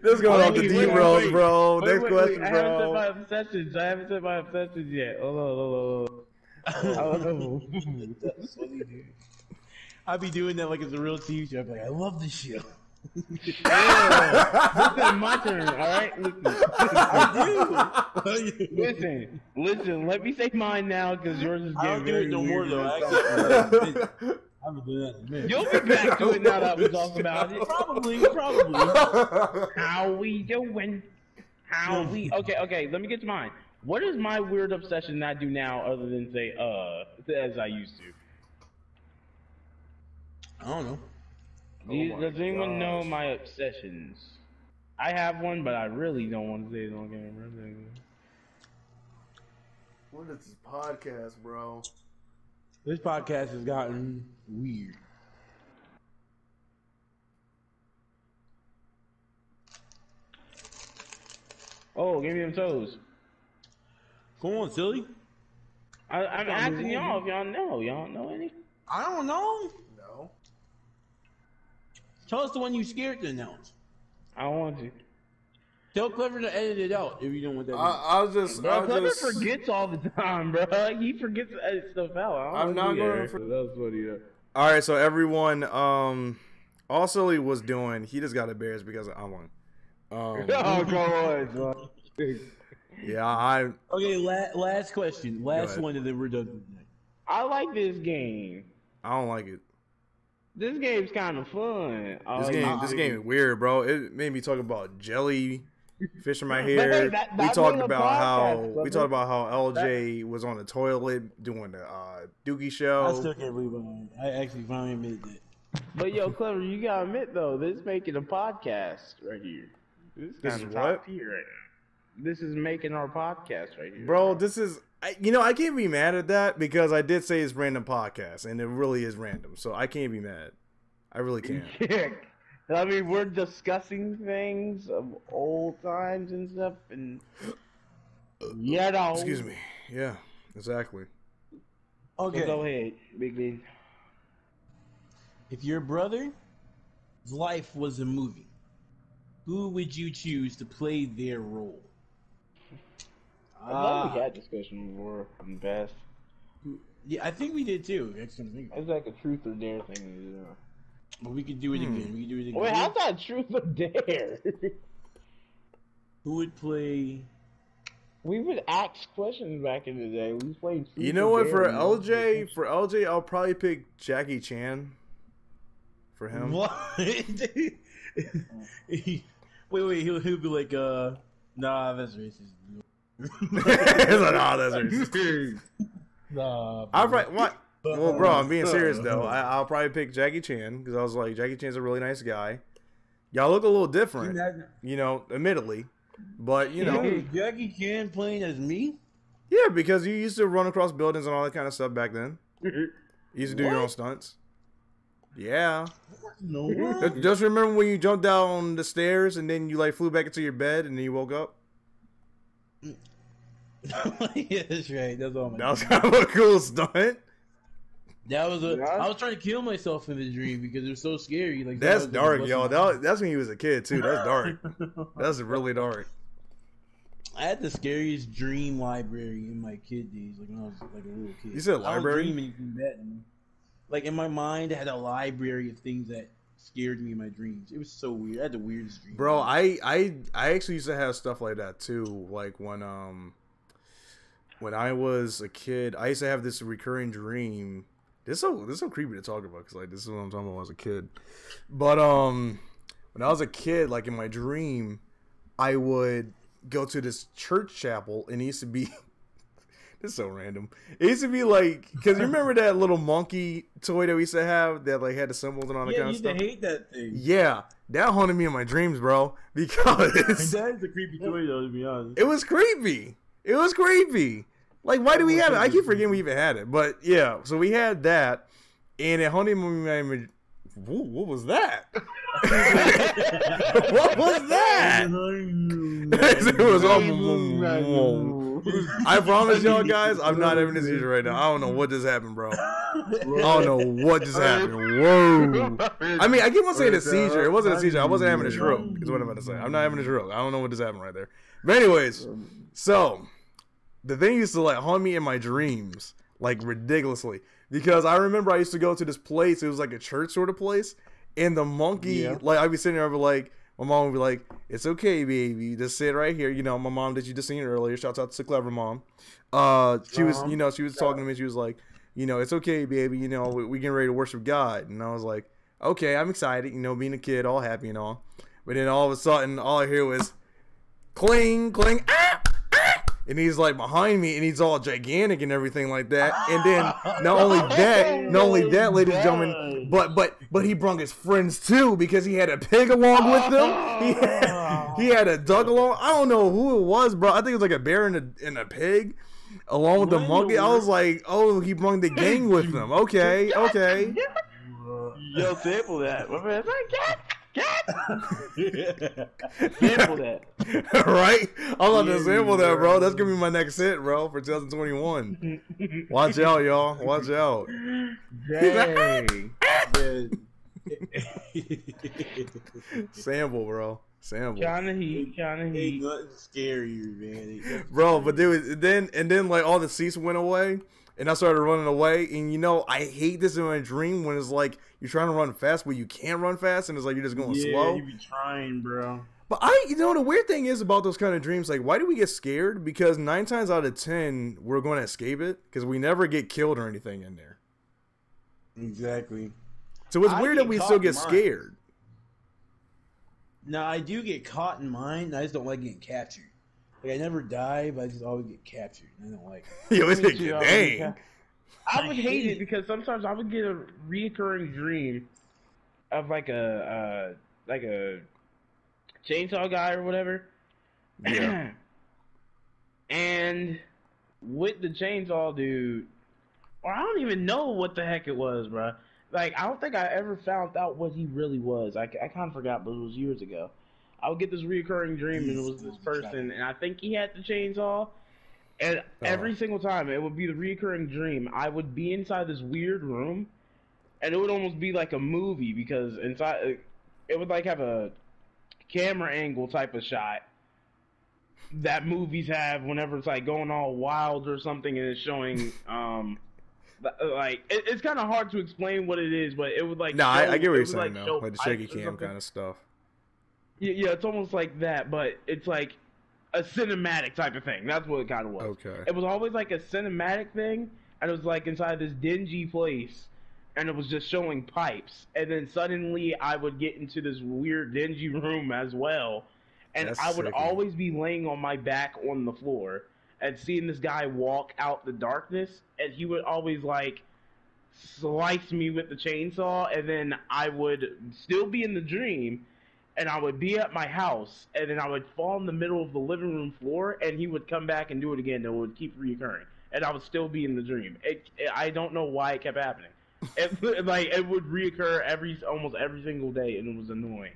This is going off the deep roads, bro. Next question, I haven't said bro. my obsessions. I haven't said my obsessions yet. Hold on. That's funny, dude. I be doing that like it's a real TV show. I'm like, I love this show. Listen, my turn, alright? Listen, let me say mine now, because yours is I getting don't do very it no more weird. though. I've been doing that in a minute. You'll be back to it now that we talk about it. Probably. How we doing? Okay, let me get to mine. What is my weird obsession that I do now other than say, as I used to? I don't know. Does anyone know my obsessions? I have one, but I really don't want to say it on camera. What is this podcast, bro? This podcast has gotten weird. Oh, give me them toes. Come on, silly. I'm asking y'all if y'all know. Y'all don't know any? I don't know. No. Tell us the one you scared to announce. I don't want to. Tell Clever to edit it out if you don't want that. I'll just. Clever forgets all the time, bro. He forgets to edit stuff out. I'm not going to. That's funny. All right, so everyone, all Silly was doing, he just got embarrassed because I won. Oh, come on. Yeah, Okay, last question. Last one, and then we're done. I like this game. I don't like it. This game's kind of fun. This game is weird, bro. It made me talk about jelly fish in my hair. We talked about how LJ was on the toilet doing the Dookie show. I still can't believe I actually finally admitted that. But yo, Clever, you gotta admit though, this is making a podcast right here. This is kind of top tier right now. This is making our podcast right here, bro. This is, I can't be mad at that because I did say it's random podcast, and it really is random. So I can't be mad. I really can't. I mean, we're discussing things of old times and stuff, and excuse me. Yeah, exactly. Okay, so go ahead, Big Ben. If your brother's life was a movie, who would you choose to play their role? I thought we had discussion before in the past. Yeah, I think we did too. It's like a truth or dare thing to do. But we could do it again. We could do it again. Wait, how's that truth or dare? Who would play? We would ask questions back in the day. We played. You know what? For LJ, I'll probably pick Jackie Chan. For him. What? wait, he'll be like, nah, that's racist. He's like, nah, that's racist. Nah. I'll probably, what? Well, bro, I'm being serious though. I'll probably pick Jackie Chan because I was like, Jackie Chan's a really nice guy. Y'all look a little different, admittedly, but Jackie Chan playing as me? Yeah, because you used to run across buildings and all that kind of stuff back then. You used to do your own stunts. Yeah. No. Just remember when you jumped down the stairs and then you flew back into your bed and then you woke up? Yeah, that's right. That's all. That was kind of a cool stunt. I was trying to kill myself in the dream because it was so scary. That's dark, yo. That's when he was a kid too. That's dark. That's really dark. I had the scariest dream library in my kid days, when I was a little kid. You said library? I don't dream anything bad. In my mind, I had a library of things that scared me in my dreams. It was so weird. I had the weirdest dream. Bro, I actually used to have stuff like that too. When I was a kid, I used to have this recurring dream This is so creepy to talk about because like this is what I'm talking about when I was a kid. But when I was a kid, like in my dream, I would go to this church chapel, and it used to be. This is so random. It used to be like, because you remember that little monkey toy that we used to have that like had the symbols and all that kind of stuff? Yeah, you used to hate that thing. Yeah, that haunted me in my dreams, bro. Because That is a creepy toy, though, to be honest. it was creepy. It was creepy. Like, why do we have it? I keep forgetting we even had it. But yeah, so we had that, and it haunted me. What was that? What was that? It was all. I promise y'all guys, I'm not having a seizure right now. I don't know what just happened, bro. I don't know what just happened. Whoa. I mean, I keep on saying a seizure. It wasn't a seizure. I wasn't having a stroke, is what I'm about to say. I'm not having a stroke. I don't know what just happened right there. But anyways, so the thing used to like haunt me in my dreams, like ridiculously. Because I remember I used to go to this place. It was like a church sort of place. And the monkey, like, I'd be sitting there, I'd be like, my mom would be like, "It's okay, baby. Just sit right here." You know, my mom that you just seen earlier. Shouts out to Clever Mom. She was, you know, she was talking to me. She was like, you know, "It's okay, baby. You know, we getting ready to worship God." And I was like, "Okay, I'm excited." You know, being a kid, all happy and all. But then all of a sudden, all I hear was, cling, cling, ah, ah. And he's like behind me, and he's all gigantic and everything like that. And then not only that, ladies and gentlemen, but he brought his friends too because he had a pig along with him. He had a duck along. I don't know who it was, bro. I think it was like a bear and a pig along with the monkey. I was like, oh, he brought the gang with him. Okay. Yo, sample that. My man's like, Cat! Sample that. Right? I'm about to sample that, bro. That's gonna be my next hit, bro, for 2021. Watch out, y'all. Watch out. Dang. Sample, bro. Sample. Kinda heat. Ain't nothing scarier, man. Bro, but dude, then like all the seats went away. And I started running away, and you know, I hate this in my dream when it's like you're trying to run fast, but you can't run fast, and it's like you're just going slow. Yeah, you be trying, bro. But you know, the weird thing is about those kind of dreams, like, why do we get scared? Because 9 times out of 10, we're going to escape it, because we never get killed or anything in there. Exactly. So it's weird that we still get scared. No, I do get caught in mine. I just don't like getting captured. Like, I never die, but I just always get captured. I don't like it. Yo, it's dang. I would hate it because sometimes I would get a reoccurring dream of like a chainsaw guy or whatever. Yeah. And with the chainsaw dude, or I don't even know what the heck it was, bro. Like, I don't think I ever found out what he really was. I kind of forgot, but it was years ago. I would get this reoccurring dream, and it was this person, and I think he had the chainsaw. And every single time, it would be the reoccurring dream. I would be inside this weird room, and it would almost be like a movie because inside it would like have a camera angle type of shot that movies have whenever it's like going all wild or something, and it's showing like it's kind of hard to explain what it is, but it would like. No, I get what you're saying, like, though. Like the shaky cam kind of stuff. Yeah, it's almost like that, but it's like a cinematic type of thing. That's what it kind of was. Okay. It was always like a cinematic thing, and it was like inside this dingy place, and it was just showing pipes. And then suddenly I would get into this weird dingy room as well, and I would always be laying on my back on the floor and seeing this guy walk out the darkness, and he would always like slice me with the chainsaw, and then I would still be in the dream. And I would be at my house, and then I would fall in the middle of the living room floor, and he would come back and do it again, and it would keep reoccurring. And I would still be in the dream. I don't know why it kept happening. It would reoccur almost every single day, and it was annoying.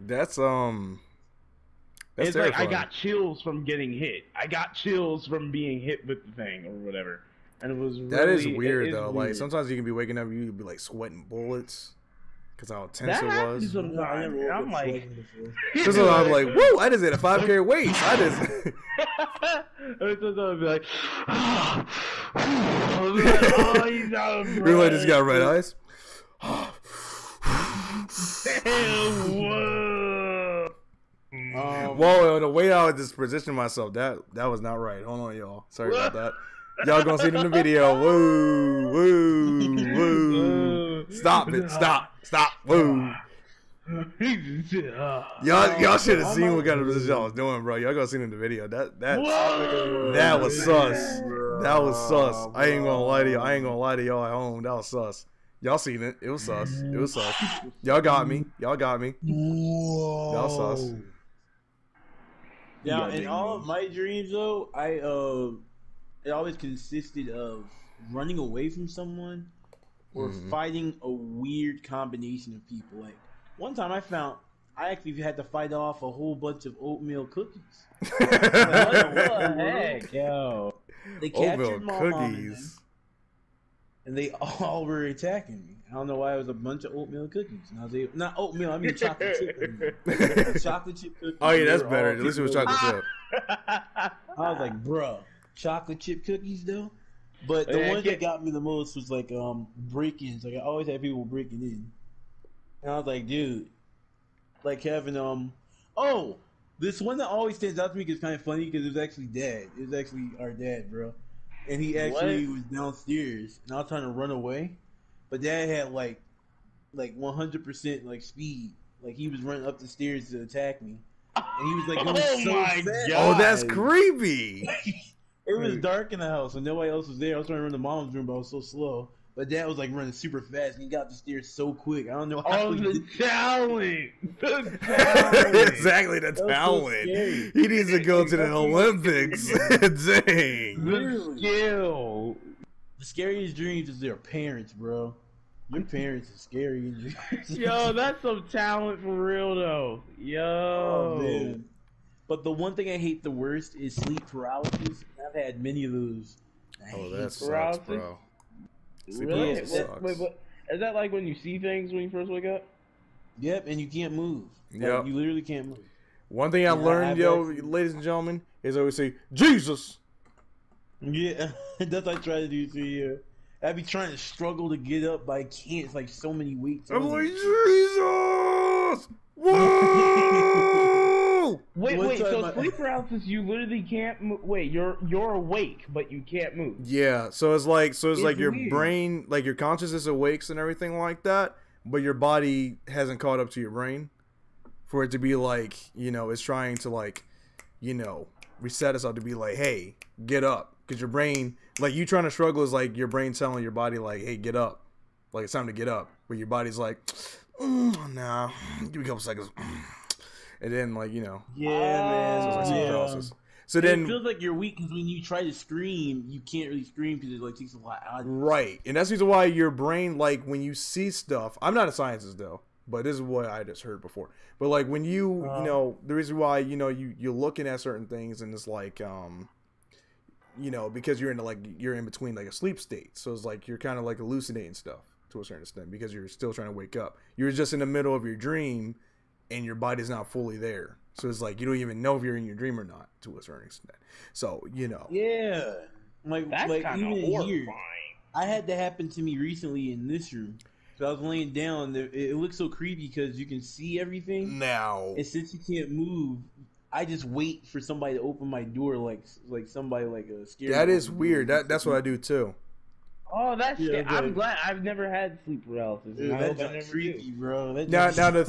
That's it's terrifying. like I got chills from getting hit. I got chills from being hit with the thing or whatever. And it was that really, is weird, though. Weird. Like, sometimes you can be waking up, you can be, like, sweating bullets. Because how tense that it was. Sometimes. I'm like, I'm like, whoa! I just hit a 5K waist. I just. Sometimes I'd be like, oh, he's out of breath. Really, just got red eyes. Whoa! The way I just positioned myself, that was not right. Hold on, y'all. Sorry about that. Y'all gonna see it in the video. Woo! Stop it. Stop. Woo. Y'all should have seen what kind of position I was doing, bro. Y'all gotta see it in the video. That was sus. That was sus. I ain't gonna lie to you. I ain't gonna lie to y'all at home. That was sus. Y'all seen it. It was sus. Y'all got me. Y'all sus. Yeah, in all of my dreams though, it always consisted of running away from someone or fighting a weird combination of people. Like one time I actually had to fight off a whole bunch of oatmeal cookies. What the heck, yo? They captured Oatmeal my mom cookies. and they all were attacking me. I don't know why it was a bunch of oatmeal cookies. And I was able, not oatmeal, I mean chocolate chip cookies. Chocolate chip cookies. Oh yeah, that's better. At least it was chocolate chip. I was like, bruh, chocolate chip cookies though? But the one that got me the most was like break-ins. Like I always had people breaking in. And I was like, dude, like having this one that always stands out to me because it's kind of funny because it was actually Dad. It was actually our dad, bro. And he actually was downstairs, and I was trying to run away, but Dad had like 100% like speed. Like he was running up the stairs to attack me, and he was like, going so fast. Oh, that's creepy. It was dark in the house, and nobody else was there. I was trying to run to Mom's room, but I was so slow. But Dad was like running super fast, and he got up the stairs so quick. I don't know how. Oh, the talent! Exactly, the talent. So he needs to go to the Olympics. Dang. The skill. The scariest dreams is their parents, bro. Your parents are scary in dreams. Yo, that's some talent for real though. Yo. Oh, man. But the one thing I hate the worst is sleep paralysis. I've had many of those. Oh, that sucks, paralysis. bro. Sleep Really? paralysis sucks. Wait, is that like when you see things when you first wake up? Yep, and you can't move. Like, Yep. you literally can't move. One thing I learned, ladies and gentlemen, is I always say, Jesus! Yeah, that's what I try to do too, yeah. I'd be trying to struggle to get up, but I can't. It's like so many weights. I'm like, Jesus! Whoa! Wait, so sleep paralysis, you literally can't move. Wait, you're awake, but you can't move. Yeah, so it's like your weird. brain, like your consciousness awakes and everything like that, but your body hasn't caught up to your brain for it to be like, it's trying to like, reset itself to be like, hey, get up. Because your brain, like you trying to struggle is like your brain telling your body like, hey, get up. Like it's time to get up. But your body's like, nah, give me a couple seconds. And then like, Yeah, man. so it's like yeah. paralysis. So then it feels like you're weak because when you try to scream, you can't really scream because it like takes a lot out of you. right. And that's the reason why your brain, like when you see stuff, I'm not a scientist though, but this is what I just heard before. But like when you, the reason why, you're looking at certain things and it's like, because you're in between like a sleep state. So it's like you're kind of like hallucinating stuff to a certain extent because you're still trying to wake up. You're just in the middle of your dream and your body's not fully there. So it's like you don't even know if you're in your dream or not to a certain extent. So, Yeah. That's like kind of even horrifying. here, I had that happen to me recently in this room. So I was laying down. It looks so creepy because you can see everything. Now, And since you can't move, I just wait for somebody to open my door, like somebody like a scary. that is weird. That's what I do too. Oh, that's Yeah, I'm but- glad I've never had sleep paralysis. Dude, and I hope that's I never creepy, do. bro. That Now just- the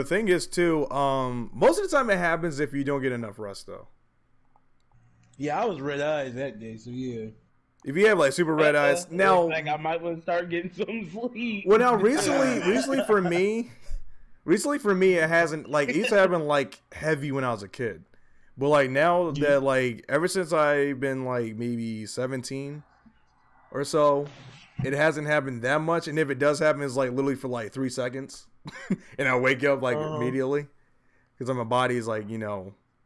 thing is too. Most of the time it happens if you don't get enough rest though. Yeah, I was red eyes that day, so yeah. If you have like super red eyes, now like I might want to start getting some sleep. well now recently for me, it hasn't like it used to happen like heavy when I was a kid, but like now that like ever since I've been like maybe 17 or so, it hasn't happened that much, and if it does happen, it's like literally for like 3 seconds, and I wake up like immediately because my body is like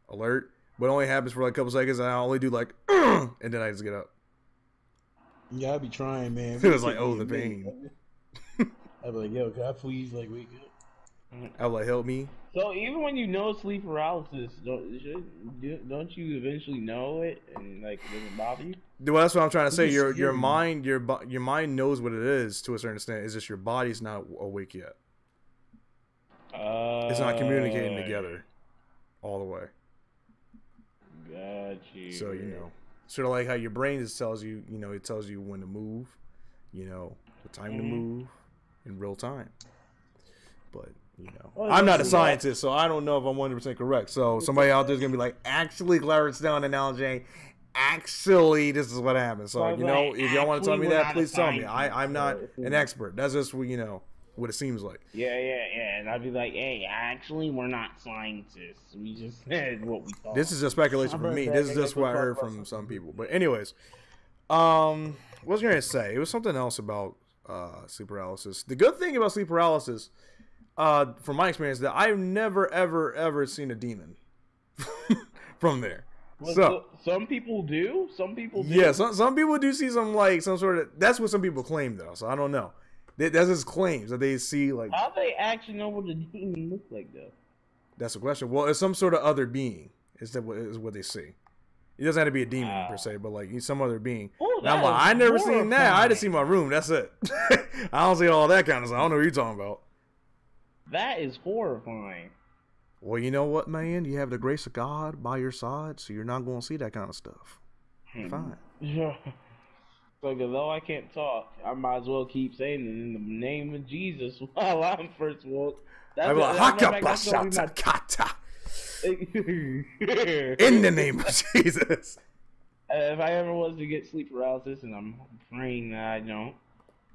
alert, but it only happens for like a couple seconds, and I only do like and then I just get up. Yeah, I'd be trying, man. It was like, oh, the pain. I'd be like, yo, can I please like wake up? I was like, help me. So even when you know sleep paralysis, don't you eventually know it and like it doesn't bother you? Well, that's what I'm trying to say. It's Your scary. mind knows what it is to a certain extent. It's just your body's not awake yet. It's not communicating together all the way. Got you. So sort of like how your brain just tells you, it tells you when to move, the time to move, in real time. But Oh, I'm not a yeah. scientist, so I don't know if I'm 100% correct. So somebody out there's gonna be like, actually, Clarence down and LJ, actually, this is what happened. So Well, like, if y'all want to tell me actually, we're that, not please a tell me. scientist, I'm not so- an expert. That's just what what it seems like. Yeah. And I'd be like, hey, actually, we're not scientists. We just said what we thought. This is just speculation from me. This is just what I heard from some people. But anyways, what was I gonna say? It was something else about sleep paralysis. The good thing about sleep paralysis, from my experience, that I've never ever seen a demon from there. Well, So some people do. Some people do. yeah, some people do see some sort of. That's what some people claim though. So I don't know. That's just claims that they see like. How do they actually know what a demon looks like, though? That's the question. Well, it's some sort of other being. Is what they see. It doesn't have to be a demon per se, but like some other being. Oh, And I'm like, I never seen that. I just see my room. That's it. I don't see all that kind of stuff. I don't know what you're talking about. That is horrifying. Well, you know what, man? You have the grace of God by your side, so you're not going to see that kind of stuff. Fine. Yeah. So, although I can't talk, I might as well keep saying it in the name of Jesus while I'm first woke. I'm like, Hakabashata. In the name of Jesus. If I ever was to get sleep paralysis, and I'm praying that I don't,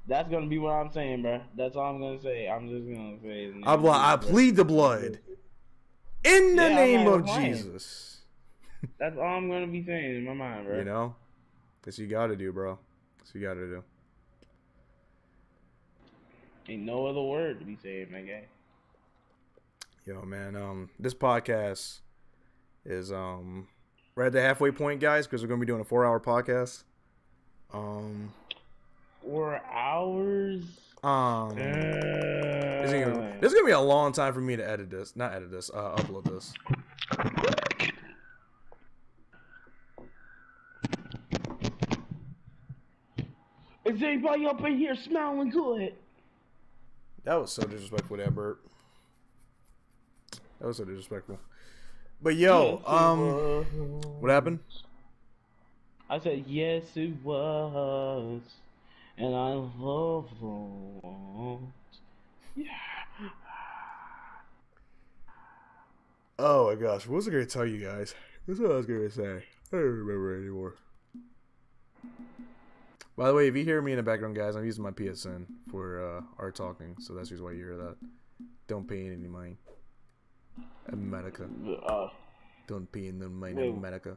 that's gonna be what I'm saying, bro. That's all I'm gonna say. I'm just gonna say. I'm like, I plead the blood in the Yeah, name I'm of lying. Jesus. That's all I'm gonna be saying in my mind, bro. You know, that's what you got to do, bro. That's what you got to do. Ain't no other word to be saying, my guy. Yo, man, this podcast is right at the halfway point, guys, because we're gonna be doing a 4-hour podcast. 4 hours. This is gonna be a long time for me to upload this. Is anybody up in here smelling good? That was so disrespectful, that burp. That was so disrespectful. But yo, what happened? I said yes, it was, and I love it. Yeah. Oh my gosh, what was I gonna tell you guys? That's what I was gonna say. I don't remember anymore. By the way, if you hear me in the background, guys, I'm using my PSN for our talking, so that's just why you hear that. Don't pay any money. America. Don't pay no money in America.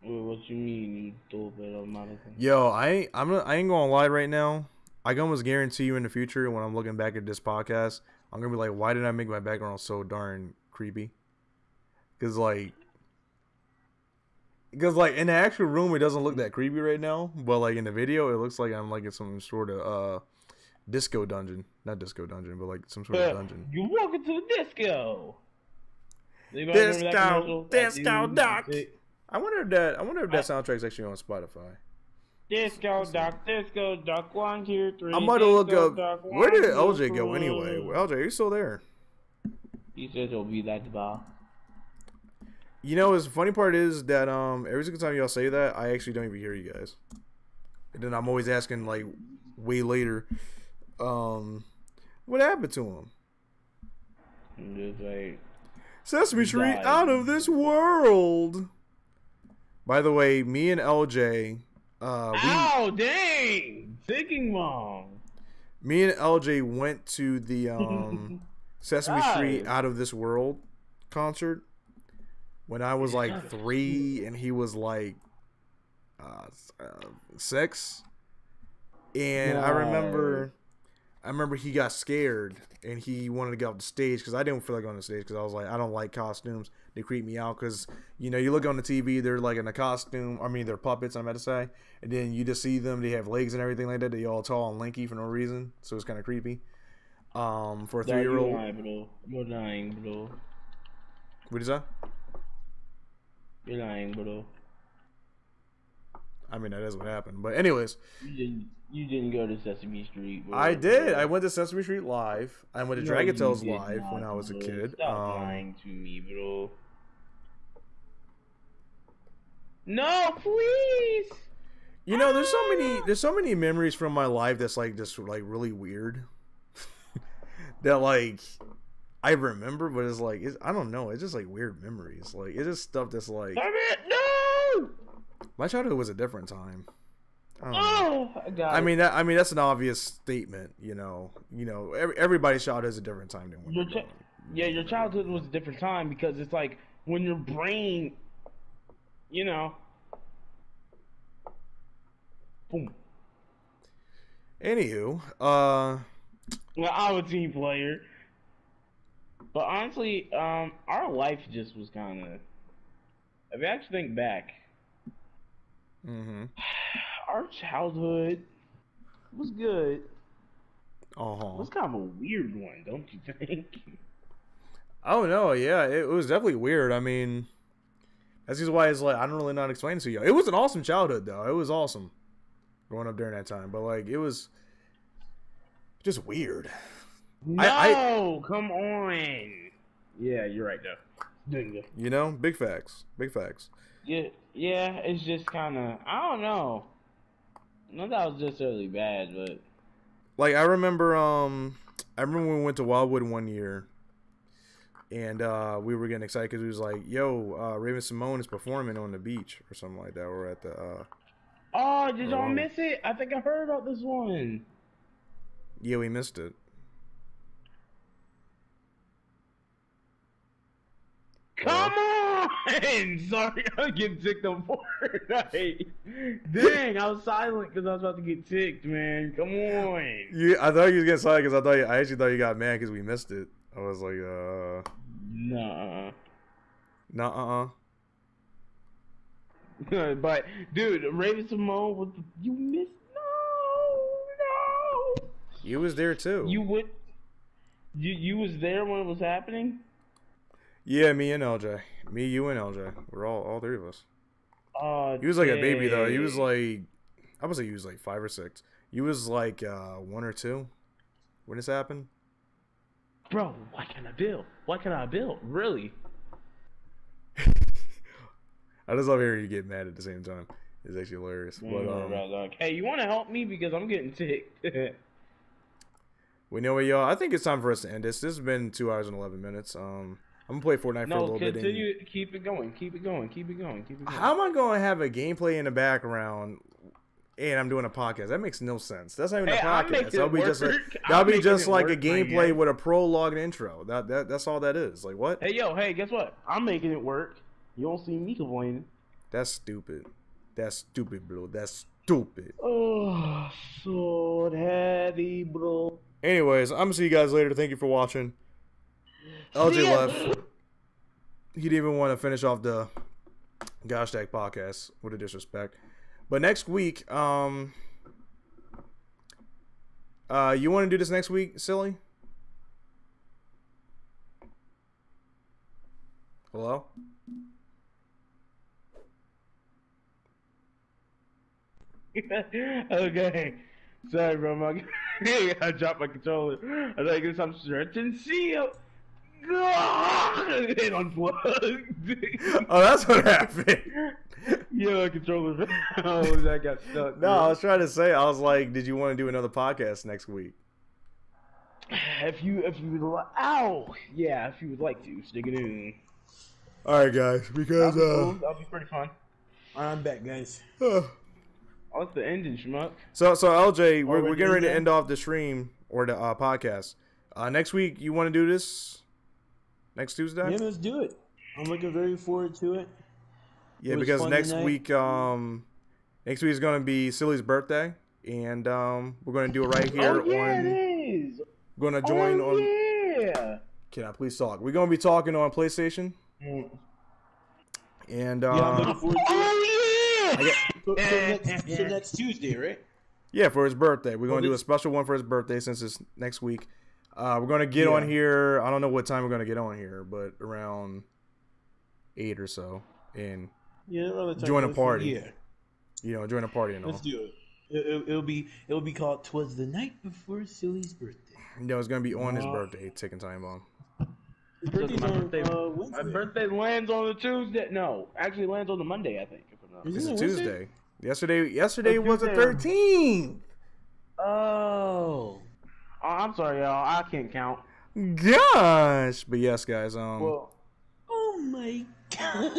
What you mean, you stupid American? Yo, I ain't gonna lie right now. I can almost guarantee you in the future when I'm looking back at this podcast, I'm gonna be like, why did I make my background so darn creepy? Because like in the actual room it doesn't look that creepy right now, but like in the video it looks like I'm like in some sort of disco dungeon. Not disco dungeon, but like some sort of dungeon. You walk into the disco. Anybody remember that commercial? Disco duck. I wonder if that soundtrack's actually on Spotify. Disco duck, 1, 2, 3. I'm about to look up. Duck, Where did 1, 2, LJ go anyway? 3. LJ, are you still there? He said he'll be at the bar. You know, the funny part is that every single time y'all say that, I actually don't even hear you guys. And then I'm always asking like way later, what happened to him? Just like Sesame Street died. out of this world. By the way, me and LJ, ow, dang! Thinking wrong. me and LJ went to the Sesame Street Guys. out of this world concert when I was like 3 and he was like 6. And I remember he got scared and he wanted to get off the stage because I didn't feel like going on the stage because I was like, I don't like costumes. They creep me out because, you know, you look on the TV, they're like in a costume. I mean, they're puppets, I'm about to say. And then you just see them, they have legs and everything like that. They all tall and lanky for no reason. So it's kind of creepy. For a 3-year-old. You're lying, bro. What is that? You're lying, bro. I mean, that is what happened. But anyways. You didn't go to Sesame Street, bro. I did. I went to Sesame Street Live. I went to Dragon Tales you did Live not, when I was a bro. kid. Stop lying to me, bro. No, please. You know, there's so many memories from my life that's like just like really weird. That like I remember, but it's like I don't know. It's just like weird memories. Like it's just stuff that's like. Damn it, no! My childhood was a different time. I don't know. Oh, I got it. I mean that's an obvious statement. You know, everybody's childhood is a different time than when. Your childhood was a different time because it's like when your brain, you know. Boom. Anywho, Well, I'm a team player. But honestly, our life just was kind of. If you actually think back, our childhood was good. It was kind of a weird one, don't you think? Oh no, yeah, it was definitely weird. I mean, that's just why it's like I don't really know how to explain it to you. It was an awesome childhood, though. It was awesome growing up during that time, but like it was just weird. No, come on. Yeah, you're right though. You know, big facts. Big facts. Yeah, it's just kind of I don't know. Not that was just really bad, but like I remember when we went to Wildwood one year, and we were getting excited because we was like, "Yo, Raven Simone is performing on the beach or something like that." We're at the. Oh, did y'all miss it? I think I heard about this one. Yeah, we missed it. Come on! Sorry, I'm getting ticked on Fortnite. Dang, I was silent because I was about to get ticked, man. Come on. Yeah, I thought you was getting silent because I actually thought you got mad because we missed it. I was like, Nuh-uh. But dude, Raven Simone, you missed? No. You was there too. You You was there when it was happening? Yeah, me and LJ. Me, you, and LJ. We're all three of us. Oh, he was like a baby though. He was like, I would say he was like 5 or 6. You was like 1 or 2 when this happened. Bro, what can I build? What can I build? Really? I just love hearing you get mad at the same time. It's actually hilarious. But hey, you want to help me because I'm getting ticked. We know what, y'all. I think it's time for us to end this. This has been 2 hours and 11 minutes. I'm gonna play Fortnite for a little bit. Continue. Keep it going. Keep it going. How am I going to have a gameplay in the background and I'm doing a podcast? That makes no sense. That's not even a podcast. That'll be just like a gameplay with a prologue and intro. That's all that is. Like what? Hey, guess what? I'm making it work. You don't see me complaining. That's stupid. That's stupid, bro. That's stupid. Oh, so heavy, bro. Anyways, I'm gonna see you guys later. Thank you for watching. LJ left. He didn't even want to finish off the Gosh Tag podcast with a disrespect. But next week, you want to do this next week, Silly? Hello? Okay. Sorry, bro. I dropped my controller. I thought you some stretch and seal. It unplugged. Oh, that's what happened. Yeah, controller. Oh, that got stuck. No, I was trying to say. I was like, did you want to do another podcast next week? If you would, yeah, if you would like to, stick it in. All right, guys, because that'll be pretty fun. I'm back, guys. Oh, it's the ending, schmuck. So LJ, we're getting ready to end off the stream or the podcast. Next week, you want to do this? Next Tuesday? Yeah, let's do it. I'm looking very forward to it. Yeah, because next week is going to be Silly's birthday, and we're going to do it right here it is. We're going to join on. Yeah. Can I please talk? We're going to be talking on PlayStation. And I'm looking forward to it. Yeah. So next Tuesday, right? Yeah, for his birthday. We're going to do a special one for his birthday since it's next week. We're going to get on here. I don't know what time we're going to get on here, but around 8 or so. And join a party. Yeah. You know, join a party and all. Let's do it. It'll be called "Twas the Night Before Silly's Birthday." No, it's going to be on his birthday. Ticking time bomb. His birthday's My birthday lands on a Tuesday. No, actually lands on the Monday, I think. It's a Tuesday. Yesterday was the Tuesday. 13th. Oh, I'm sorry, y'all. I can't count. Gosh, but yes, guys. Well, Oh my god.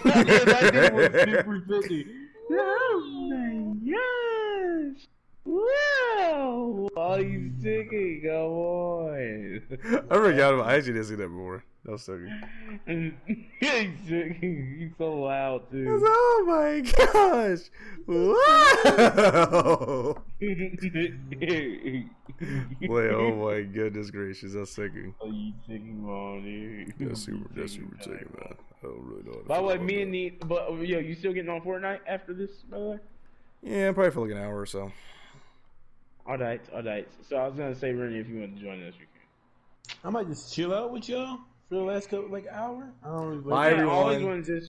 that thing was super busy. Oh my gosh! Wow! All you singing, come on. I forgot about. I actually didn't see that before. That was so good. He's singing. He's so loud I was, too. oh my gosh! Wow! Wait, oh my goodness gracious, that's sickening. Are you singing on it? That's super ticking, man. I don't really know. By the way, me and Neat, but yo, you still getting on Fortnite after this, by the way? Yeah, probably for like an hour or so. Alright. So I was gonna say, Rennie, if you want to join us, you can. I might just chill out with y'all for the last couple hour. I don't really. Bye, I always everyone. wanted to